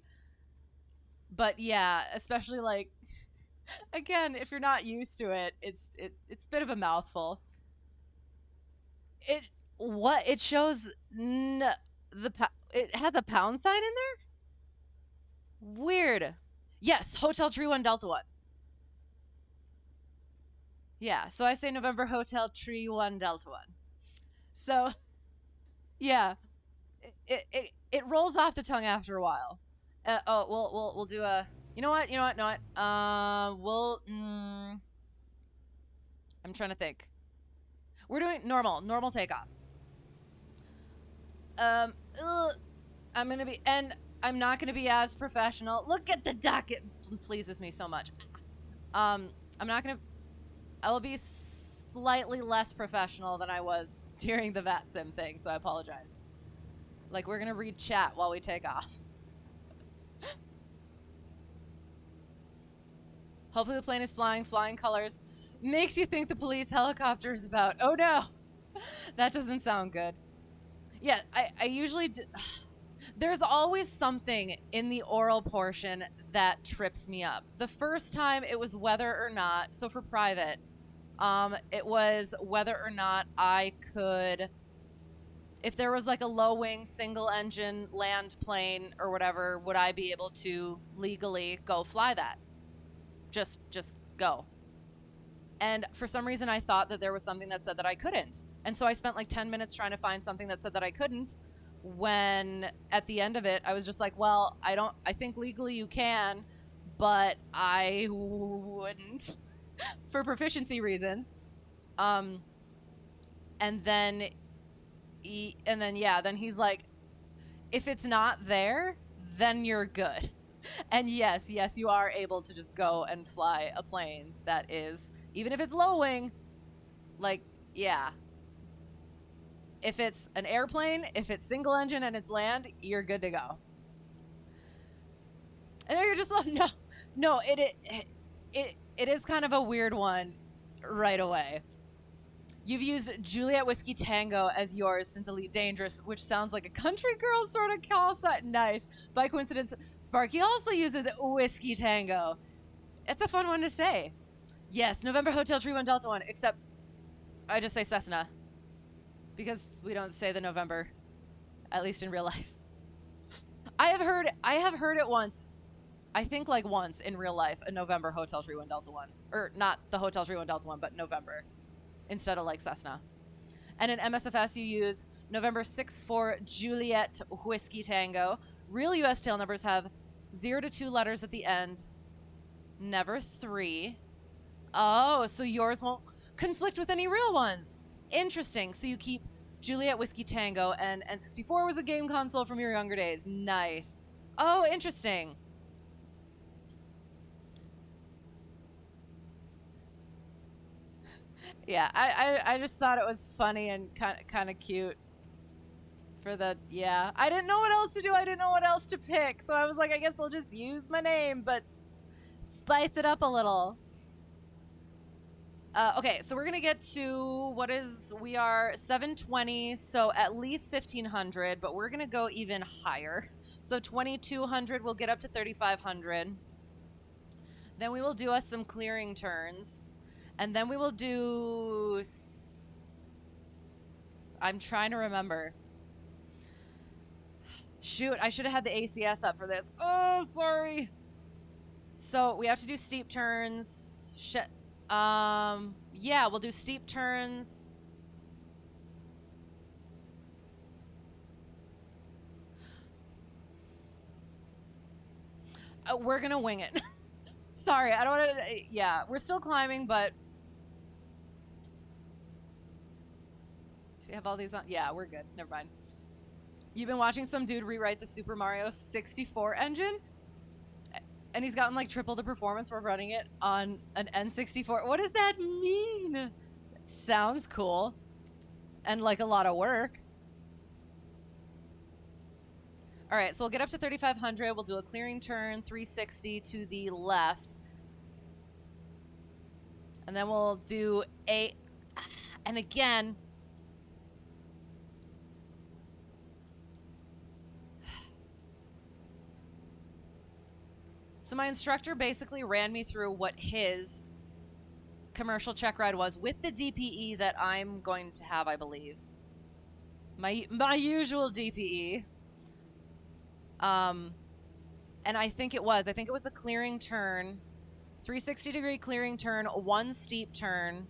But yeah, especially like, again, if you're not used to it, it's a bit of a mouthful. It shows it has a pound sign in there? Weird. Yes, Hotel Tree 1 Delta 1. Yeah, so I say November Hotel Tree 1 Delta 1. So yeah, it rolls off the tongue after a while. We'll do a, you know what? I'm trying to think. We're doing normal takeoff. I'm not gonna be as professional. Look at the duck. It pleases me so much. I will be slightly less professional than I was during the VATSIM thing, so I apologize. Like, we're gonna read chat while we take off. Hopefully the plane is flying colors. Makes you think the police helicopter is about. Oh no! That doesn't sound good. Yeah, I usually do. There's always something in the oral portion that trips me up. The first time it was whether or not, so for private, it was whether or not I could, if there was like a low wing single engine land plane or whatever, would I be able to legally go fly that? Just go. And for some reason I thought that there was something that said that I couldn't. And so I spent like 10 minutes trying to find something that said that I couldn't, when at the end of it I was just like, well, I think legally you can, but I wouldn't for proficiency reasons. And then he's like, if it's not there, then you're good. And yes, you are able to just go and fly a plane that is, even if it's low wing, like, yeah. If it's an airplane, if it's single engine and it's land, you're good to go. And you're just like, no, it is kind of a weird one right away. You've used Juliet Whiskey Tango as yours since Elite Dangerous, which sounds like a country girl sort of call sign. Nice. By coincidence, Sparky also uses Whiskey Tango. It's a fun one to say. Yes, November Hotel Tree 1 Delta 1, except I just say Cessna. Because we don't say the November, at least in real life. I have heard it once. I think like once in real life, a November Hotel Tree 1 Delta 1. Or not the Hotel Tree 1 Delta 1, but November. Instead of like Cessna. And in MSFS, you use November 6-4 Juliet Whiskey Tango. Real U.S. tail numbers have 0 to 2 letters at the end. Never 3. Oh, so yours won't conflict with any real ones. Interesting. So you keep Juliet Whiskey Tango, and N64 was a game console from your younger days. Nice. Oh, interesting. Yeah, I just thought it was funny and kind of cute. For the, yeah. I didn't know what else to do. I didn't know what else to pick. So I was like, I guess I'll just use my name, but spice it up a little. Okay, so we're going to get to, we are 720, so at least 1,500, but we're going to go even higher. So 2,200, we'll get up to 3,500. Then we will do us some clearing turns. And then we will do... I'm trying to remember. Shoot, I should have had the ACS up for this. Oh, sorry. So we have to do steep turns. Yeah, we'll do steep turns. We're gonna wing it. Sorry, I don't want to. Yeah, we're still climbing, but do we have all these on? Yeah, we're good. Never mind. You've been watching some dude rewrite the Super Mario 64 engine, and he's gotten like triple the performance for running it on an N64. What does that mean? Sounds cool, and like a lot of work. All right, so we'll get up to 3,500. We'll do a clearing turn, 360 to the left. And then we'll do and again, so my instructor basically ran me through what his commercial check ride was with the DPE that I'm going to have, I believe. My usual DPE. And I think it was a clearing turn, 360-degree clearing turn, one steep turn.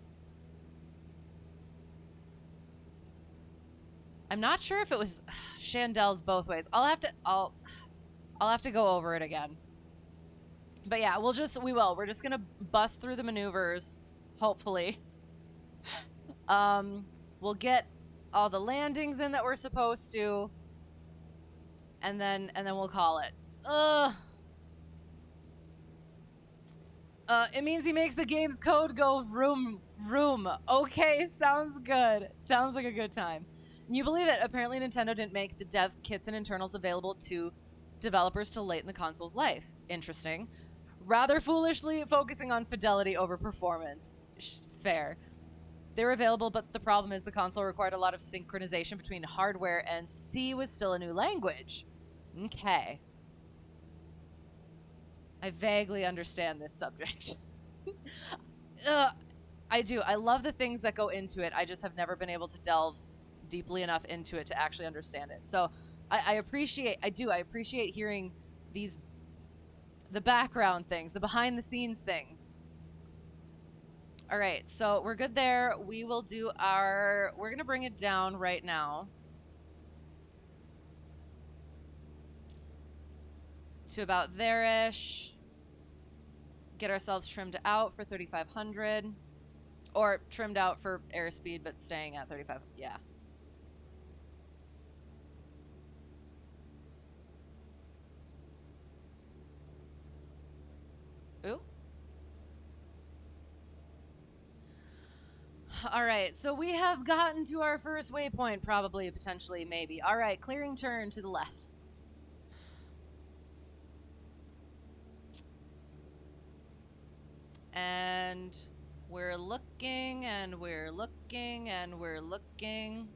I'm not sure if it was Chandel's both ways. I'll have to go over it again. But yeah, we're just gonna bust through the maneuvers, hopefully. We'll get all the landings in that we're supposed to. And then we'll call it. It means he makes the game's code go vroom. Okay, sounds good. Sounds like a good time. And you believe it? Apparently Nintendo didn't make the dev kits and internals available to developers till late in the console's life. Interesting. Rather foolishly focusing on fidelity over performance. Fair. They were available, but the problem is the console required a lot of synchronization between hardware, and C was still a new language. Okay. I vaguely understand this subject. I do. I love the things that go into it. I just have never been able to delve deeply enough into it to actually understand it. So I appreciate hearing the background things, the behind the scenes things. All right, so we're good there. We will do we're going to bring it down right now to about there-ish. Get ourselves trimmed out for 3,500. Or trimmed out for airspeed, but staying at 35. Yeah. Ooh. All right, so we have gotten to our first waypoint, probably, potentially, maybe. All right, clearing turn to the left. And we're looking, and we're looking. looking and we're looking.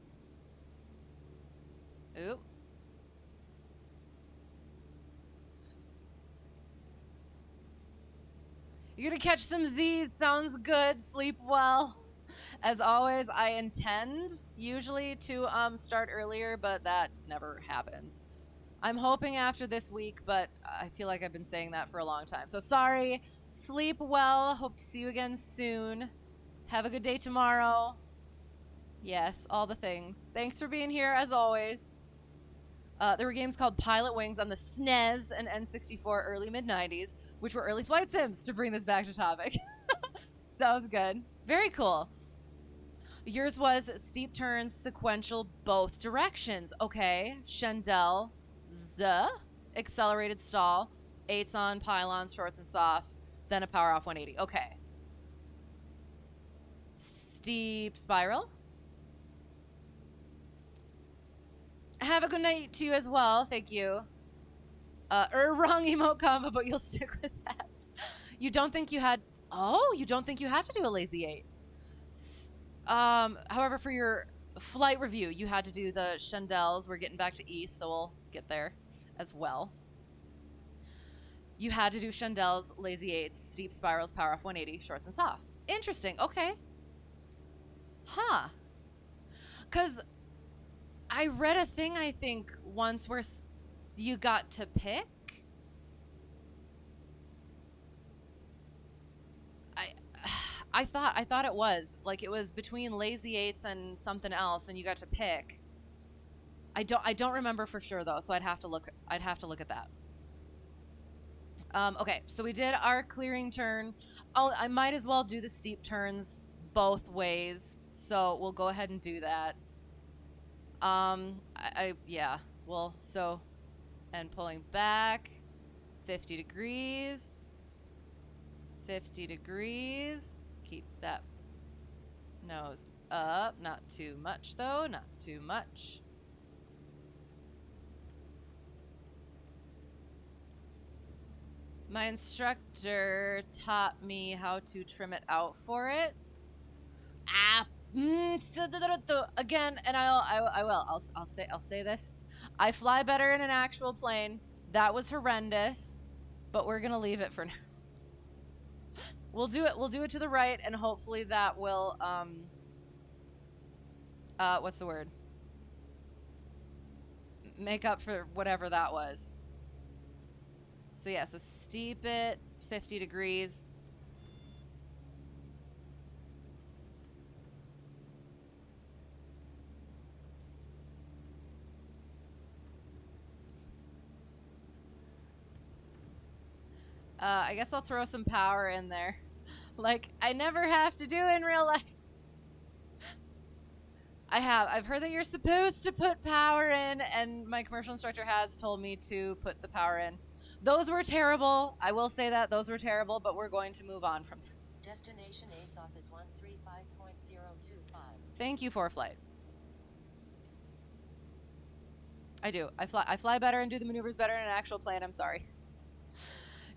Oop. You're gonna catch some Z's. Sounds good. Sleep well. As always, I intend usually to start earlier, but that never happens. I'm hoping after this week, but I feel like I've been saying that for a long time. So sorry. Sleep well. Hope to see you again soon. Have a good day tomorrow. Yes, all the things. Thanks for being here, as always. There were games called Pilot Wings on the SNES and N64 early mid-90s, which were early flight sims, to bring this back to topic. Sounds good. Very cool. Yours was steep turns, sequential, both directions. Okay. Shendel, accelerated stall, 8s on pylons, shorts and softs, then a power off 180. Okay. Steep spiral. Have a good night to you as well. Thank you. Wrong emote combo, but you'll stick with that. You don't think you had... Oh, you don't think you had to do a lazy 8. However, for your flight review, you had to do the Shendels. We're getting back to east, so we'll get there as well. You had to do Shendels, lazy 8s, steep spirals, power off 180, shorts and softs. Interesting. Okay. Huh. Because I read a thing, I think, once where you got to pick. I thought it was like it was between lazy 8s and something else, and you got to pick. I don't remember for sure though, so I'd have to look at that. Okay, so we did our clearing turn. Oh, I might as well do the steep turns both ways, so we'll go ahead and do that. Yeah, well, so, and pulling back, 50 degrees, 50 degrees. Keep that nose up. Not too much, though. Not too much. My instructor taught me how to trim it out for it. Again, and I will. I'll say this. I fly better in an actual plane. That was horrendous, but we're gonna leave it for now. We'll do it to the right, and hopefully that will, what's the word? Make up for whatever that was. So yeah, so steep it, 50 degrees. I guess I'll throw some power in there. Like I never have to do in real life. I've heard that you're supposed to put power in, and my commercial instructor has told me to put the power in. Those were terrible. I will say that those were terrible, but we're going to move on from them. Destination ASOS is 135.025. Thank you for flight. I do. I fly better and do the maneuvers better in an actual plane. I'm sorry.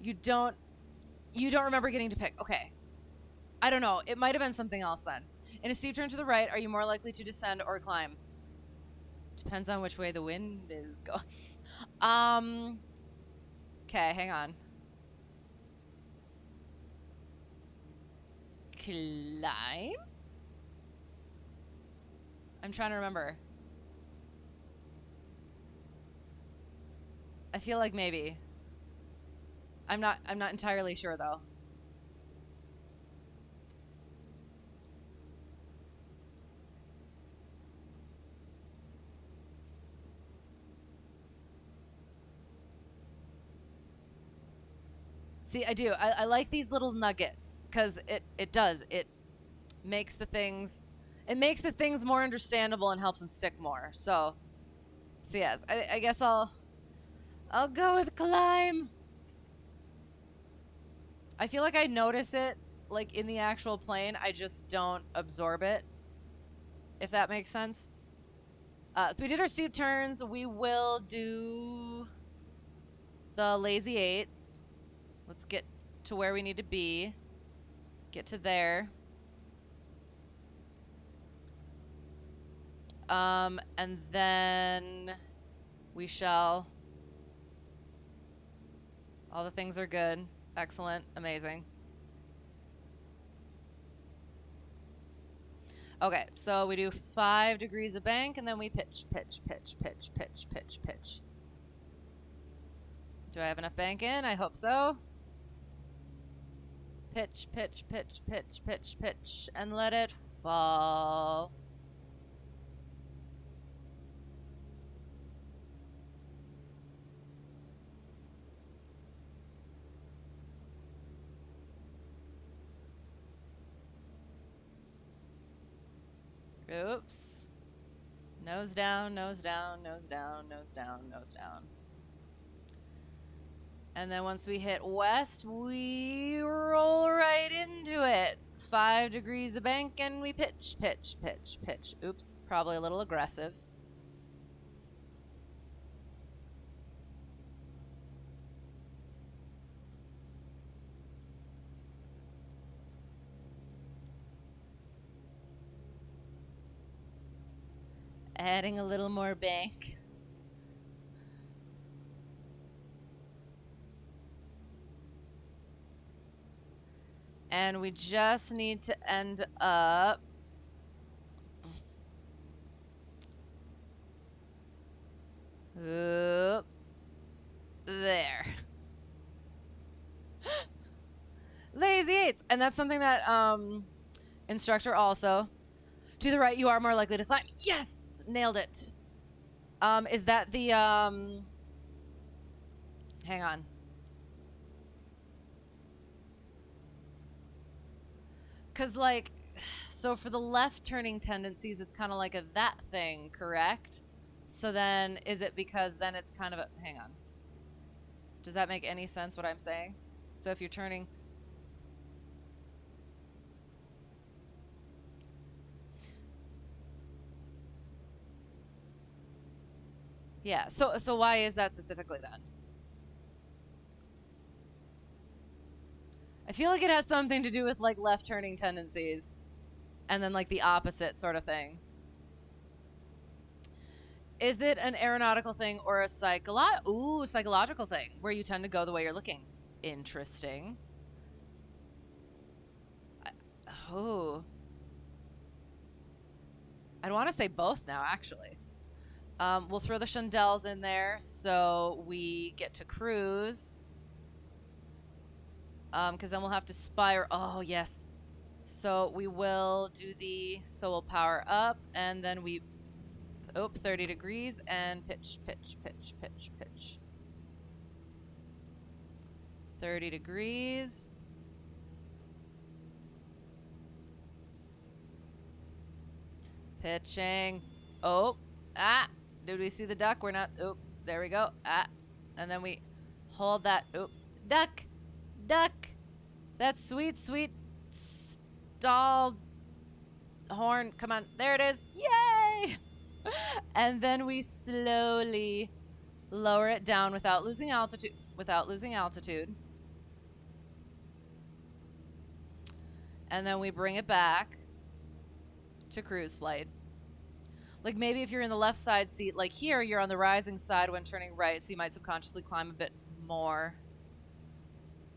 You don't remember getting to pick. Okay. I don't know. It might have been something else then. In a steep turn to the right, are you more likely to descend or climb? Depends on which way the wind is going. Okay, hang on. Climb? I'm trying to remember. I feel like maybe. I'm not entirely sure though. See, I do. I like these little nuggets because it makes the things more understandable and helps them stick more. So yes, I guess I'll go with climb. I feel like I notice it like in the actual plane. I just don't absorb it, if that makes sense. So we did our steep turns. We will do the lazy 8s. Let's get to where we need to be. Get to there. And then we shall. All the things are good. Excellent. Amazing. Okay, so we do 5 degrees of bank, and then we pitch, pitch, pitch, pitch, pitch, pitch, pitch. Do I have enough bank in? I hope so. Pitch, pitch, pitch, pitch, pitch, pitch, and let it fall. Oops. Nose down, nose down, nose down, nose down, nose down. And then once we hit west, we roll right into it. 5 degrees of bank, and we pitch, pitch, pitch, pitch. Oops, probably a little aggressive. Adding a little more bank. And we just need to end up oop, there. Lazy 8s. And that's something that instructor also. To the right, you are more likely to climb. Yes! Nailed it. Is that the hang on. Cause like, so for the left turning tendencies, it's kind of like a that thing, correct? So then, is it because then it's kind of a, hang on. Does that make any sense what I'm saying? So if you're turning. Yeah, so why is that specifically then? I feel like it has something to do with like left turning tendencies and then like the opposite sort of thing. Is it an aeronautical thing or a psychological thing where you tend to go the way you're looking? Interesting. I'd want to say both now, actually. We'll throw the chandelles in there so we get to cruise. Because then we'll have to spire. Oh, yes. So we will do so we'll power up and then we, 30 degrees and pitch, pitch, pitch, pitch, pitch. 30 degrees. Pitching. Did we see the duck? We're not. There we go. And then we hold that. Duck. Duck. That sweet, sweet stall horn. Come on. There it is. Yay! And then we slowly lower it down without losing altitude. And then we bring it back to cruise flight. Like maybe if you're in the left side seat, like here, you're on the rising side when turning right, so you might subconsciously climb a bit more.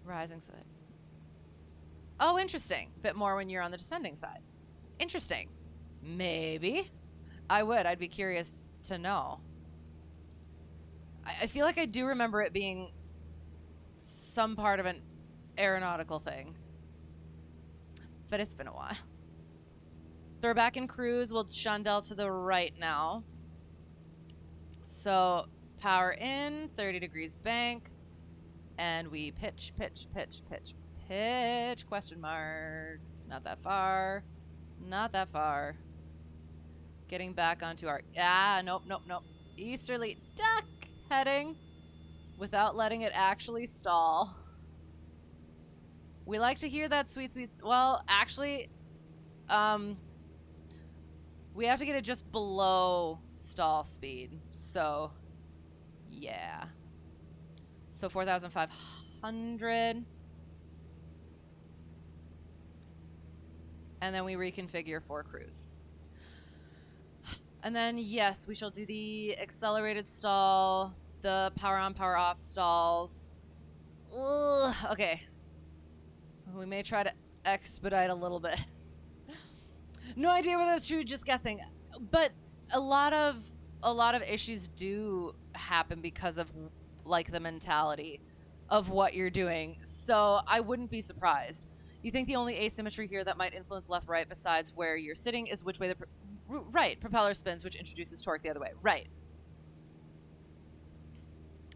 Rising side. Oh, interesting. Bit more when you're on the descending side. Interesting. Maybe. I'd be curious to know. I feel like I do remember it being some part of an aeronautical thing. But it's been a while. So we're back in cruise. We'll chandelle to the right now. So power in, 30 degrees bank. And we pitch, pitch, pitch, pitch, pitch, question mark. Not that far. Not that far. Getting back onto our, nope. Easterly duck heading without letting it actually stall. We like to hear that sweet, sweet, well, actually, we have to get it just below stall speed. So, yeah. So 4,500. And then we reconfigure for cruise. And then, yes, we shall do the accelerated stall, the power on, power off stalls. Ugh, okay. We may try to expedite a little bit. No idea whether that's true, just guessing. But a lot of issues do happen because of like the mentality of what you're doing. So I wouldn't be surprised. You think the only asymmetry here that might influence left right besides where you're sitting is which way the right propeller spins, which introduces torque the other way. Right.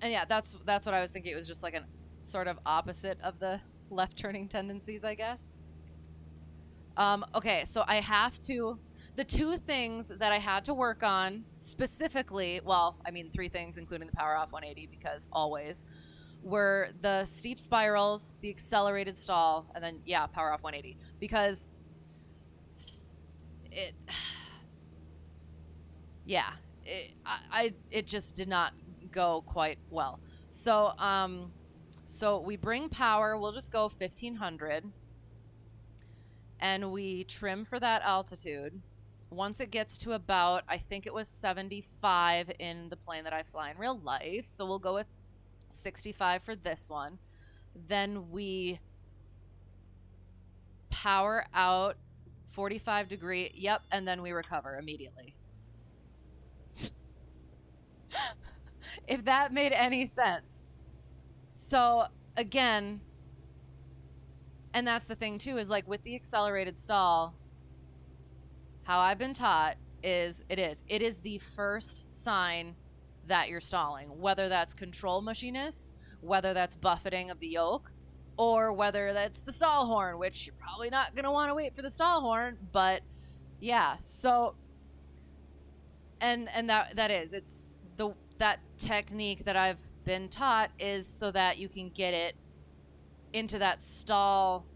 And yeah, that's what I was thinking. It was just like an sort of opposite of the left turning tendencies, I guess. Okay, so I have to, the two things that I had to work on specifically, well, I mean 3 things including the power off 180 because always, were the steep spirals, the accelerated stall, and then, yeah, power off 180. Because it, yeah, it just did not go quite well. So, so we bring power, we'll just go 1500. And we trim for that altitude. Once it gets to about, I think it was 75 in the plane that I fly in real life. So we'll go with 65 for this one. Then we power out 45 degree. Yep. And then we recover immediately. If that made any sense. So again, and that's the thing too, is like with the accelerated stall, how I've been taught is it is the first sign that you're stalling, whether that's control mushiness, whether that's buffeting of the yoke, or whether that's the stall horn, which you're probably not going to want to wait for the stall horn, but yeah. So and that is, it's that technique that I've been taught is so that you can get it into that stall,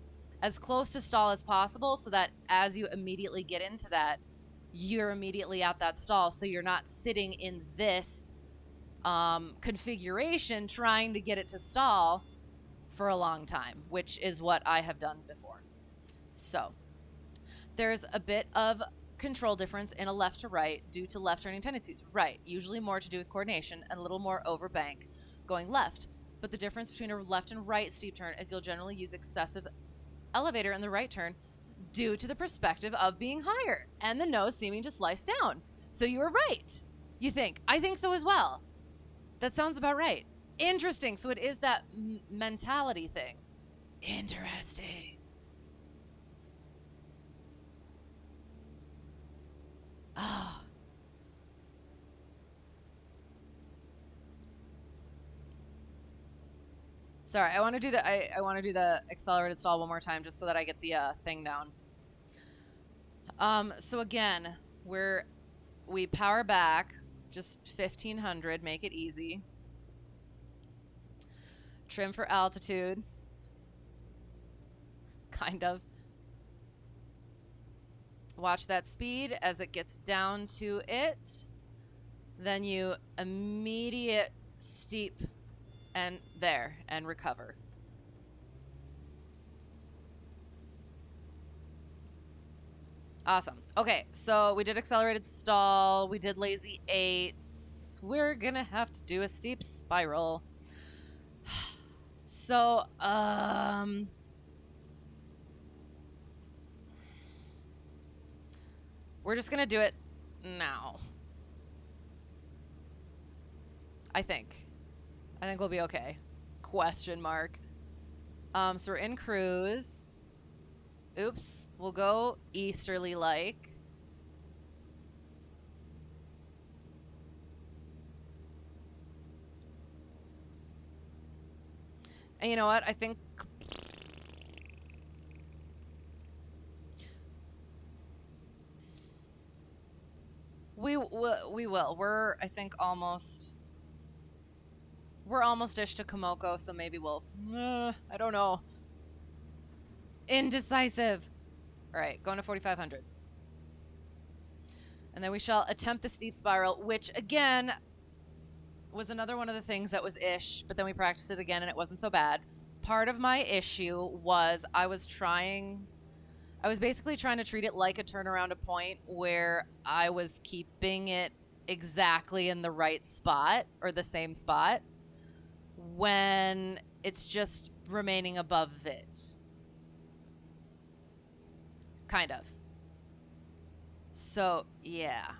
as close to stall as possible, so that as you immediately get into that, you're immediately at that stall, so you're not sitting in this configuration trying to get it to stall for a long time, which is what I have done before. So there's a bit of control difference in a left to right due to left turning tendencies. Right, usually more to do with coordination and a little more over bank going left. But the difference between a left and right steep turn is you'll generally use excessive elevator in the right turn due to the perspective of being higher and the nose seeming to slice down. So you were right, you think. I think so as well. That sounds about right. Interesting. So it is that mentality thing. Interesting. Oh. Sorry, I want to do the I want to do the accelerated stall one more time just so that I get the thing down. So again, we power back just 1500, make it easy. Trim for altitude. Kind of. Watch that speed as it gets down to it. Then you immediate steep and there and recover. Awesome. Okay, so we did accelerated stall, we did lazy 8s. We're gonna have to do a steep spiral. So we're just gonna do it now. I think we'll be okay. Question mark. So we're in cruise. Oops. We'll go easterly like. And you know what? I think we will. We're, I think, we're almost-ish to KMKO, so maybe we'll, I don't know. Indecisive. All right, going to 4,500. And then we shall attempt the steep spiral, which, again, was another one of the things that was ish, but then we practiced it again, and it wasn't so bad. Part of my issue was I was trying I was basically trying to treat it like a turnaround a point where I was keeping it exactly in the right spot or the same spot when it's just remaining above it. Kind of. So, yeah.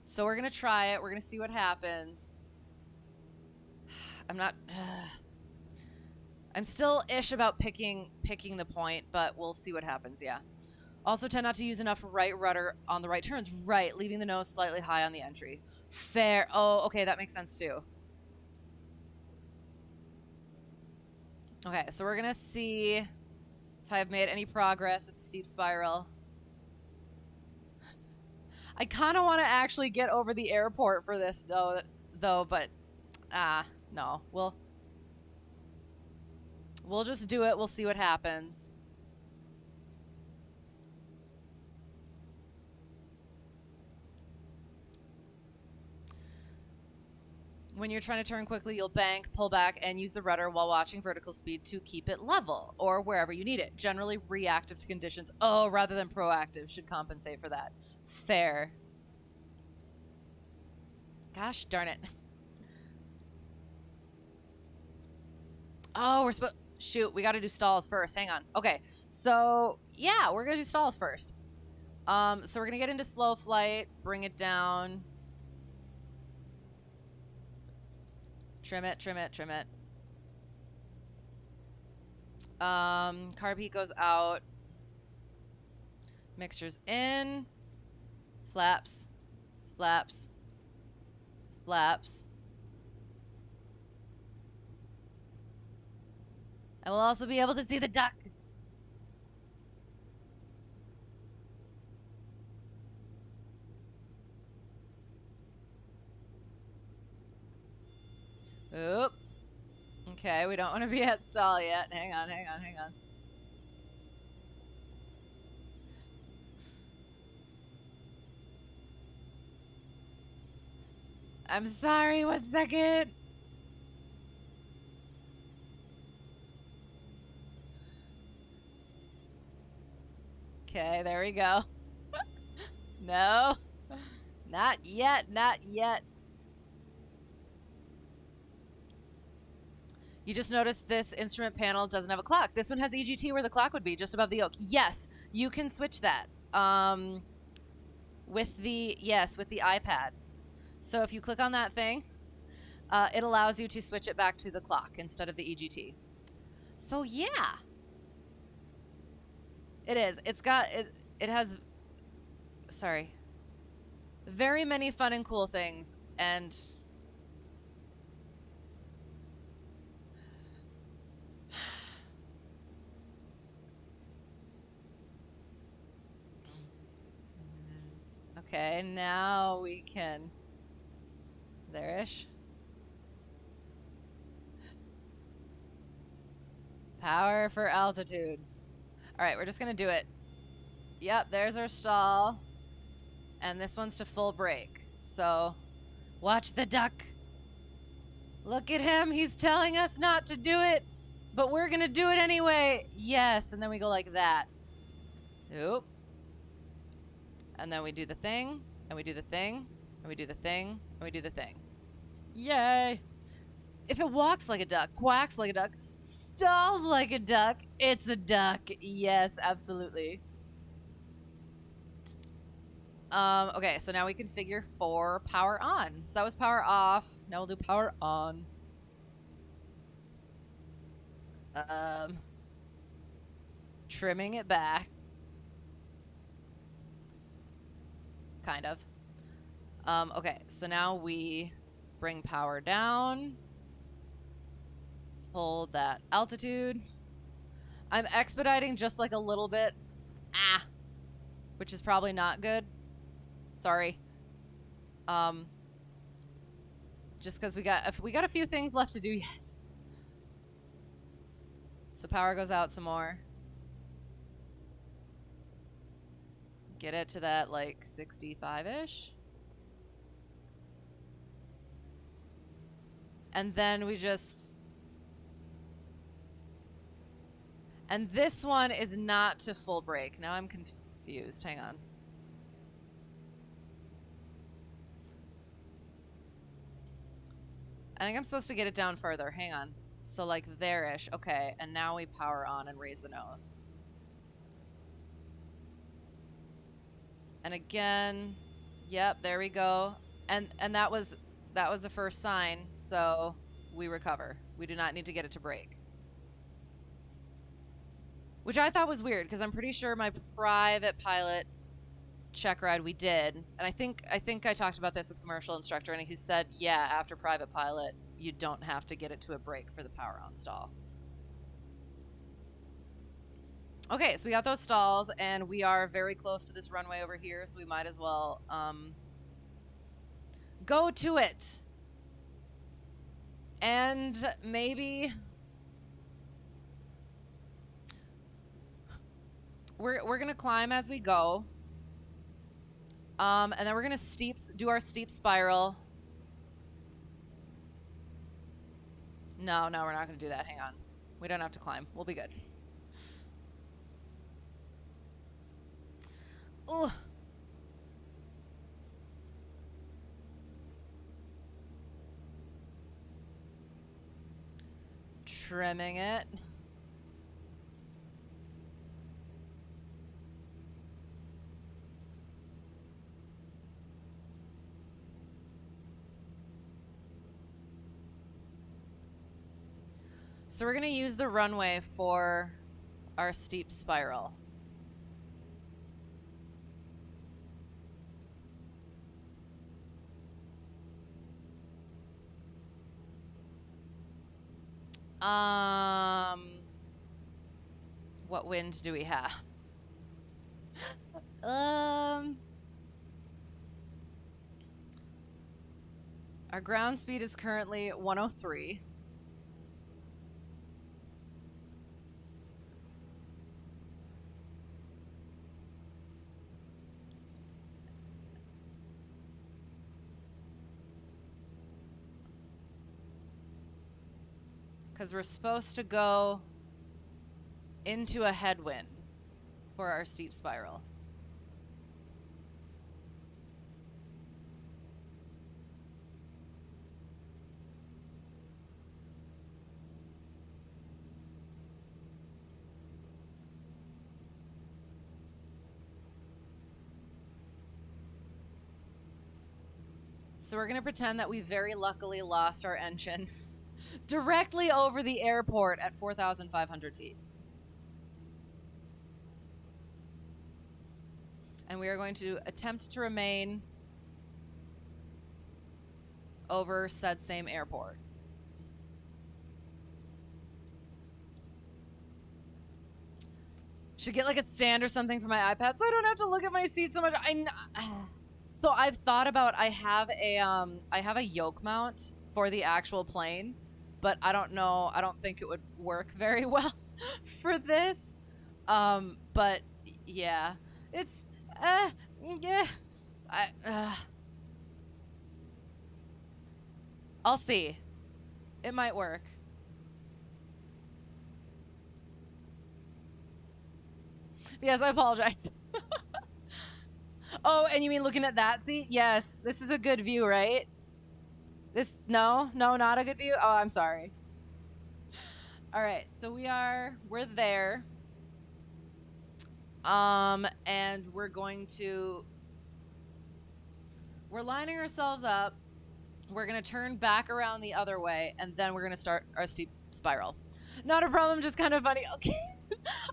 So we're going to try it. We're going to see what happens. I'm not... I'm still ish about picking the point, but we'll see what happens, yeah. Also tend not to use enough right rudder on the right turns. Right, leaving the nose slightly high on the entry. Fair. Oh, okay, that makes sense too. Okay, so we're going to see if I've made any progress with the steep spiral. I kind of want to actually get over the airport for this, though, but no. We'll just do it. We'll see what happens. When you're trying to turn quickly, you'll bank, pull back, and use the rudder while watching vertical speed to keep it level or wherever you need it. Generally reactive to conditions. Oh, rather than proactive should compensate for that. Fair. Gosh darn it. Oh, we're supposed... Shoot, we got to do stalls first. Hang on. Okay, so yeah, we're going to do stalls first. So we're going to get into slow flight, bring it down. Trim it, trim it, trim it. Carb heat goes out. Mixtures in. Flaps. Flaps. Flaps. And we'll also be able to see the duck. Oop. Okay, we don't want to be at stall yet. Hang on, hang on, hang on. I'm sorry, 1 second. Okay, there we go. No. Not yet, not yet. You just noticed this instrument panel doesn't have a clock. This one has EGT where the clock would be, just above the yoke. Yes, you can switch that. With the iPad. So if you click on that thing, it allows you to switch it back to the clock instead of the EGT. So yeah. It is. It has, sorry, very many fun and cool things, and okay, now we can, there-ish. Power for altitude. All right, we're just gonna do it. Yep, there's our stall. And this one's to full brake. So, watch the duck. Look at him, he's telling us not to do it. But we're gonna do it anyway. Yes, and then we go like that. Oop. And then we do the thing, and we do the thing, and we do the thing, and we do the thing. Yay! If it walks like a duck, quacks like a duck, stalls like a duck, it's a duck. Yes, absolutely. Okay, so now we configure for power on. So that was power off. Now we'll do power on. Trimming it back. Kind of. Okay, so now we bring power down. Hold that altitude. I'm expediting just like a little bit. Which is probably not good. Sorry. Just because we got a few things left to do yet. So power goes out some more. Get it to that like 65-ish. And then we just And this one is not to full brake. Now I'm confused. Hang on. I think I'm supposed to get it down further. Hang on. So like there-ish. Okay, and now we power on and raise the nose. And again, yep, there we go. And that was the first sign, so we recover. We do not need to get it to brake. Which I thought was weird, because I'm pretty sure my private pilot Checkride we did. And I think I talked about this with commercial instructor, and he said, yeah, after private pilot, you don't have to get it to a brake for the power on stall. Okay, so we got those stalls, and we are very close to this runway over here, so we might as well go to it. And maybe we're gonna climb as we go. And then we're gonna do our steep spiral. No, we're not gonna do that. Hang on. We don't have to climb. We'll be good. Ooh. Trimming it. So we're going to use the runway for our steep spiral. What wind do we have? Our ground speed is currently 103. Because we're supposed to go into a headwind for our steep spiral. So we're going to pretend that we very luckily lost our engine directly over the airport at 4,500 feet. And we are going to attempt to remain over said same airport. Should get like a stand or something for my iPad so I don't have to look at my seat so much. So I've thought about, I have a yoke mount for the actual plane, but I don't know, I don't think it would work very well for this. But yeah, it's, yeah, I'll see. It might work. Yes, I apologize. Oh, and you mean looking at that seat? Yes, this is a good view, right? No, not a good view? Oh, I'm sorry. All right, so we're there. And we're lining ourselves up. We're going to turn back around the other way, and then we're going to start our steep spiral. Not a problem, just kind of funny. Okay.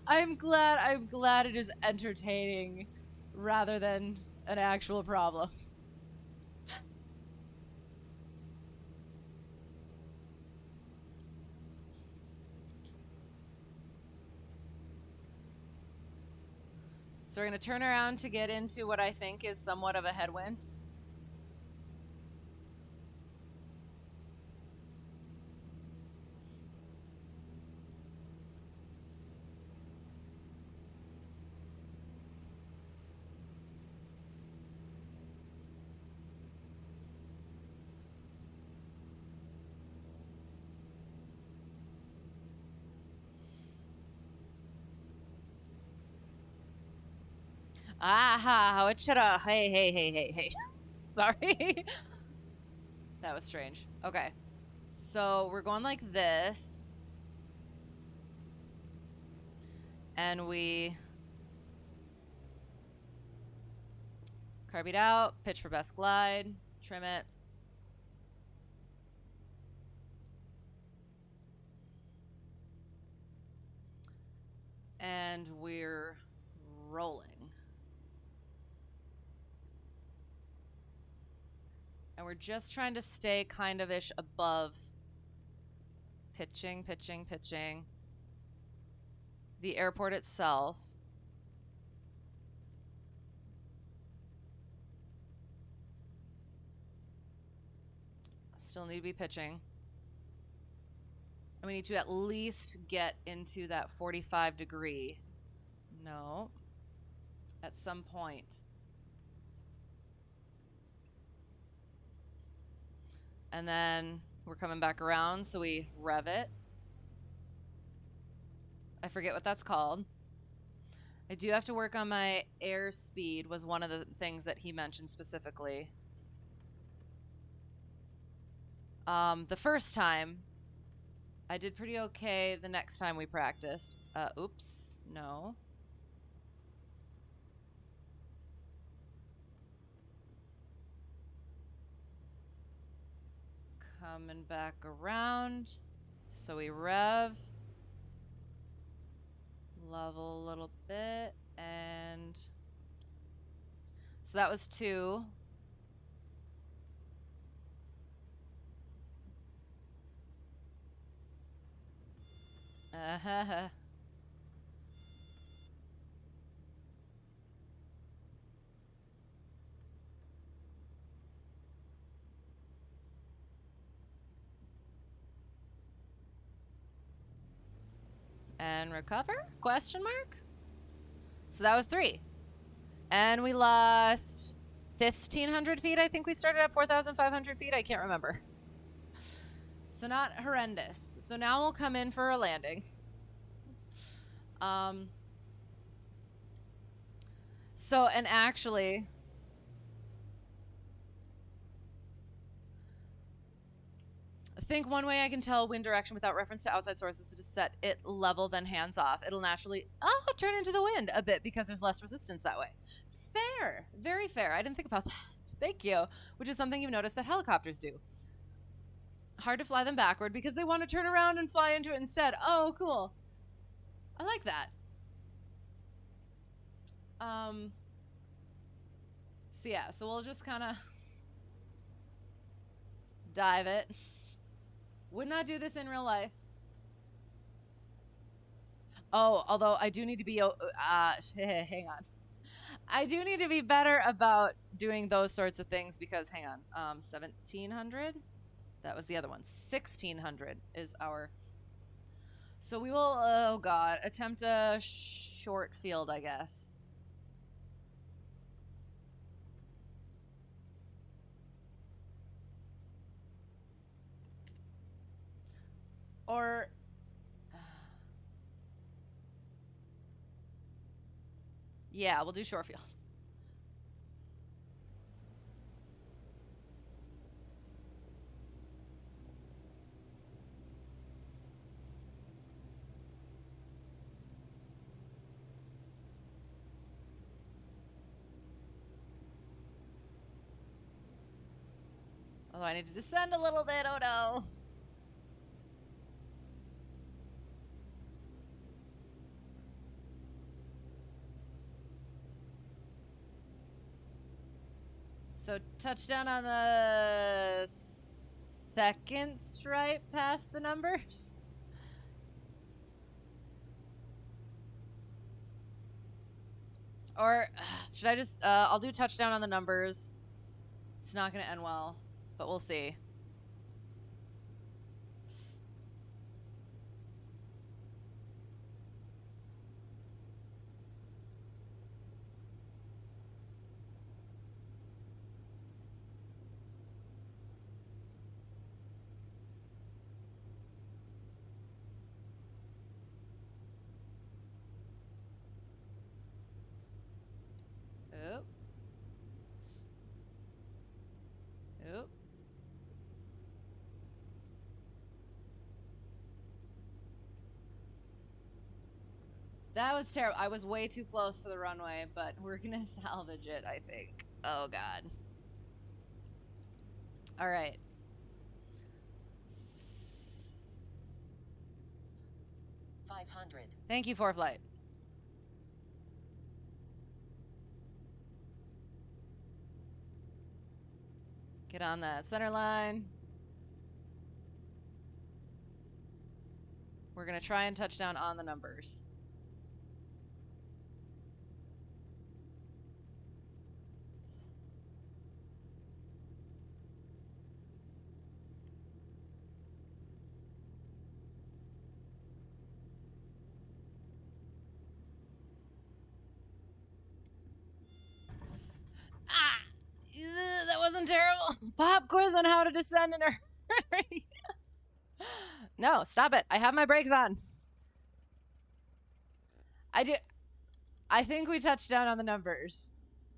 I'm glad it is entertaining rather than an actual problem. So we're going to turn around to get into what I think is somewhat of a headwind. Aha, it shoulda. Hey. Sorry. That was strange. Okay. So we're going like this. And we carb it out, pitch for best glide, trim it. And we're rolling. And we're just trying to stay kind of ish above pitching the airport itself. Still need to be pitching. And we need to at least get into that 45 degree. No. At some point. And then we're coming back around, so we rev it. I forget what that's called. I do have to work on my airspeed, was one of the things that he mentioned specifically. The first time, I did pretty okay the next time we practiced. Oops, no. Coming back around. So we rev. Level a little bit. And so that was 2. And recover? Question mark? So that was 3. And we lost 1,500 feet. I think we started at 4,500 feet. I can't remember. So not horrendous. So now we'll come in for a landing. So, and actually, I think one way I can tell wind direction without reference to outside sources is to set it level, then hands off. It'll naturally, turn into the wind a bit because there's less resistance that way. Fair. Very fair. I didn't think about that. Thank you. Which is something you've noticed that helicopters do. Hard to fly them backward because they want to turn around and fly into it instead. Oh, cool. I like that. So yeah, so we'll just kind of dive it. Would not do this in real life. Oh, although I do need to be, hang on. I do need to be better about doing those sorts of things because, hang on, 1,700? That was the other one. 1,600 is our, so we will, oh God, attempt a short field, I guess. Or, yeah, we'll do short field. Although I need to descend a little bit, oh no. So touchdown on the second stripe past the numbers. Or should I just, I'll do touchdown on the numbers. It's not going to end well, but we'll see. That was terrible. I was way too close to the runway, but we're gonna salvage it, I think. Oh, God. All right. $500. Thank you, ForeFlight. Get on that center line. We're gonna try and touch down on the numbers. Ah! Ugh, that wasn't terrible. Pop quiz on how to descend in a hurry. No, stop it. I have my brakes on. I think we touched down on the numbers.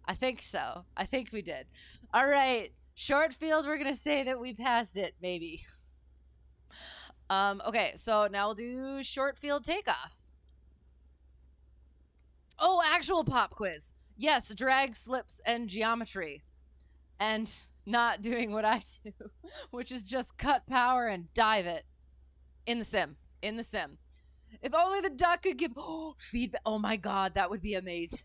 I think so. I think we did. All right. Short field, we're going to say that we passed it, maybe. Okay, so now we'll do short field takeoff. Oh, actual pop quiz. Yes, drag, slips, and geometry. And not doing what I do, which is just cut power and dive it. In the sim. In the sim. If only the duck could give feedback. Oh my God, that would be amazing.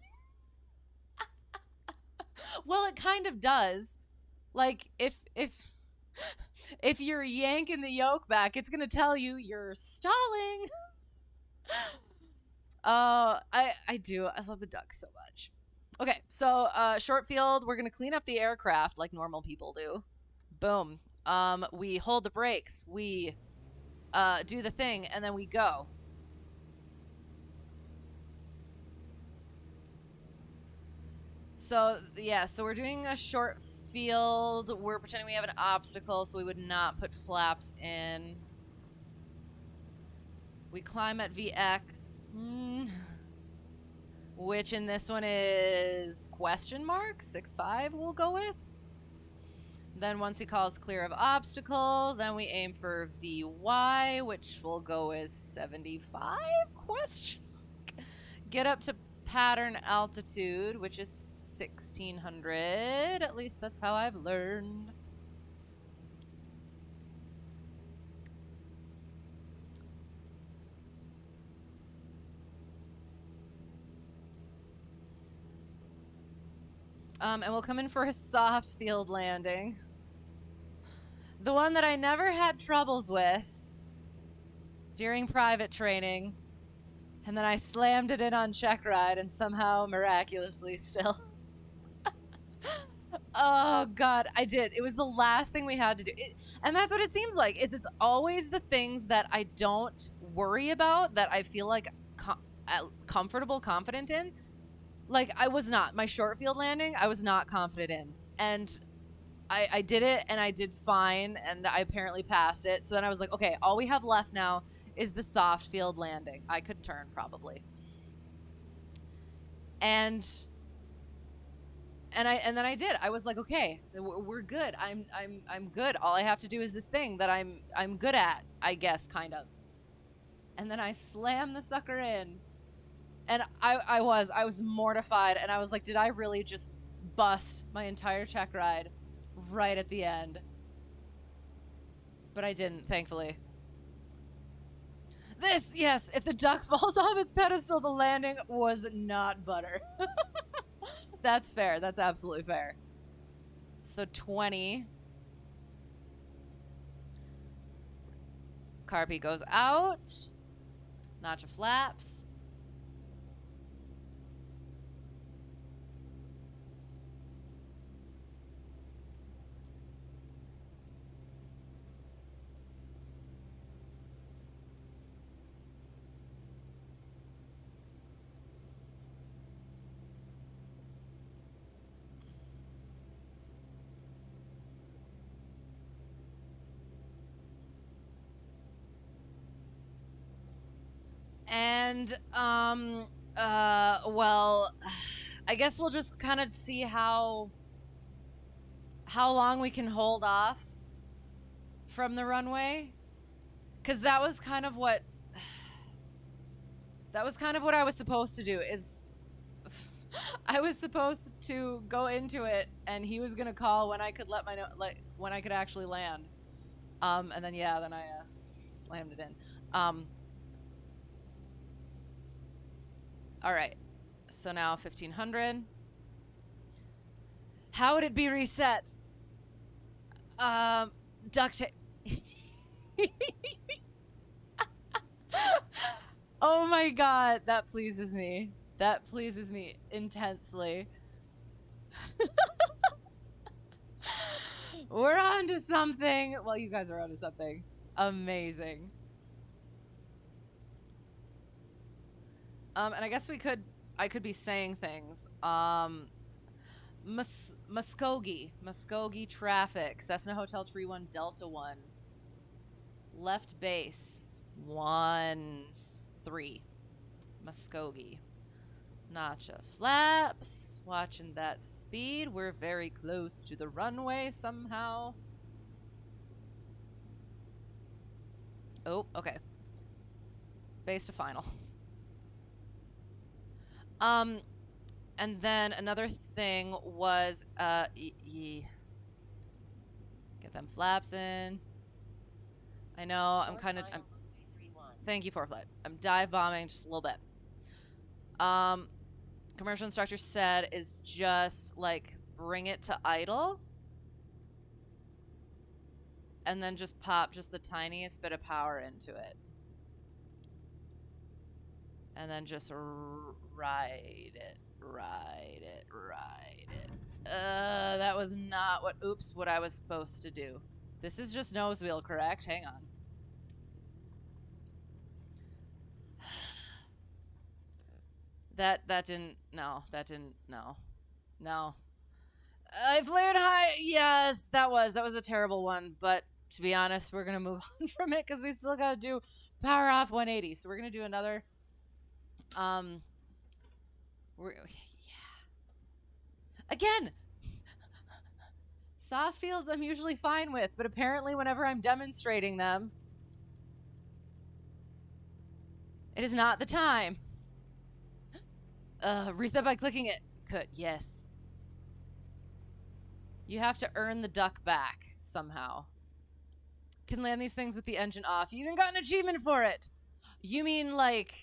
Well, it kind of does. Like, if you're yanking the yoke back, it's gonna tell you you're stalling. I do. I love the duck so much. Okay, so short field, we're gonna clean up the aircraft like normal people do. Boom. We hold the brakes. We do the thing, and then we go. So, yeah, so we're doing a short field. We're pretending we have an obstacle, so we would not put flaps in. We climb at VX, which in this one is question mark, 6.5 we'll go with. Then once he calls clear of obstacle, then we aim for VY, which will go with 75 question mark. Get up to pattern altitude, which is 1600. At least that's how I've learned. And we'll come in for a soft field landing. The one that I never had troubles with during private training. And then I slammed it in on Checkride and somehow miraculously still. Oh God, I did. It was the last thing we had to do. And that's what it seems like. It's always the things that I don't worry about that I feel like comfortable, confident in. Like I was not. My short field landing, I was not confident in. And I did it and I did fine and I apparently passed it. So then I was like, okay, all we have left now is the soft field landing. I could turn probably. And then I did. I was like, okay, we're good. I'm good. All I have to do is this thing that I'm good at, I guess, kind of. And then I slammed the sucker in. And I was mortified and I was like, did I really just bust my entire check ride right at the end? But I didn't, thankfully. This, yes, if the duck falls off its pedestal, the landing was not butter. That's fair. That's absolutely fair. So 20. Carpy goes out. Notch of flaps. And, well, I guess we'll just kind of see how long we can hold off from the runway. Because that was kind of what That was kind of what I was supposed to do, is I was supposed to go into it, and he was gonna call when I could when I could actually land. And then then I slammed it in. All right. So now 1500. How would it be reset? Duct tape. Oh my god, that pleases me. That pleases me intensely. We're on to something. Well, you guys are on to something amazing. And I guess I could be saying things. Muskogee traffic. Cessna Hotel Tree 1 Delta 1. Left base 1-3. Muskogee. Notch of flaps. Watching that speed. We're very close to the runway somehow. Oh, okay. Base to final. And then another thing was, get them flaps in. I know, I'm kind of, thank you, preflight. I'm dive bombing just a little bit. Commercial instructor said is just like bring it to idle. And then just pop just the tiniest bit of power into it. And then just ride it. That was not what I was supposed to do. This is just nose wheel, correct? Hang on. That didn't, no. I flared high, yes, that was a terrible one, but to be honest, we're gonna move on from it because we still gotta do power off 180, so we're gonna do another, again, soft fields I'm usually fine with, but apparently whenever I'm demonstrating them, it is not the time. Reset by clicking it. Could, yes. You have to earn the duck back somehow. Can land these things with the engine off. You even got an achievement for it. You mean like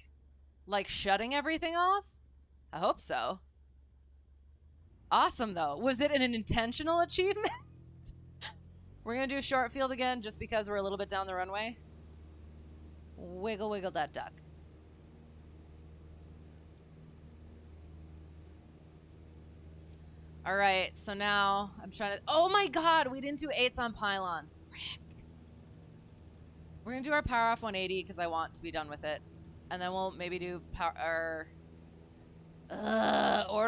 shutting everything off? I hope so. Awesome though. Was it an intentional achievement? We're gonna do a short field again just because we're a little bit down the runway. Wiggle wiggle that duck. All right, so now I'm trying to, oh my god, we didn't do 8s on pylons. Frick. We're gonna do our power off 180 because I want to be done with it. And then we'll maybe do power, or do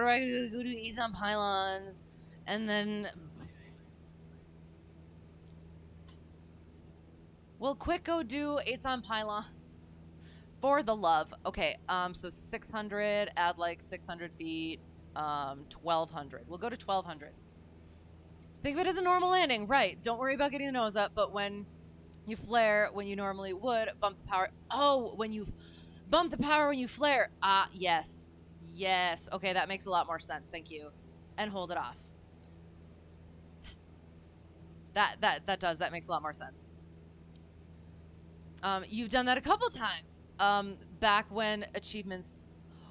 I go do 8s on pylons? And then we'll quick go do 8s on pylons for the love. Okay, so 600, add like 600 feet. 1200. We'll go to 1200. Think of it as a normal landing, right? Don't worry about getting the nose up, but when you flare, when you normally would, bump the power. Oh, when you bump the power when you flare. Ah, yes. Yes. Okay, that makes a lot more sense. Thank you. And hold it off. That makes a lot more sense. You've done that a couple times. Back when achievements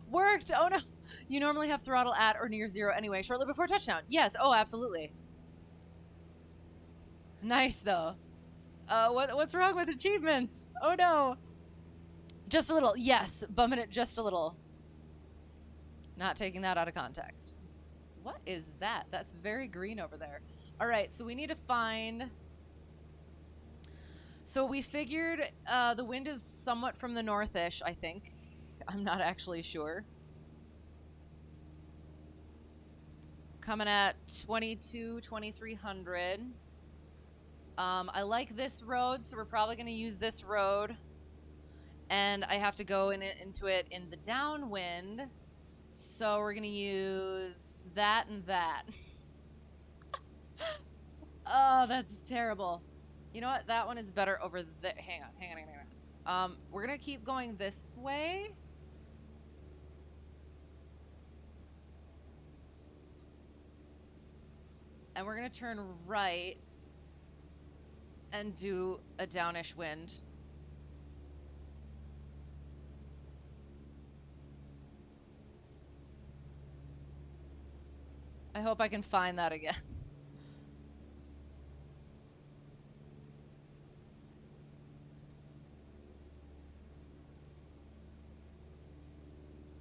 worked. Oh no. You normally have throttle at or near 0 anyway, shortly before touchdown. Yes, oh, absolutely. Nice, though. What's wrong with achievements? Oh, no. Just a little. Yes, bumming it just a little. Not taking that out of context. What is that? That's very green over there. All right, so we need to find... So we figured the wind is somewhat from the north-ish, I think. I'm not actually sure. Coming at 2300. I like this road, so we're probably going to use this road. And I have to go into it in the downwind. So we're going to use that and that. Oh, that's terrible. You know what? That one is better over there. Hang on. We're going to keep going this way. And we're going to turn right and do a downish wind. I hope I can find that again.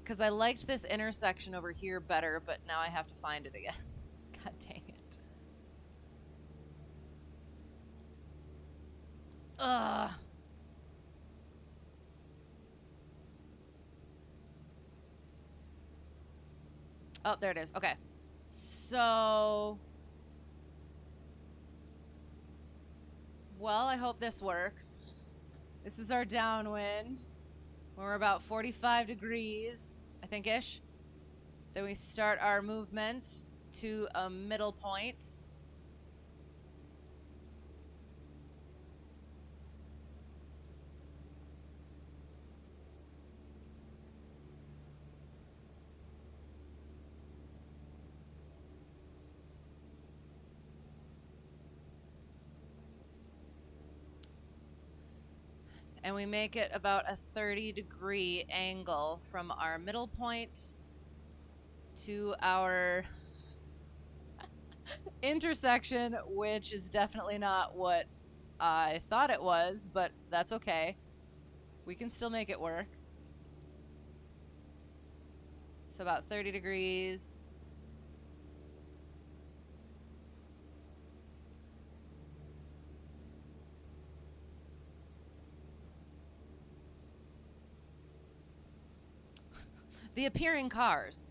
Because I liked this intersection over here better, but now I have to find it again. God dang it. Ugh. Oh, there it is. Okay. So... well, I hope this works. This is our downwind. We're about 45 degrees, I think-ish. Then we start our movement to a middle point. And we make it about a 30-degree angle from our middle point to our intersection, which is definitely not what I thought it was, but that's okay. We can still make it work. So about 30 degrees. The appearing cars.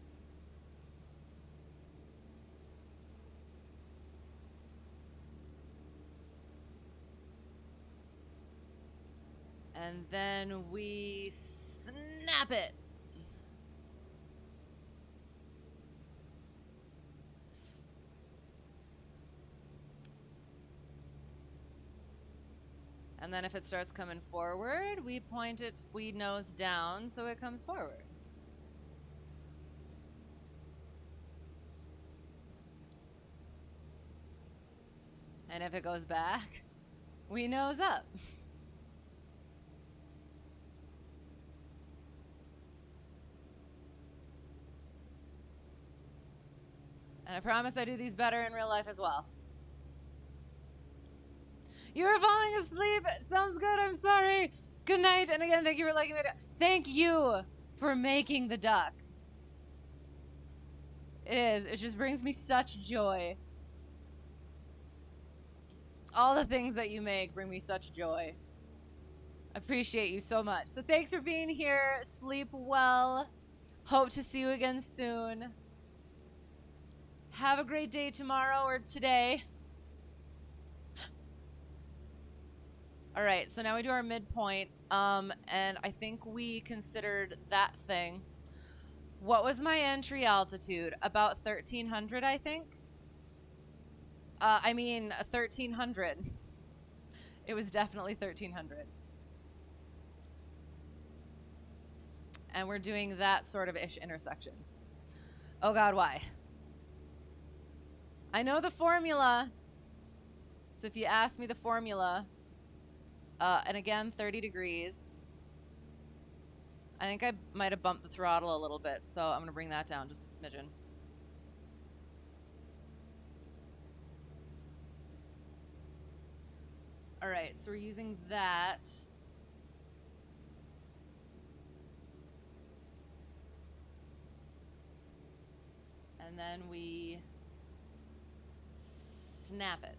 And then we snap it. And then if it starts coming forward, we point it, we nose down so it comes forward. And if it goes back, we nose up. And I promise I do these better in real life as well. You were falling asleep. Sounds good. I'm sorry. Good night. And again, thank you for liking the duck. Thank you for making the duck. It is. It just brings me such joy. All the things that you make bring me such joy. Appreciate you so much. So thanks for being here. Sleep well. Hope to see you again soon. Have a great day tomorrow or today. All right, so now we do our midpoint, and I think we considered that thing. What was my entry altitude? About 1,300, I think. 1,300. It was definitely 1,300. And we're doing that sort of ish intersection. Oh God, why? I know the formula. So if you ask me the formula, and again, 30 degrees. I think I might have bumped the throttle a little bit, so I'm going to bring that down just a smidgen. All right, so we're using that. And then we snap it.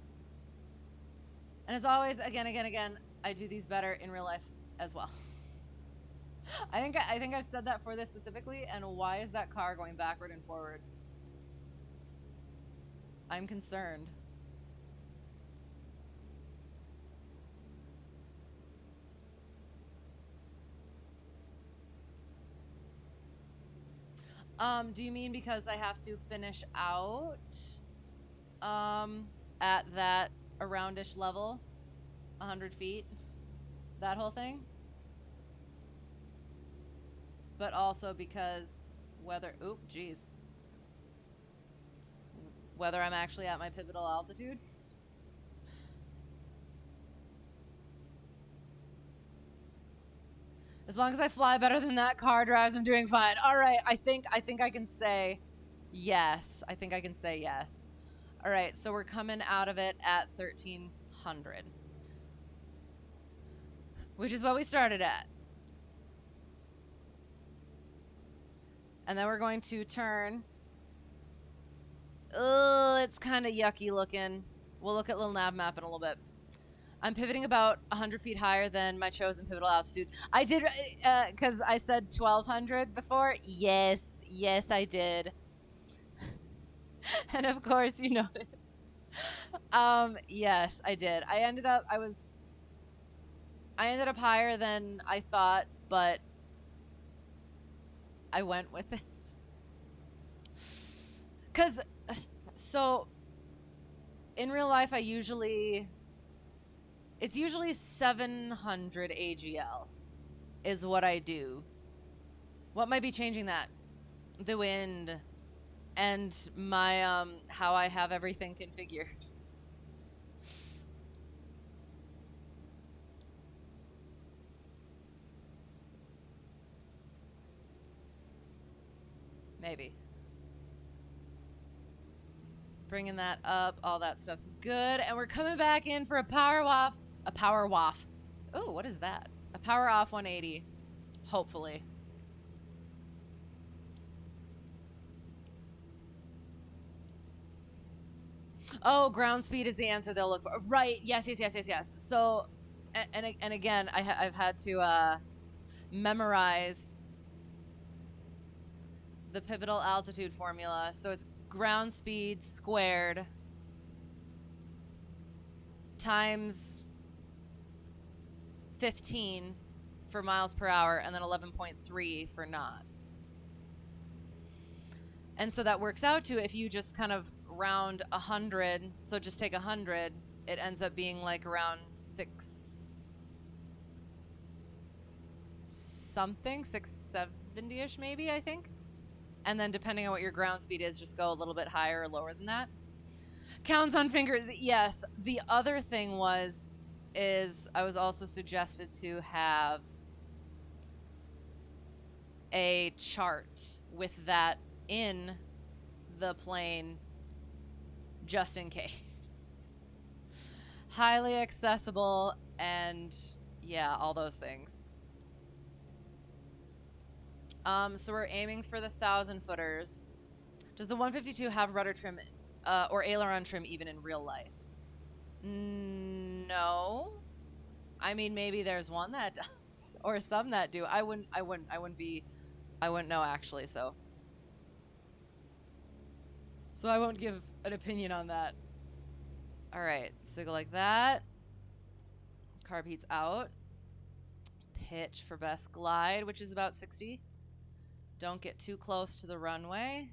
And as always, again, I do these better in real life as well. I think I've said that for this specifically, and why is that car going backward and forward? I'm concerned. Do you mean because I have to finish out at that aroundish level, 100 feet, that whole thing? But also because weather, oop, geez. whether I'm actually at my pivotal altitude. As long as I fly better than that car drives, I'm doing fine. All right, I think I can say yes. I think I can say yes. All right, so we're coming out of it at 1300, which is what we started at. And then we're going to turn. Oh, it's kind of yucky looking. We'll look at little nav map in a little bit. I'm pivoting about 100 feet higher than my chosen pivotal altitude. I did, because I said 1200 before. Yes, I did. And of course, you noticed. Yes, I did. I ended up higher than I thought, but I went with it. Because, so, in real life, it's usually 700 AGL is what I do. What might be changing that? The wind and my, how I have everything configured. Maybe. Bringing that up, all that stuff's good. And we're coming back in for a power waft. A power waft. Oh, what is that? A power off 180. Hopefully. Oh, ground speed is the answer they'll look for. Right. Yes. So, and again, I've had to memorize the pivotal altitude formula. So it's ground speed squared times 15 for miles per hour and then 11.3 for knots. And so that works out to, if you just kind of round 100, so just take 100, it ends up being like around 670-ish maybe, I think. And then depending on what your ground speed is, just go a little bit higher or lower than that. Counts on fingers, yes. The other thing is I was also suggested to have a chart with that in the plane just in case. Highly accessible and yeah, all those things. So we're aiming for the 1,000 footers. Does the 152 have rudder trim or aileron trim even in real life? No. I mean, maybe there's one that does, or some that do. I wouldn't know actually. So I won't give an opinion on that. All right, so we go like that. Carb heat's out. Pitch for best glide, which is about 60. Don't get too close to the runway.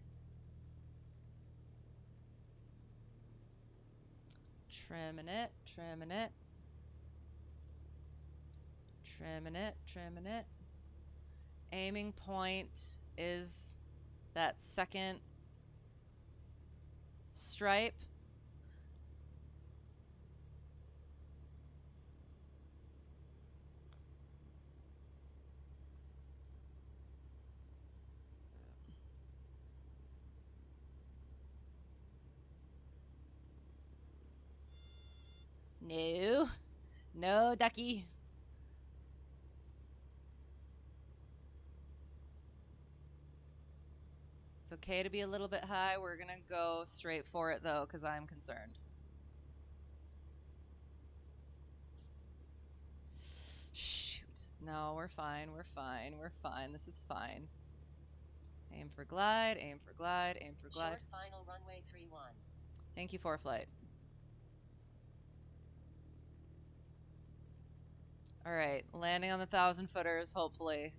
Trimming it. Aiming point is that second stripe. No, ducky. It's okay to be a little bit high. We're gonna go straight for it though, because I'm concerned. Shoot. No, we're fine. This is fine. Aim for glide. Short final runway 31. Thank you, ForeFlight. All right, landing on the 1,000 footers, hopefully.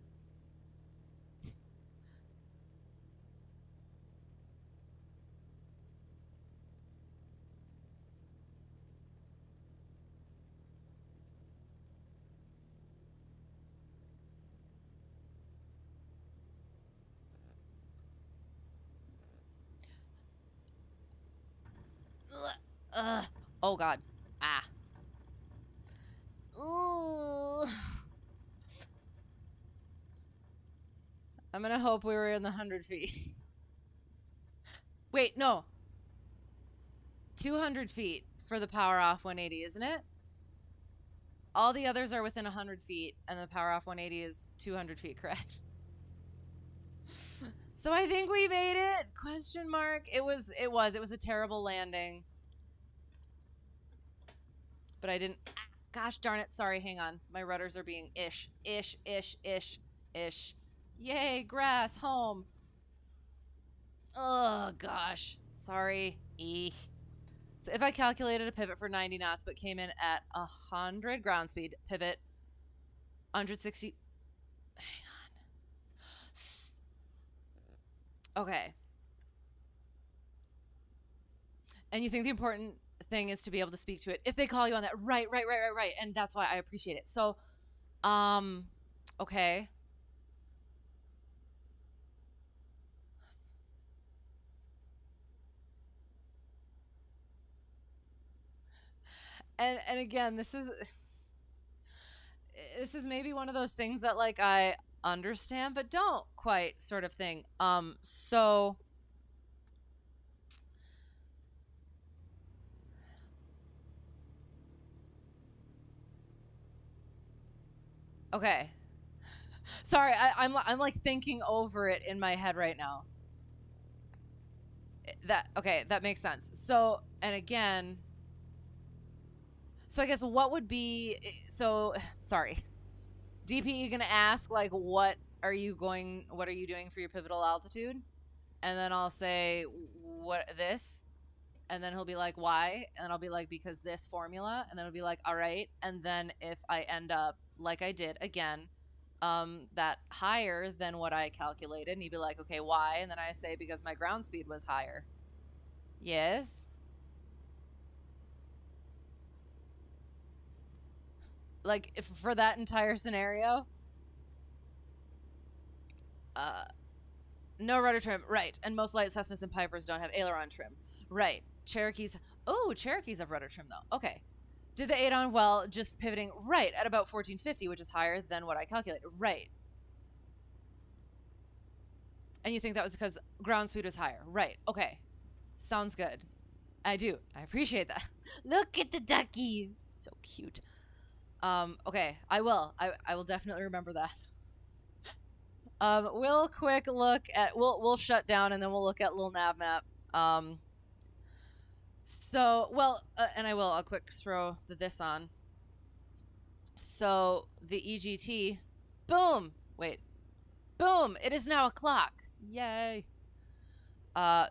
Oh God. Ah. Ooh. I'm gonna hope we were in the 100 feet. Wait, no. 200 feet for the power off 180, isn't it? All the others are within 100 feet, and the power off 180 is 200 feet, correct? So I think we made it? Question mark. It was a terrible landing. But I didn't. Gosh darn it. Sorry, hang on. My rudders are being ish. Yay, grass, home. Oh, gosh. Sorry. Eek. So if I calculated a pivot for 90 knots but came in at 100 ground speed, pivot 160. Hang on. Okay. And you think the important thing is to be able to speak to it if they call you on that. Right. And that's why I appreciate it. So, okay. And again, this is maybe one of those things that like I understand but don't quite sort of thing. So okay. Sorry, I'm like thinking over it in my head right now. That makes sense. So, and again, so I guess what would be, so sorry, DPE gonna ask like what are you doing for your pivotal altitude? And then I'll say what this, and then he'll be like why, and then I'll be like because this formula, and then it'll be like all right, and then if I end up like I did again, that higher than what I calculated, and he'd be like okay why, and then I say because my ground speed was higher. Yes. Like if for that entire scenario, no rudder trim, right? And most light Cessnas and Pipers don't have aileron trim, right? Cherokees have rudder trim though. Okay, did the 8 on well, just pivoting right at about 1450, which is higher than what I calculated, right? And you think that was because ground speed was higher, right? Okay, sounds good. I do. I appreciate that. Look at the ducky, so cute. Okay, I will definitely remember that. We'll quick look at, we'll shut down and then we'll look at little nav map. So, well, and I'll quick throw this on. So the EGT, boom, wait, boom, it is now a clock. Yay.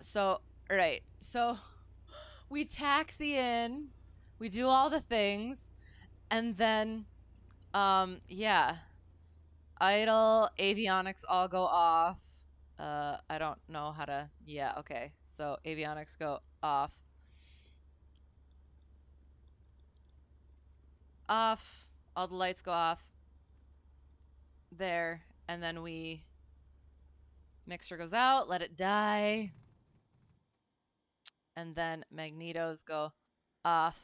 So, right. So we taxi in, we do all the things, and then, yeah, idle, avionics all go off. I don't know how to, yeah, okay. So avionics go off. Off, all the lights go off. There, and then mixture goes out, let it die. And then magnetos go off.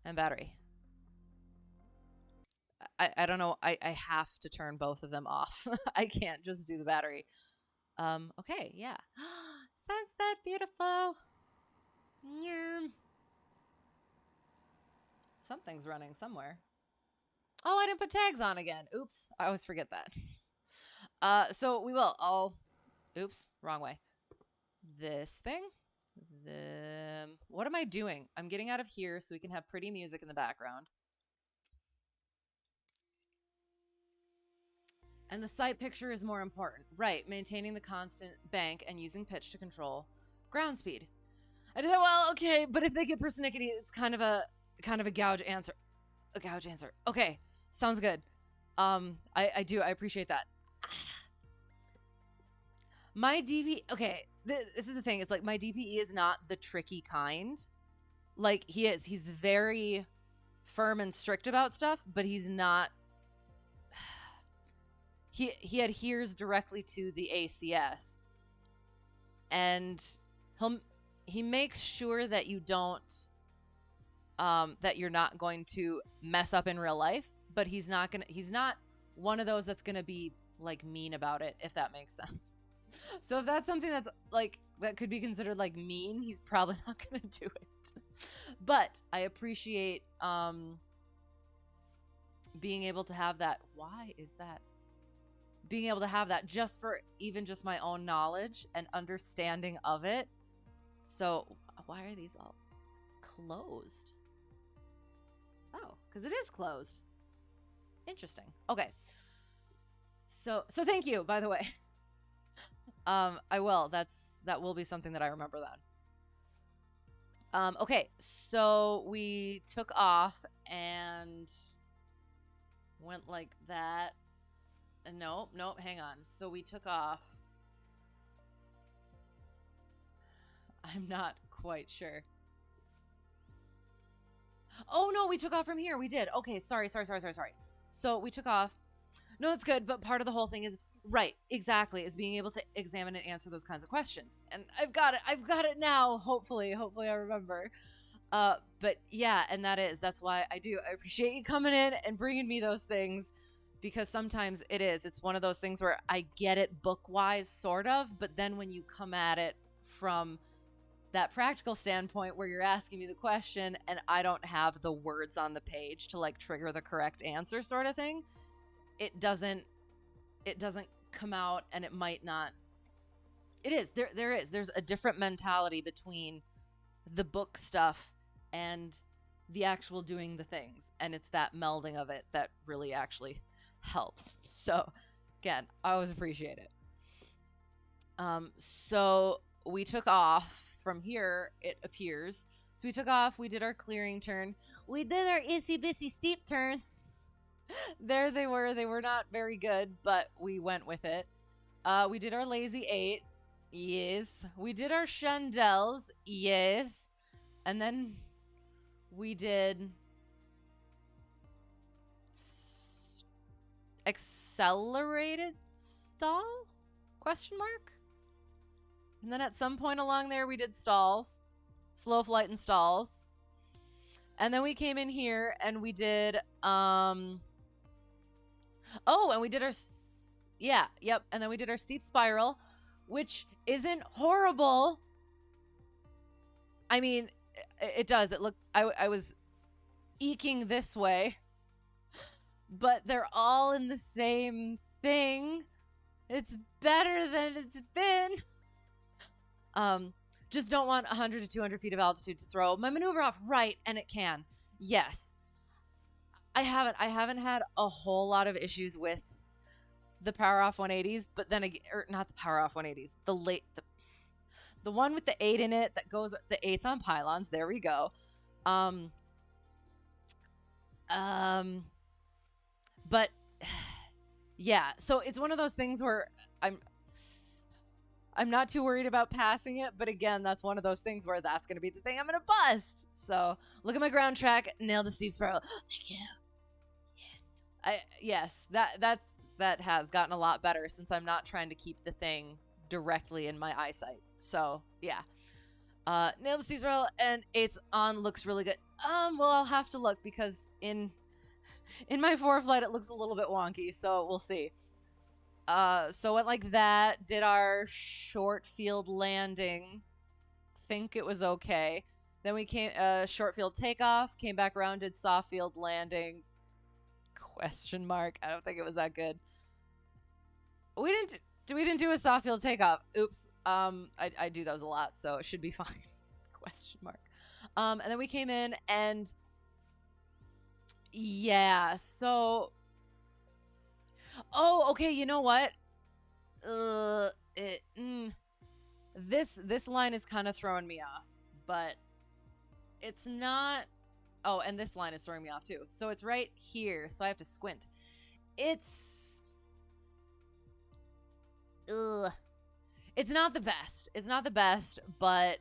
And battery. I don't know. I have to turn both of them off. I can't just do the battery. Okay, yeah. Sunset, beautiful. Something's running somewhere. Oh, I didn't put tags on again. Oops. I always forget that. So we will. Oops, wrong way. This thing. What am I doing? I'm getting out of here so we can have pretty music in the background. And the sight picture is more important. Right, maintaining the constant bank and using pitch to control ground speed. I did that well, okay, but if they get persnickety, it's kind of a gouge answer. A gouge answer. Okay, sounds good. I appreciate that. My DP, okay, this is the thing. It's like my DPE is not the tricky kind. Like he's very firm and strict about stuff, but he's not. He adheres directly to the ACS, and he makes sure that you don't that you're not going to mess up in real life, but he's not one of those that's gonna be like mean about it, if that makes sense. So if that's something that's like that could be considered like mean, he's probably not gonna do it. But I appreciate being able to have that. Why is that? Being able to have that just for even just my own knowledge and understanding of it. So why are these all closed? Oh, because it is closed. Interesting. Okay. So thank you, by the way. I will. That will be something that I remember then. Okay, so we took off and went like that. Nope, hang on. So we took off. I'm not quite sure. Oh no, we took off from here. We did. Okay, sorry. So we took off. No, it's good, but part of the whole thing is right, exactly, is being able to examine and answer those kinds of questions. And I've got it now, hopefully I remember. But yeah, and that's why I appreciate you coming in and bringing me those things, because sometimes it's one of those things where I get it book-wise, sort of, but then when you come at it from that practical standpoint where you're asking me the question and I don't have the words on the page to like trigger the correct answer sort of thing, it doesn't come out, and it might not. There's a different mentality between the book stuff and the actual doing the things, and it's that melding of it that really actually helps. So again, I always appreciate it. So we took off from here, it appears. So we took off, we did our clearing turn, we did our itsy-bitsy steep turns. There they were not very good, but we went with it. We did our lazy 8, yes. We did our chandelles, yes. And then we did accelerated stall? Question mark? And then at some point along there, we did stalls, slow flight and stalls. And then we came in here and we did, and we did our, and then we did our steep spiral, which isn't horrible. I mean, it does. It looked, I was eking this way, but they're all in the same thing. It's better than it's been. Just don't want 100 to 200 feet of altitude to throw my maneuver off, right? And it can. Yes. I haven't had a whole lot of issues with the power off 180s, but then again, or not the power off 180s, the one with the 8 in it that goes, the 8's on pylons. There we go. But yeah, so it's one of those things where I'm not too worried about passing it, but again, that's one of those things where that's going to be the thing I'm going to bust. So look at my ground track, nailed the steep spiral. Thank you. Yes, that has gotten a lot better since I'm not trying to keep the thing directly in my eyesight. So yeah, nailed the steep spiral and 8's on, looks really good. Well, I'll have to look because in my flight it looks a little bit wonky, so we'll see. So went like that, did our short field landing, think it was okay. Then we came, short field takeoff, came back around, did soft field landing, question mark, I don't think it was that good. We didn't do a soft field takeoff, oops, I do those a lot, so it should be fine, question mark. And then we came in and, yeah, so... Oh, okay, you know what? This line is kind of throwing me off, but it's not... Oh, and this line is throwing me off too. So it's right here, so I have to squint. It's not the best. It's not the best, but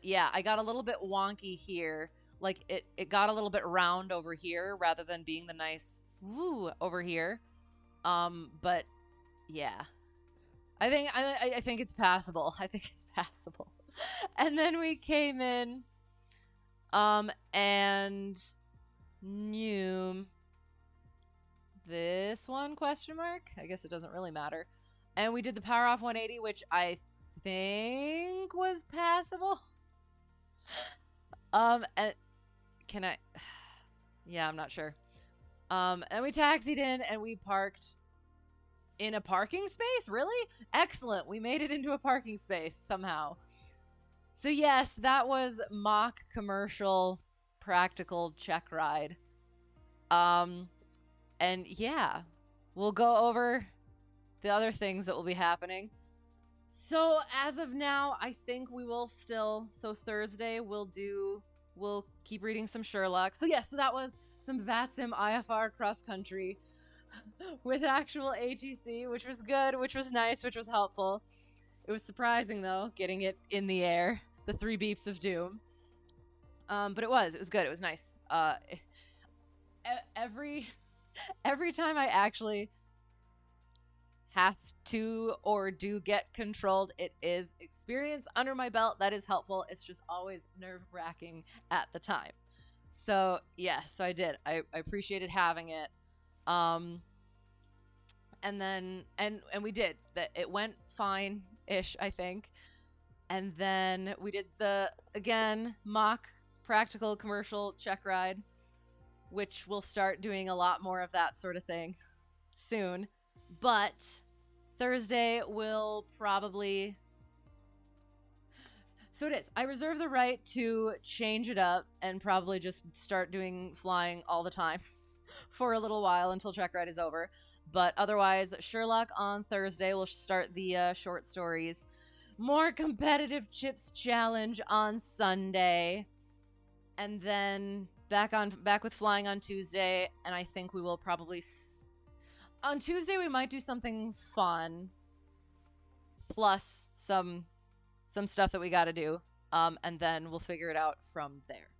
yeah, I got a little bit wonky here. Like it got a little bit round over here rather than being the nice woo over here. But yeah, I think it's passable. I think it's passable. And then we came in, and knew this one question mark. I guess it doesn't really matter. And we did the power off 180, which I think was passable. And can I? Yeah, I'm not sure. And we taxied in and we parked in a parking space. Really? Excellent. We made it into a parking space somehow. So yes, that was mock commercial practical Checkride. And yeah, we'll go over the other things that will be happening. So as of now, I think we will still, so Thursday we'll keep reading some Sherlock. So yes, so that was some VATSIM IFR cross country with actual ATC, which was good, which was nice, which was helpful. It was surprising though, getting it in the air, the 3 beeps of doom. But it was good, it was nice. Every time I actually have to or do get controlled, it is experience under my belt that is helpful. It's just always nerve-wracking at the time. So yeah, so I did. I appreciated having it. And then and we did that. It went fine-ish, I think. And then we did the again mock practical commercial Checkride, which we'll start doing a lot more of that sort of thing soon. But Thursday will probably... So it is. I reserve the right to change it up and probably just start doing flying all the time for a little while until Checkride is over. But otherwise, Sherlock on Thursday. We'll start the short stories. More competitive chips challenge on Sunday. And then back with flying on Tuesday. And I think we will probably... on Tuesday, we might do something fun. Plus some stuff that we got to do. And then we'll figure it out from there.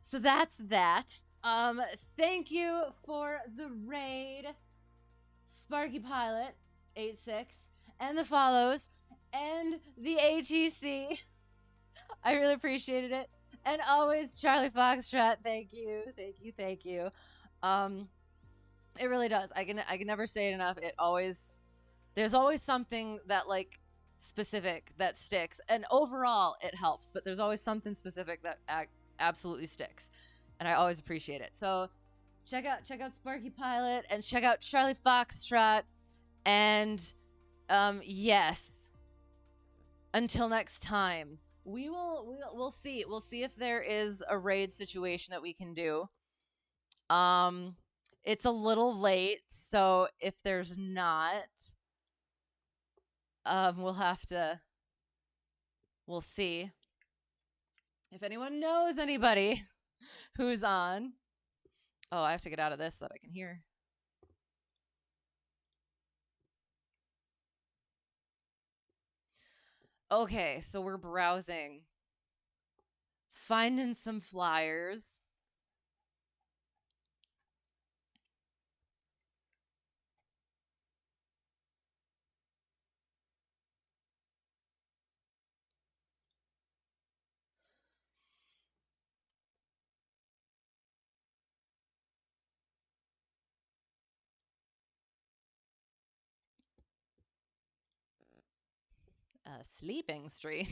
So that's that. Thank you for the raid, Sparky Pilot 86, and the follows, and the ATC. I really appreciated it. And always Charlie Foxtrot. Thank you. It really does. I can never say it enough. There's always something that like specific that sticks, and overall it helps, but there's always something specific that absolutely sticks, and I always appreciate it. So check out Sparky Pilot and check out Charlie Foxtrot, and yes, until next time, we'll see if there is a raid situation that we can do. It's a little late, so if there's not, we'll see. If anyone knows anybody who's on. Oh, I have to get out of this so that I can hear. Okay, so we're browsing. Finding some flyers. Sleeping stream.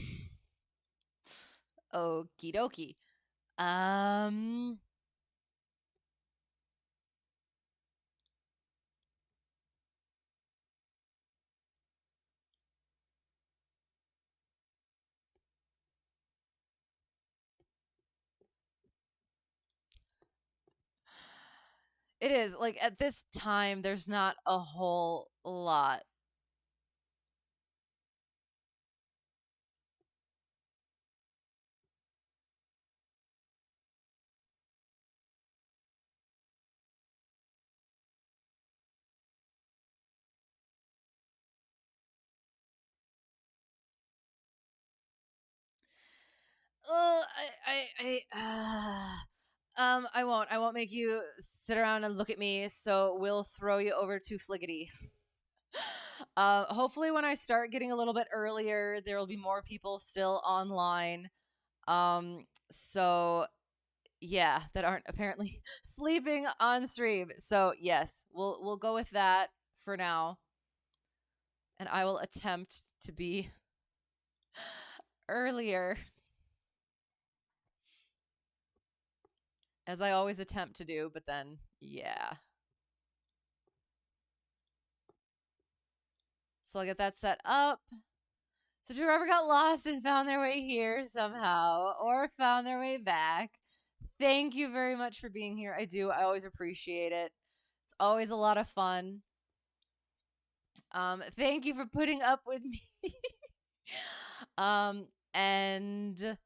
Okie dokie. It is like at this time there's not a whole lot. I won't make you sit around and look at me, so we'll throw you over to Fliggity. Hopefully when I start getting a little bit earlier, there will be more people still online. So yeah, that aren't apparently sleeping on stream. So yes, we'll go with that for now. And I will attempt to be earlier, as I always attempt to do, but then yeah. So I'll get that set up. So to whoever got lost and found their way here somehow, or found their way back, thank you very much for being here. I always appreciate it. It's always a lot of fun. Thank you for putting up with me. And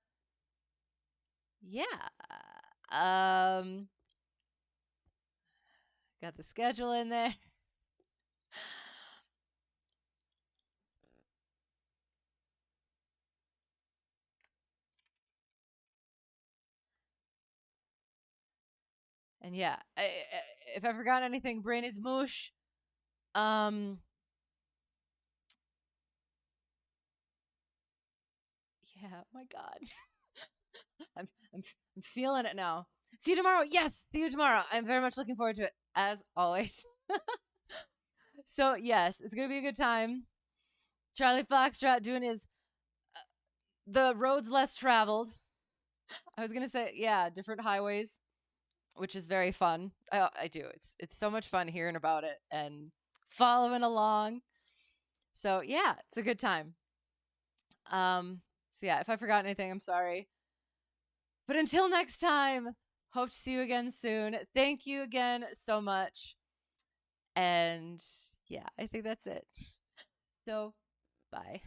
yeah. Got the schedule in there. And yeah, if I forgot anything, brain is mush. Yeah, oh my god. I'm feeling it now. See you tomorrow. Yes, see you tomorrow. I'm very much looking forward to it, as always. So yes, it's gonna be a good time. Charlie Foxtrot doing his the roads less traveled. I was gonna say, yeah, different highways, which is very fun. I do. It's so much fun hearing about it and following along. So yeah, it's a good time. So yeah, if I forgot anything, I'm sorry. But until next time, hope to see you again soon. Thank you again so much. And yeah, I think that's it. So bye.